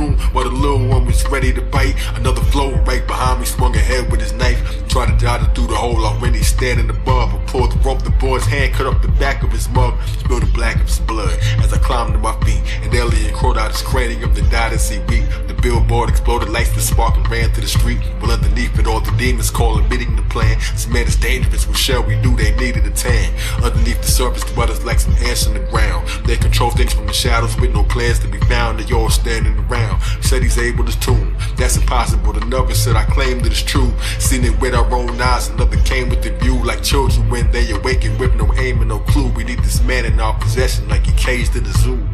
was ready to bite. Another flow right behind me, swung ahead with his knife. Tried to dodge it through the hole already standing above. I pulled the rope, the boy's hand cut up the back of his mug. Spilled the black of his blood as I climbed to my feet. An alien crawled out his cranium, then died as he weep. The billboard exploded, lights that spark and ran to the street. Well, underneath it, all the demons calling, meeting the plan. This man is dangerous, with Shell we knew they needed a tan. Underneath the surface, dwellers like some ants in the ground. They control things from the shadows with no plans to be found. They all standing around. Said he's able to tune. That's impossible. Another said I claim that it's true. Seen it with our own eyes. Another came with the view like children when they awaken with no aim and no clue. We need this man in our possession like he caged in the zoo.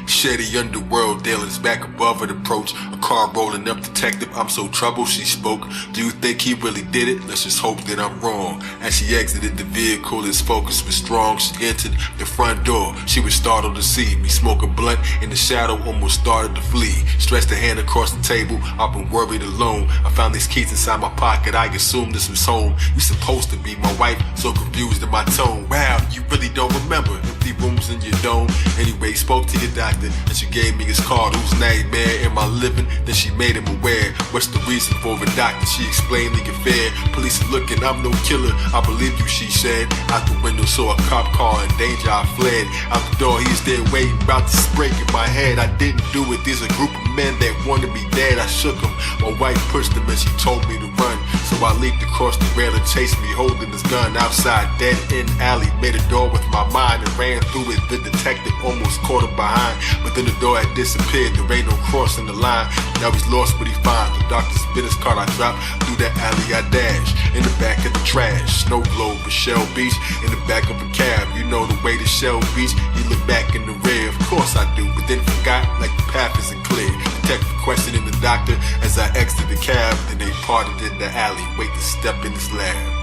Shady underworld dealers back above at approach. A car rolling up, detective, I'm so troubled, she spoke. Do you think he really did it? Let's just hope that I'm wrong. As she exited the vehicle, his focus was strong. She entered the front door. She was startled to see me smoke a blunt in the shadow, almost started to flee. Stretched a hand across the table, I've been worried alone. I found these keys inside my pocket, I assumed this was home. You supposed to be my wife, so confused in my tone. Wow, you really don't remember empty rooms in your dome. Anyway, spoke to your doctor, and she gave me his card. Whose nightmare am I living? Then she made him aware. What's the reason for a doctor? She explained the affair. Police are looking, I'm no killer, I believe you, she said. Out the window saw a cop car in danger, I fled. Out the door, he's there waiting, about to break in my head. I didn't do it, there's a group of men that wanted me dead. I shook him, my wife pushed him and she told me to run. So I leaped across the rail and chased me, holding his gun outside, dead end alley. Made a door with my mind and ran through it. The detective almost caught him behind, but then the door had disappeared. There ain't no crossing the line. Now he's lost what he finds. The doctor's business card I dropped through that alley. I dash in the back of the trash. Snow globe at Shell Beach in the back of a cab. You know the way to Shell Beach. You look back in the rear. Of course I do, but then forgot like the path isn't clear. Detective questioning the doctor as I exited the cab. Then they parted in the alley. Wait to step in his lab.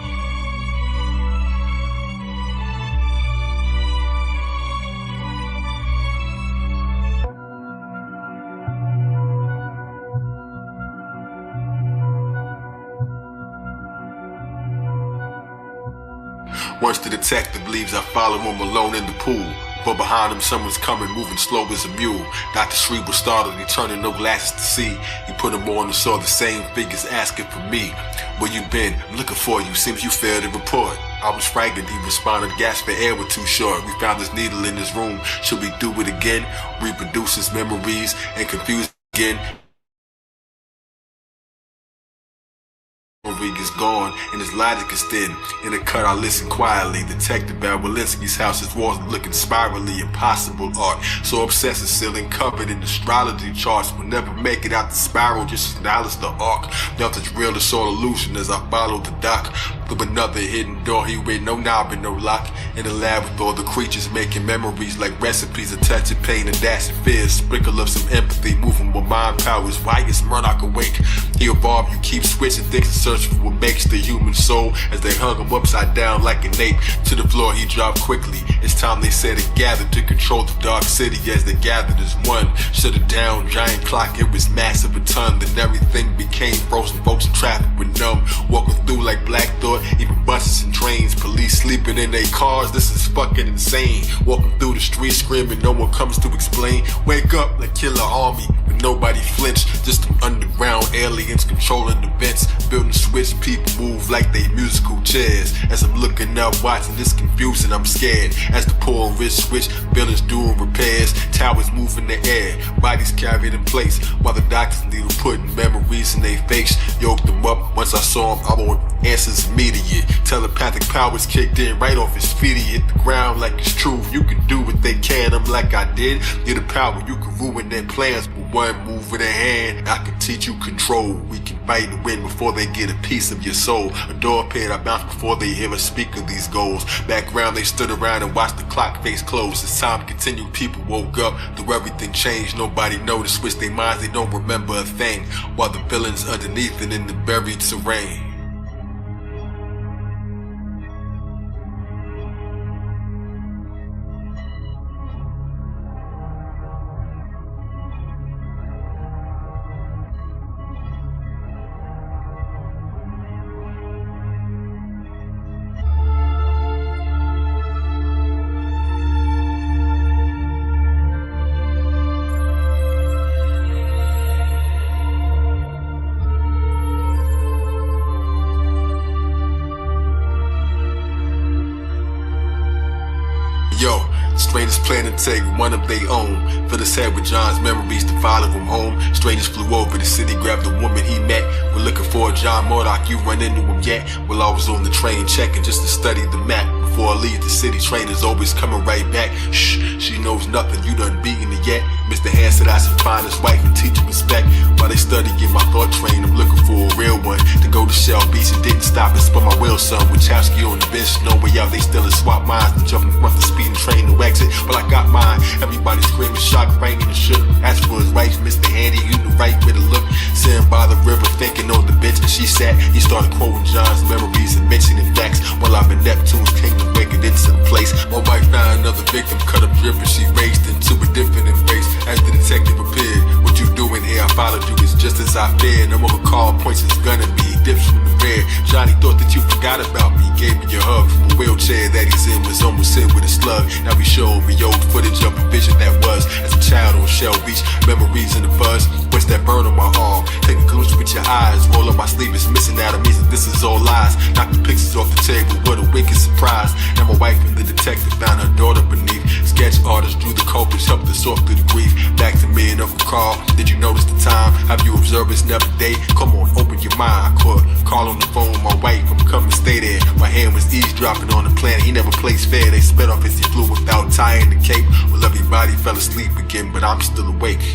Once the detective leaves, I follow him alone in the pool. But behind him, someone's coming, moving slow as a mule. Dr. Shreve was startled, he turned no glasses to see. He put them on and saw the same figures asking for me. Where you been? I'm looking for you, seems you failed to report. I was frightened, he responded, gas for air were too short. We found this needle in his room, should we do it again? Reproduce his memories and confuse again. Is gone and his logic is thin. In the cut I listen quietly. Detective Walensky's house, his walls looking spirally impossible art. So obsessive ceiling covered in astrology charts. Will never make it out the spiral, just acknowledge the arc. Nothing's real, it's all illusion as I follow the dock. Through another hidden door here with no knob and no lock. In the lab with all the creatures making memories like recipes. A touch of pain, a dash of fear, sprinkle of some empathy. Moving with mind powers, why is Murdoch awake? He evolved, you keep switching things and searching for what makes the human soul. As they hung him upside down like an ape to the floor, he dropped quickly. It's time they said it gathered to control the dark city. As they gathered as one, shut it down, giant clock, it was massive a ton. Then everything became frozen, folks in traffic were numb. Walking through like Black Thought, even buses and trains. Police sleeping in their cars, this is fucking insane. Walking through the streets screaming, no one comes to explain. Wake up like Killah Army, but nobody flinched. Just some underground aliens controlling the vents. Building switch, people move like they musical chairs. As I'm looking up, watching this confusing, I'm scared. As the poor and rich switch, buildings doing repairs. Towers move in the air, bodies carried in place. While the doctors needle putting memories in their face. Yoked them up, once I saw him, I want answers immediate. Telepathic powers kicked in right off his feet. He hit the ground like it's true. You can do what they can, I'm like I did. You're the power, you can ruin their plans, but one move of the hand, I can teach you control. We can fight and win before they get a piece of your soul. A door appeared, I bounced before they hear us speak of these goals. Background, they stood around and watched the clock face close. As time continued, people woke up, though everything changed. Nobody noticed, switched their minds, they don't remember a thing. While the villains underneath and in the buried terrain. Yo, strangers plan to take one of their own. Fill his head with John's memories to follow him home. Strangers flew over the city, grabbed the woman he met. We're looking for John Murdoch, you run into him yet? Well, I was on the train checking just to study the map. Before I leave the city, trainers always coming right back. Shh, she knows nothing, you done beaten it yet. Mr. Hand said I should find his wife and teach him respect. While they study in my thought train, I'm looking for a real one. To go to Shell Beach and didn't stop and spun my wheel, son. With Chowski on the bench, no way out, they still in swap minds. And jumping front the speeding train to exit. Well, I got mine, everybody screaming, shock, raining and shook. Asked for his wife, Mr. Handy, you the right way to look. Sitting by the river, thinking on the bench, and she sat. He started quoting John's memories and mentioning facts. While I'm in Neptune's kingdom, breaking into the place. My wife found another victim, cut up drip, and she raced into a different embrace. As the detective appeared, what you doing here? I followed you, it's just as I feared. No more call, points his gun at me, dips from the rear. Johnny thought that you forgot about me, gave me your hug. From a wheelchair that he's in, was almost hit with a slug. Now he showed me old footage of a vision that was as a child on Shell Beach. Memories in the buzz, what's that burn on my arm? Take a glimpse with your eyes, roll up my sleeve, it's missing out of me, so this is all lies. Knock the pictures off the table, what a wicked surprise. Now my wife and the detective found her daughter beneath. Sketch artist drew the culprits, helped us sort through the grief. Back to me and Uncle Carl, did you notice the time? Have you observed it's never day? Come on, open your mind. I caught Carl on the phone with my wife, I'm coming stay there. My hand was eavesdropping on the planet, he never plays fair. They sped off as he flew without tying the cape. Well, everybody fell asleep again, but I'm still awake.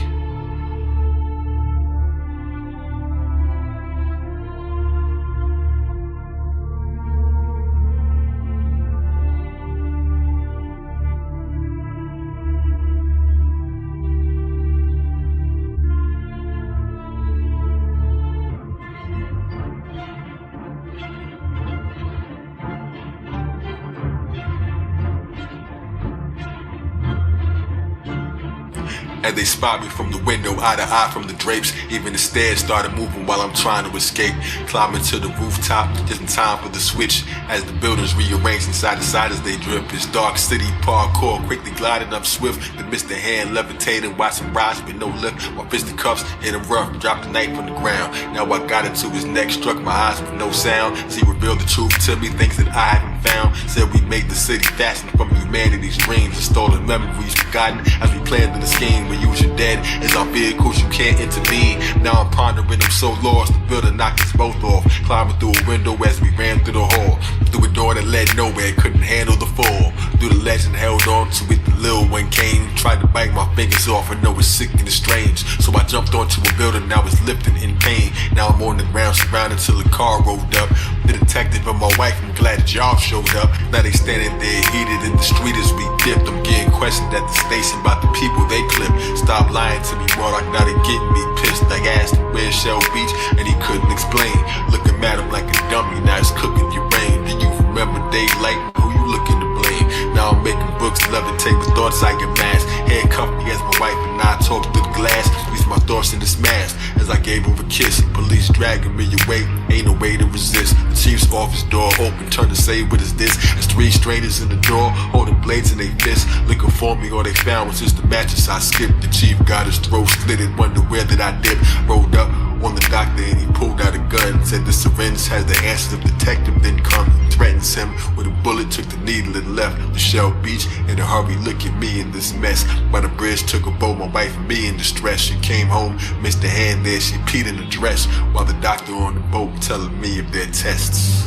As they spot me from the window, eye to eye from the drapes. Even the stairs started moving while I'm trying to escape. Climbing to the rooftop, just in time for the switch. As the buildings rearrange inside the side as they drip. It's dark city parkour, quickly gliding up swift. The Mr. Hand levitating, watching rise with no lift. My fisticuffs hit him rough, dropped the knife on the ground. Now I got into his neck, struck my eyes with no sound. As he revealed the truth to me, things that I haven't found. Said we made the city fashioned from humanity's dreams. And stolen memories forgotten as we planned in the scheme. We use your dead as our vehicles, you can't intervene. Now I'm pondering, I'm so lost. The building knocked us both off. Climbing through a window as we ran through the hall. Through a door that led nowhere, couldn't handle the fall. Through the legend, held on to it, the little one came. Tried to bite my fingers off, I know it's sick and it's strange. So I jumped onto a building, now it's lifting in pain. Now I'm on the ground, surrounded till the car rolled up. The detective and my wife, I'm glad that y'all showed up. Now they standing there heated in the street as we dipped. I'm getting questioned at the station about the people they clipped. Stop lying to me, Murdoch, now they getting me pissed. I asked him where's Shell Beach, and he couldn't explain. Looking at him like a dummy, now it's cooking your brain. Do you remember daylight? Who you looking to blame? Now I'm making books, levitate with thoughts I get masked. Handcuffed me as my wife and I talked through the glass. Squeezed my thoughts in this mask as I gave her a kiss. Police dragging me away, ain't no way to resist. The chief's office door open, turned to say what is this? There's three strangers in the door, holding blades in their fists. Looking for me, all they found was just the mattress I skipped. The chief got his throat slit and wonder where did I dip. Rolled up on the doctor and he pulled out a gun. Said the syringe has the answer. The detective then comes and threatens him with a bullet. Took the needle and left the Shell Beach in a hurry. Look at me in this mess. By the bridge took a boat, my wife and me in distress. She came home, Mr. Hand there, she peed in the dress. While the doctor on the boat telling me of their tests.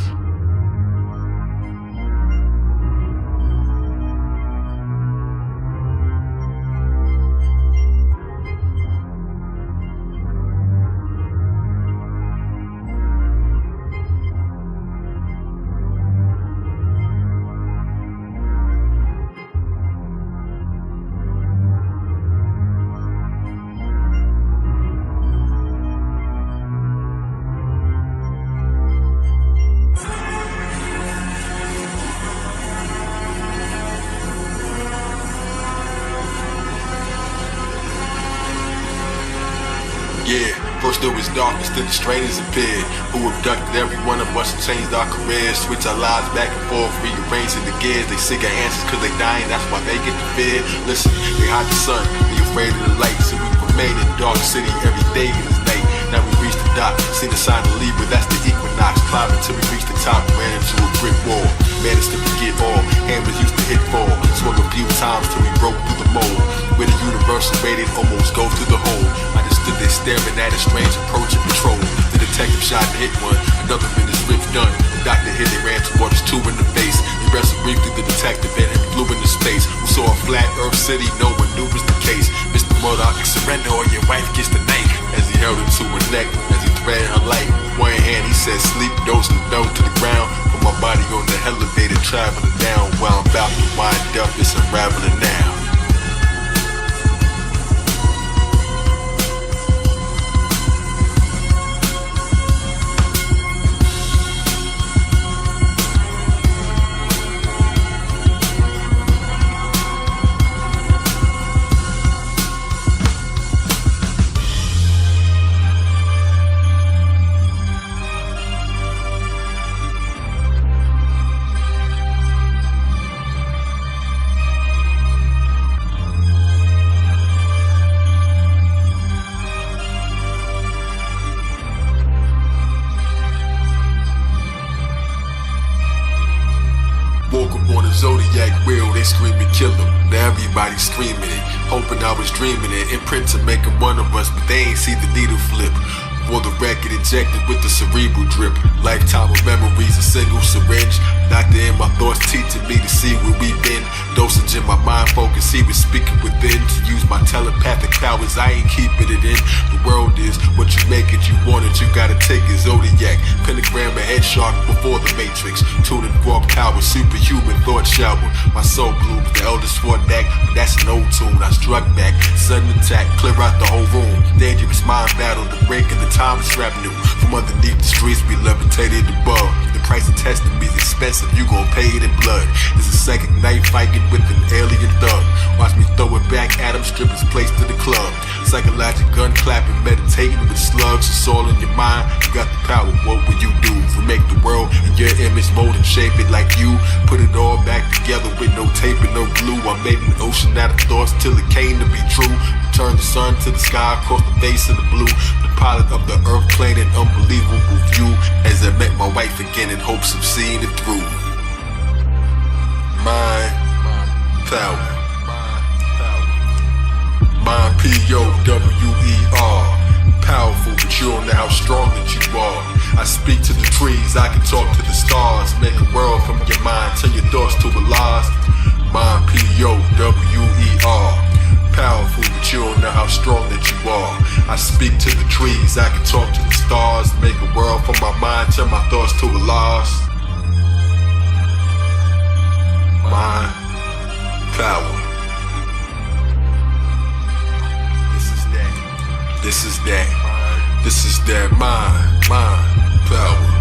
darkness, then the strangers appeared, who abducted every one of us and changed our careers, switch our lives back and forth, rearranging the gears. They sick of answers cause they dying, that's why they get the fear. Listen, they hide the sun, they afraid of the light, so we remain in dark city every day in this night. Now we reach the dock, see the sign of Libra, that's the equinox. Climb until we reach the top, ran into a brick wall. Managed to forget all, hammers used to hit fall. Swung a few times till we broke through the mold. Where the universal rated almost go through the hole. I just stood there staring at a strange approach and patrol. The detective shot to hit one, another minute's rift done. The doctor hit it, ran toward us, two in the face. He wrestled briefly the detective and him flew into space. We saw a flat earth city, no one knew was the case. Mr. Murdoch, surrender or your wife gets the knife. As he held her to her neck, as he threaded her life. One hand he said sleep, dozing and fell to the ground. Put my body on the elevator, traveling down. While I'm about to wind up, it's unraveling now. Zodiac wheel, they screaming kill him. Now everybody screaming it, hoping I was dreaming it. Imprint to make him one of us, but they ain't see the needle flip. For the record injected with the cerebral drip. Lifetime of memories, a single syringe. Doctor in my thoughts teaching me to see where we've been. Dosage in my mind focus, he was speaking within. To use my telepathic powers, I ain't keeping it in. The world is what you make it, you want it, you gotta take it. Zodiac, pentagram and head shark before the matrix. Tuning fork power, superhuman thought shower. My soul blooms, the eldest fought back, but that's an old tune. I struck back, sudden attack, clear out the whole room. Dangerous mind battle, the break of the time is revenue. From underneath the streets, we levitated above. The price of testing me is expensive, you gon' pay it in blood. It's a second night fighting with an alien thug. Watch me throw it back at him, strip his place to the club. Psychologic gun clapping, meditating with slugs. It's all in your mind, you got the power, what will you do? Remake the world in your image, mold and shape it like you. Put it all back together with no tape and no glue. I made an ocean out of thoughts till it came to be true. Turn the sun to the sky, across the face of the blue. The pilot of the earth plane, an unbelievable view. As I met my wife again in hopes of seeing it through. Mind, power. Mind, P-O-W-E-R. Powerful, but you don't know how strong that you are. I speak to the trees, I can talk to the stars. Make a world from your mind, turn your thoughts to a lost. Mind, P-O-W-E-R. Powerful, but you don't know how strong that you are. I speak to the trees, I can talk to the stars. Make a world from my mind, turn my thoughts to a loss. Mind, power. This is that. This is that. This is that mind, power. Mind, power.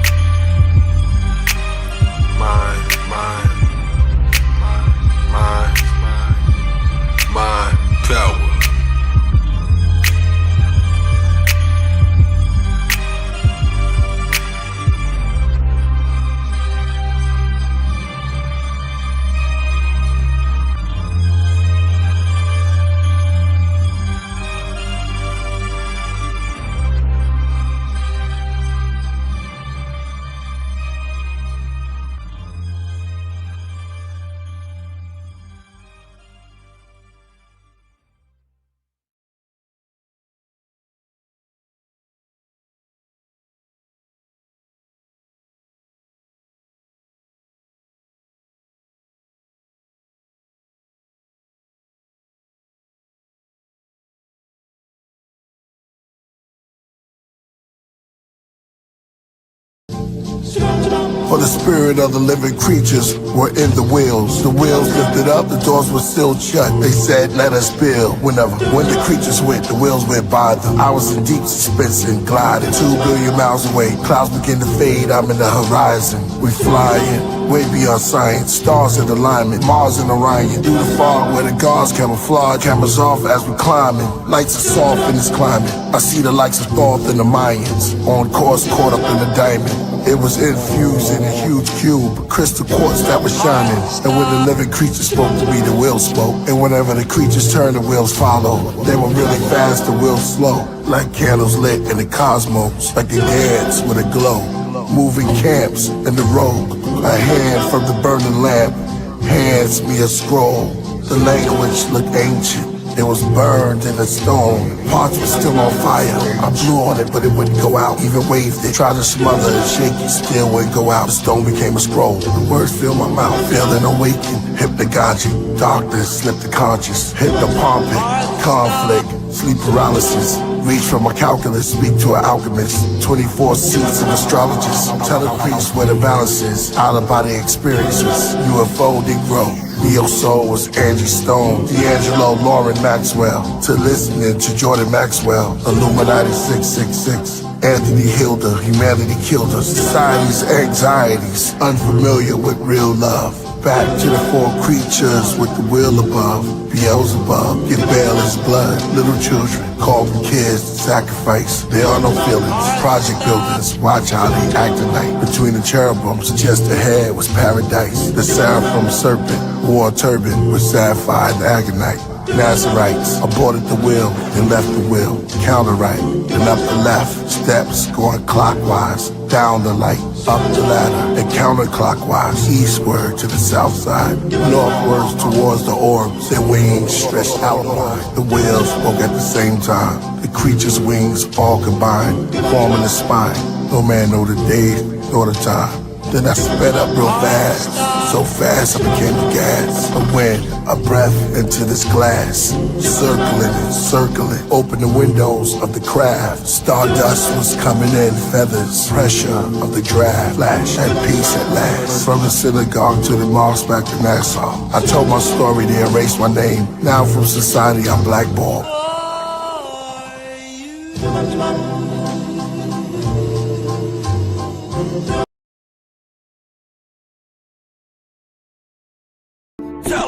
For the spirit of the living creatures were in the wheels. The wheels lifted up, the doors were still shut. They said, let us build. When the creatures went, the wheels went by them. I was in deep suspense and gliding 2 billion miles away. Clouds begin to fade, I'm in the horizon. We flying, way beyond science. Stars in alignment, Mars and Orion. Through the fog where the guards camouflage. Cameras off as we climbing. Lights are soft in this climate. I see the likes of Thoth and the Mayans. On course, caught up in the diamond. It was infused in a huge cube, crystal quartz that was shining. And when the living creatures spoke to me, the wheels spoke. And whenever the creatures turned, the wheels followed. They were really fast, the wheels slow. Like candles lit in the cosmos, like they dance with a glow. Moving camps in the road. A hand from the burning lamp hands me a scroll. The language looked ancient. It was burned in a stone. Parts were still on fire. I blew on it, but it wouldn't go out. Even waved it, tried to smother and shake it, still wouldn't go out. The stone became a scroll. The words filled my mouth, feeling awakened. Hypnagogic, darkness slipped the conscious. Hypnopompic, conflict, sleep paralysis. Reach from a calculus, speak to an alchemist. 24 seats of astrologists. Tell the priest where the balance is. Out-of-body experiences. UFO Negro. Neo Soul was Angie Stone, D'Angelo, Lauren Maxwell, to listening to Jordan Maxwell, Illuminati 666, Anthony Hilda, Humanity Killed Us, Society's Anxieties, Unfamiliar with Real Love. Back to the 4 creatures with the will above. Beelzebub, get bail his blood. Little children, call them kids to sacrifice. There are no feelings. Project builders, watch how they act tonight. Between the cherubims, just ahead was paradise. The seraphim serpent wore a turban with sapphire and agonite. Nazarites aborted the wheel and left the wheel. Counter right, then up the left. Steps going clockwise. Down the light, up the ladder, and counterclockwise, eastward to the south side, northwards towards the orbs, their wings stretched outward. The whales spoke at the same time, the creature's wings all combined, forming a spine. No man know the day nor the time. Then I sped up real fast, so fast I became a gas. A wind, a breath into this glass, circling and circling. Open the windows of the craft. Stardust was coming in, feathers, pressure of the draft. Flash and peace at last. From the synagogue to the mosque back to Nassau. I told my story, they erased my name. Now from society I'm blackballed.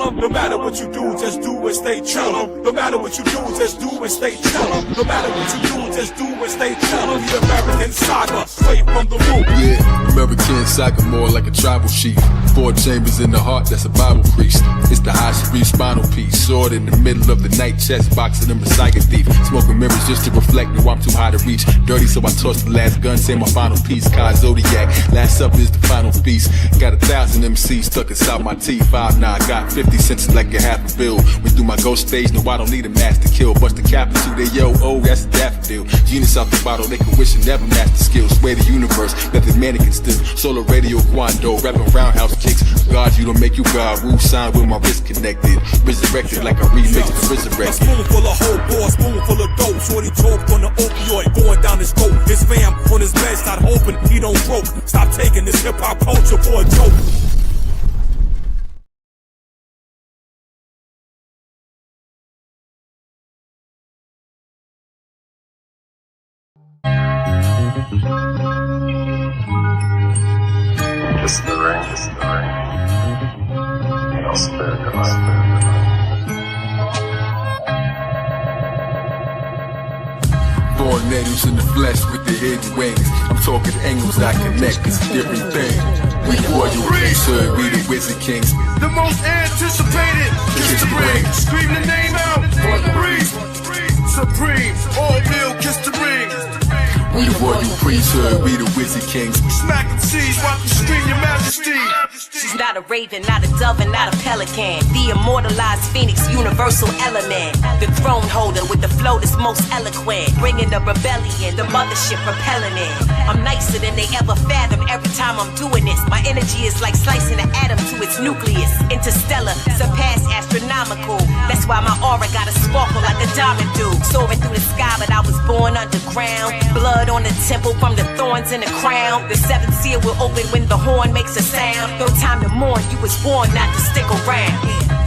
No matter what you do, just do and stay true. No matter what you do, just do and stay true. No matter what you do, just do and stay true. The American saga, straight from the root. Yeah, American saga, more like a tribal chief. 4 chambers in the heart, that's a Bible priest. It's the high street spinal piece. Sword in the middle of the night, chest boxing and Messiah thief. Smoking mirrors just to reflect, no I'm too high to reach. Dirty, so I tossed the last gun, say my final piece. Kai Zodiac, last up is the final piece. Got 1,000 MCs stuck inside my teeth. 5'9", got 50 cents like a half a bill. Went through my ghost stage, no I don't need a mask to kill. Bust the capital, they yo, oh, that's a daffodil. Genius out the bottle, they can wish and never master skills. Sway the universe, let the mannequin still. Solar radio, Quando, rapping roundhouse kicks. God, you don't make you God. Wu sign with my wrist connected. Resurrected like a remix to resurrect. A spoonful of whole boy, spoonful of dope. Shorty choked on the opioid, going down his throat. His fam on his bed, start hoping he don't croak. Stop taking this hip hop culture for a joke. It's the rain, it's the rain. No spirit of life. Born natives in the flesh with their hidden wings. I'm talking angles that connect, it's a different thing. We royal priesthood, we the wizard kings. The most anticipated kiss the ring. Scream the name out for the breeze. Supreme, all real, kiss the ring. We the royal priesthood, we the wizard kings. Smack and seize, watch you scream your majesty. She's not a raven, not a dove, and not a pelican. The immortalized phoenix, universal element. The throne holder with the flow that's most eloquent. Bringing the rebellion, the mothership propelling it. I'm nicer than they ever fathom every time I'm doing this. My energy is like slicing an atom to its nucleus. Interstellar, surpass astronomical. That's why my aura got a sparkle like a diamond do. soaring through the sky, but I was born underground. Blood on the temple from the thorns in the crown. The seventh seal will open when the horn makes a sound. No time to mourn, you was born not to stick around.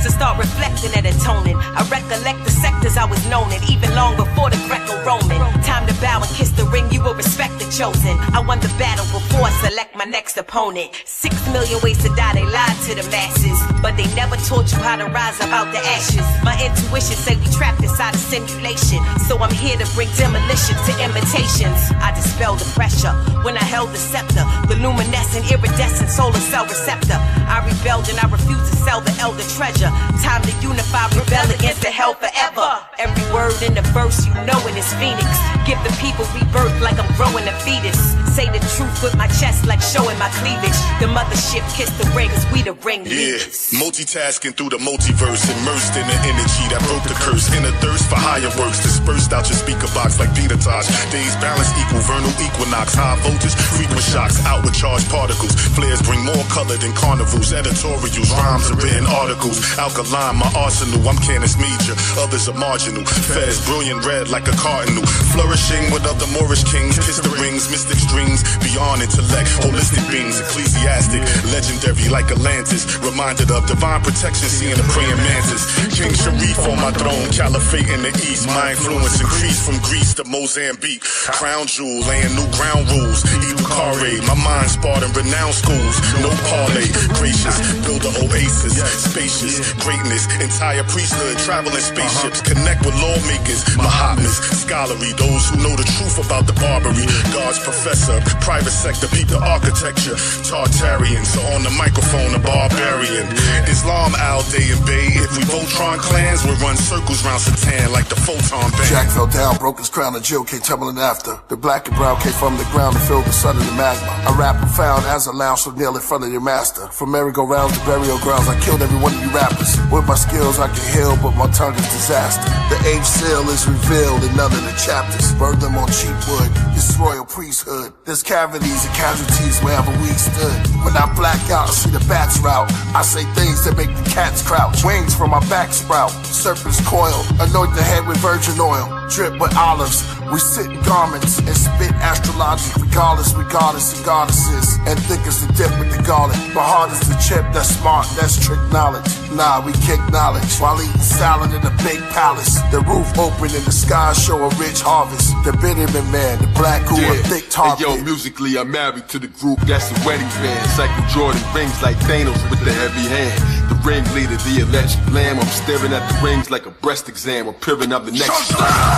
So start reflecting and atoning. I recollect the sectors I was known in, even long before the Greco-Roman. Time to bow and kiss the ring, you will respect the chosen. I won the battle before I select my next opponent. 6 million ways to die, they lied to the masses, but they never taught you how to rise up out the ashes. My intuition say we trapped inside a simulation, so I'm here to bring demolition to imitations. I dispel the pressure when I held the scepter, the luminescent, iridescent solar cell receptor. I rebelled and I refused to sell the elder treasure. Time to unify, rebel against the hell forever. Every word in the verse, you know it is Phoenix. Give the people rebirth like I'm growing a fetus. Say the truth with my chest like showing my cleavage. The mothership kiss the ring, cause we the ring leaders. Multitasking through the multiverse, immersed in the energy that broke the curse. In a thirst for higher works, dispersed out your speaker box like Peter Tosh. Days balance equal vernal equinox. High voltage, frequent shocks, outward charged particles. Flares bring more color than carnivals. Editorials, rhymes, and written articles. Alkaline, my arsenal, I'm Canis Major. Others are marginal. Fez, brilliant red like a cardinal. Flourishing with other Moorish kings. Kiss the rings, mystic streams, beyond intellect. Holistic beings, ecclesiastic, legendary like Atlantis. Reminded of divine protection, seeing a praying mantis. King Sharif on my throne, caliphate in the east. My influence increased from Greece to Mozambique. Crown jewel, laying new ground rules. Ibukare, my mind sparred in renowned schools. No parlay, gracious, build an oasis. Spacious, greatness, entire priesthood, traveling spaceships. Connect with lawmakers, Mahatmas, scholarly, those who know the truth about the Barbary. God's professor, private sector, peep the architecture. Tartarian, so on the microphone, a barbarian. Islam, Al Day and Bay. If we Voltron clans, we'll run circles round Satan like the photon band. Jack fell down, broke his crown, and Jill came tumbling after. The black and brown came from the ground to fill the sun and the magma. I rap profound as a lounge so kneel in front of your master. From merry-go-rounds to burial grounds, I killed every one of you rappers. With my skills I can heal, but my tongue is disaster. The age seal is revealed in none of the chapters. Burn them on cheap wood, this royal priesthood. There's cavities and casualties wherever we stood. When I black out, I see the bats route. I say things that make the cats crouch. Wings from my back sprout, serpents coil. Anoint the head with virgin oil, drip with olives. We sit in garments and spit astrologic. Regardless, we goddess and goddesses. And thick as the dip with the garlic. But hard as the chip, that's smart, that's trick knowledge. Nah, we kick knowledge while eating salad in a big palace. The roof open and the sky show a rich harvest. The Bitterman man, the black who a thick target. Hey, yo, musically I'm married to the group, that's the wedding band. Cycle Jordan rings like Thanos with the heavy hand. The ringleader, the electric lamb. I'm staring at the rings like a breast exam. I'm peering up the next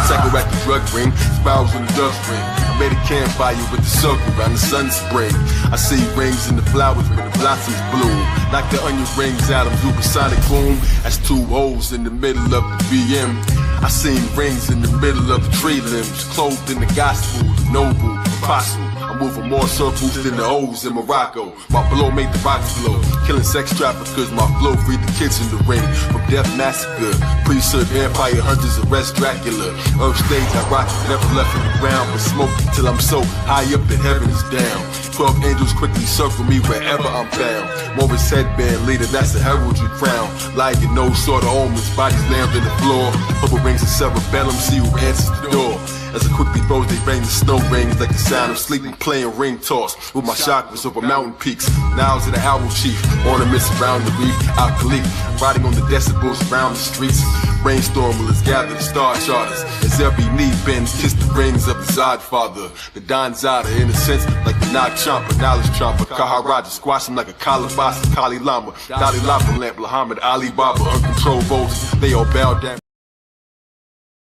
cycle at the drug ring, spirals in the dust ring. I made a campfire with the circle around the sun spring. I see rings in the flowers when the blossoms bloom. Like the onion rings out of supersonic boom. That's two holes in the middle of the BM. I seen rings in the middle of the tree limbs, clothed in the gospel, the noble, apostle. I'm moving more circles than the O's in Morocco. My blow made the rocks blow. Killing sex traffickers, my flow freed the kids in the ring. From death massacre, priesthood, vampire hunters, arrest Dracula. Earth stage, I rock, never left on the ground, but smoke till I'm so high up that heaven is down. 12 angels quickly circle me wherever I'm found. Morris headband leader, that's a heraldry crown. Lying no sort of omens, bodies lammed in the floor. Purple rings of cerebellum, see who answers the door. As it quickly throws, they rain the snow rings like the sound of sleeping, playing ring toss with my chakras over mountain peaks. Now to the owl chief, ornaments around the reef, alkali, riding on the decibels around the streets. Brainstorm will gather the star charters as every knee bends, kiss the rings of the Zod father. The Don Zada, in a sense, like the Nog Chomper, knowledge chomper, Kaharaja, squash him like a Kalabasa, Kali Lama, Dalai Lama lamp, Muhammad Ali Baba, uncontrolled voltage, they all bow down.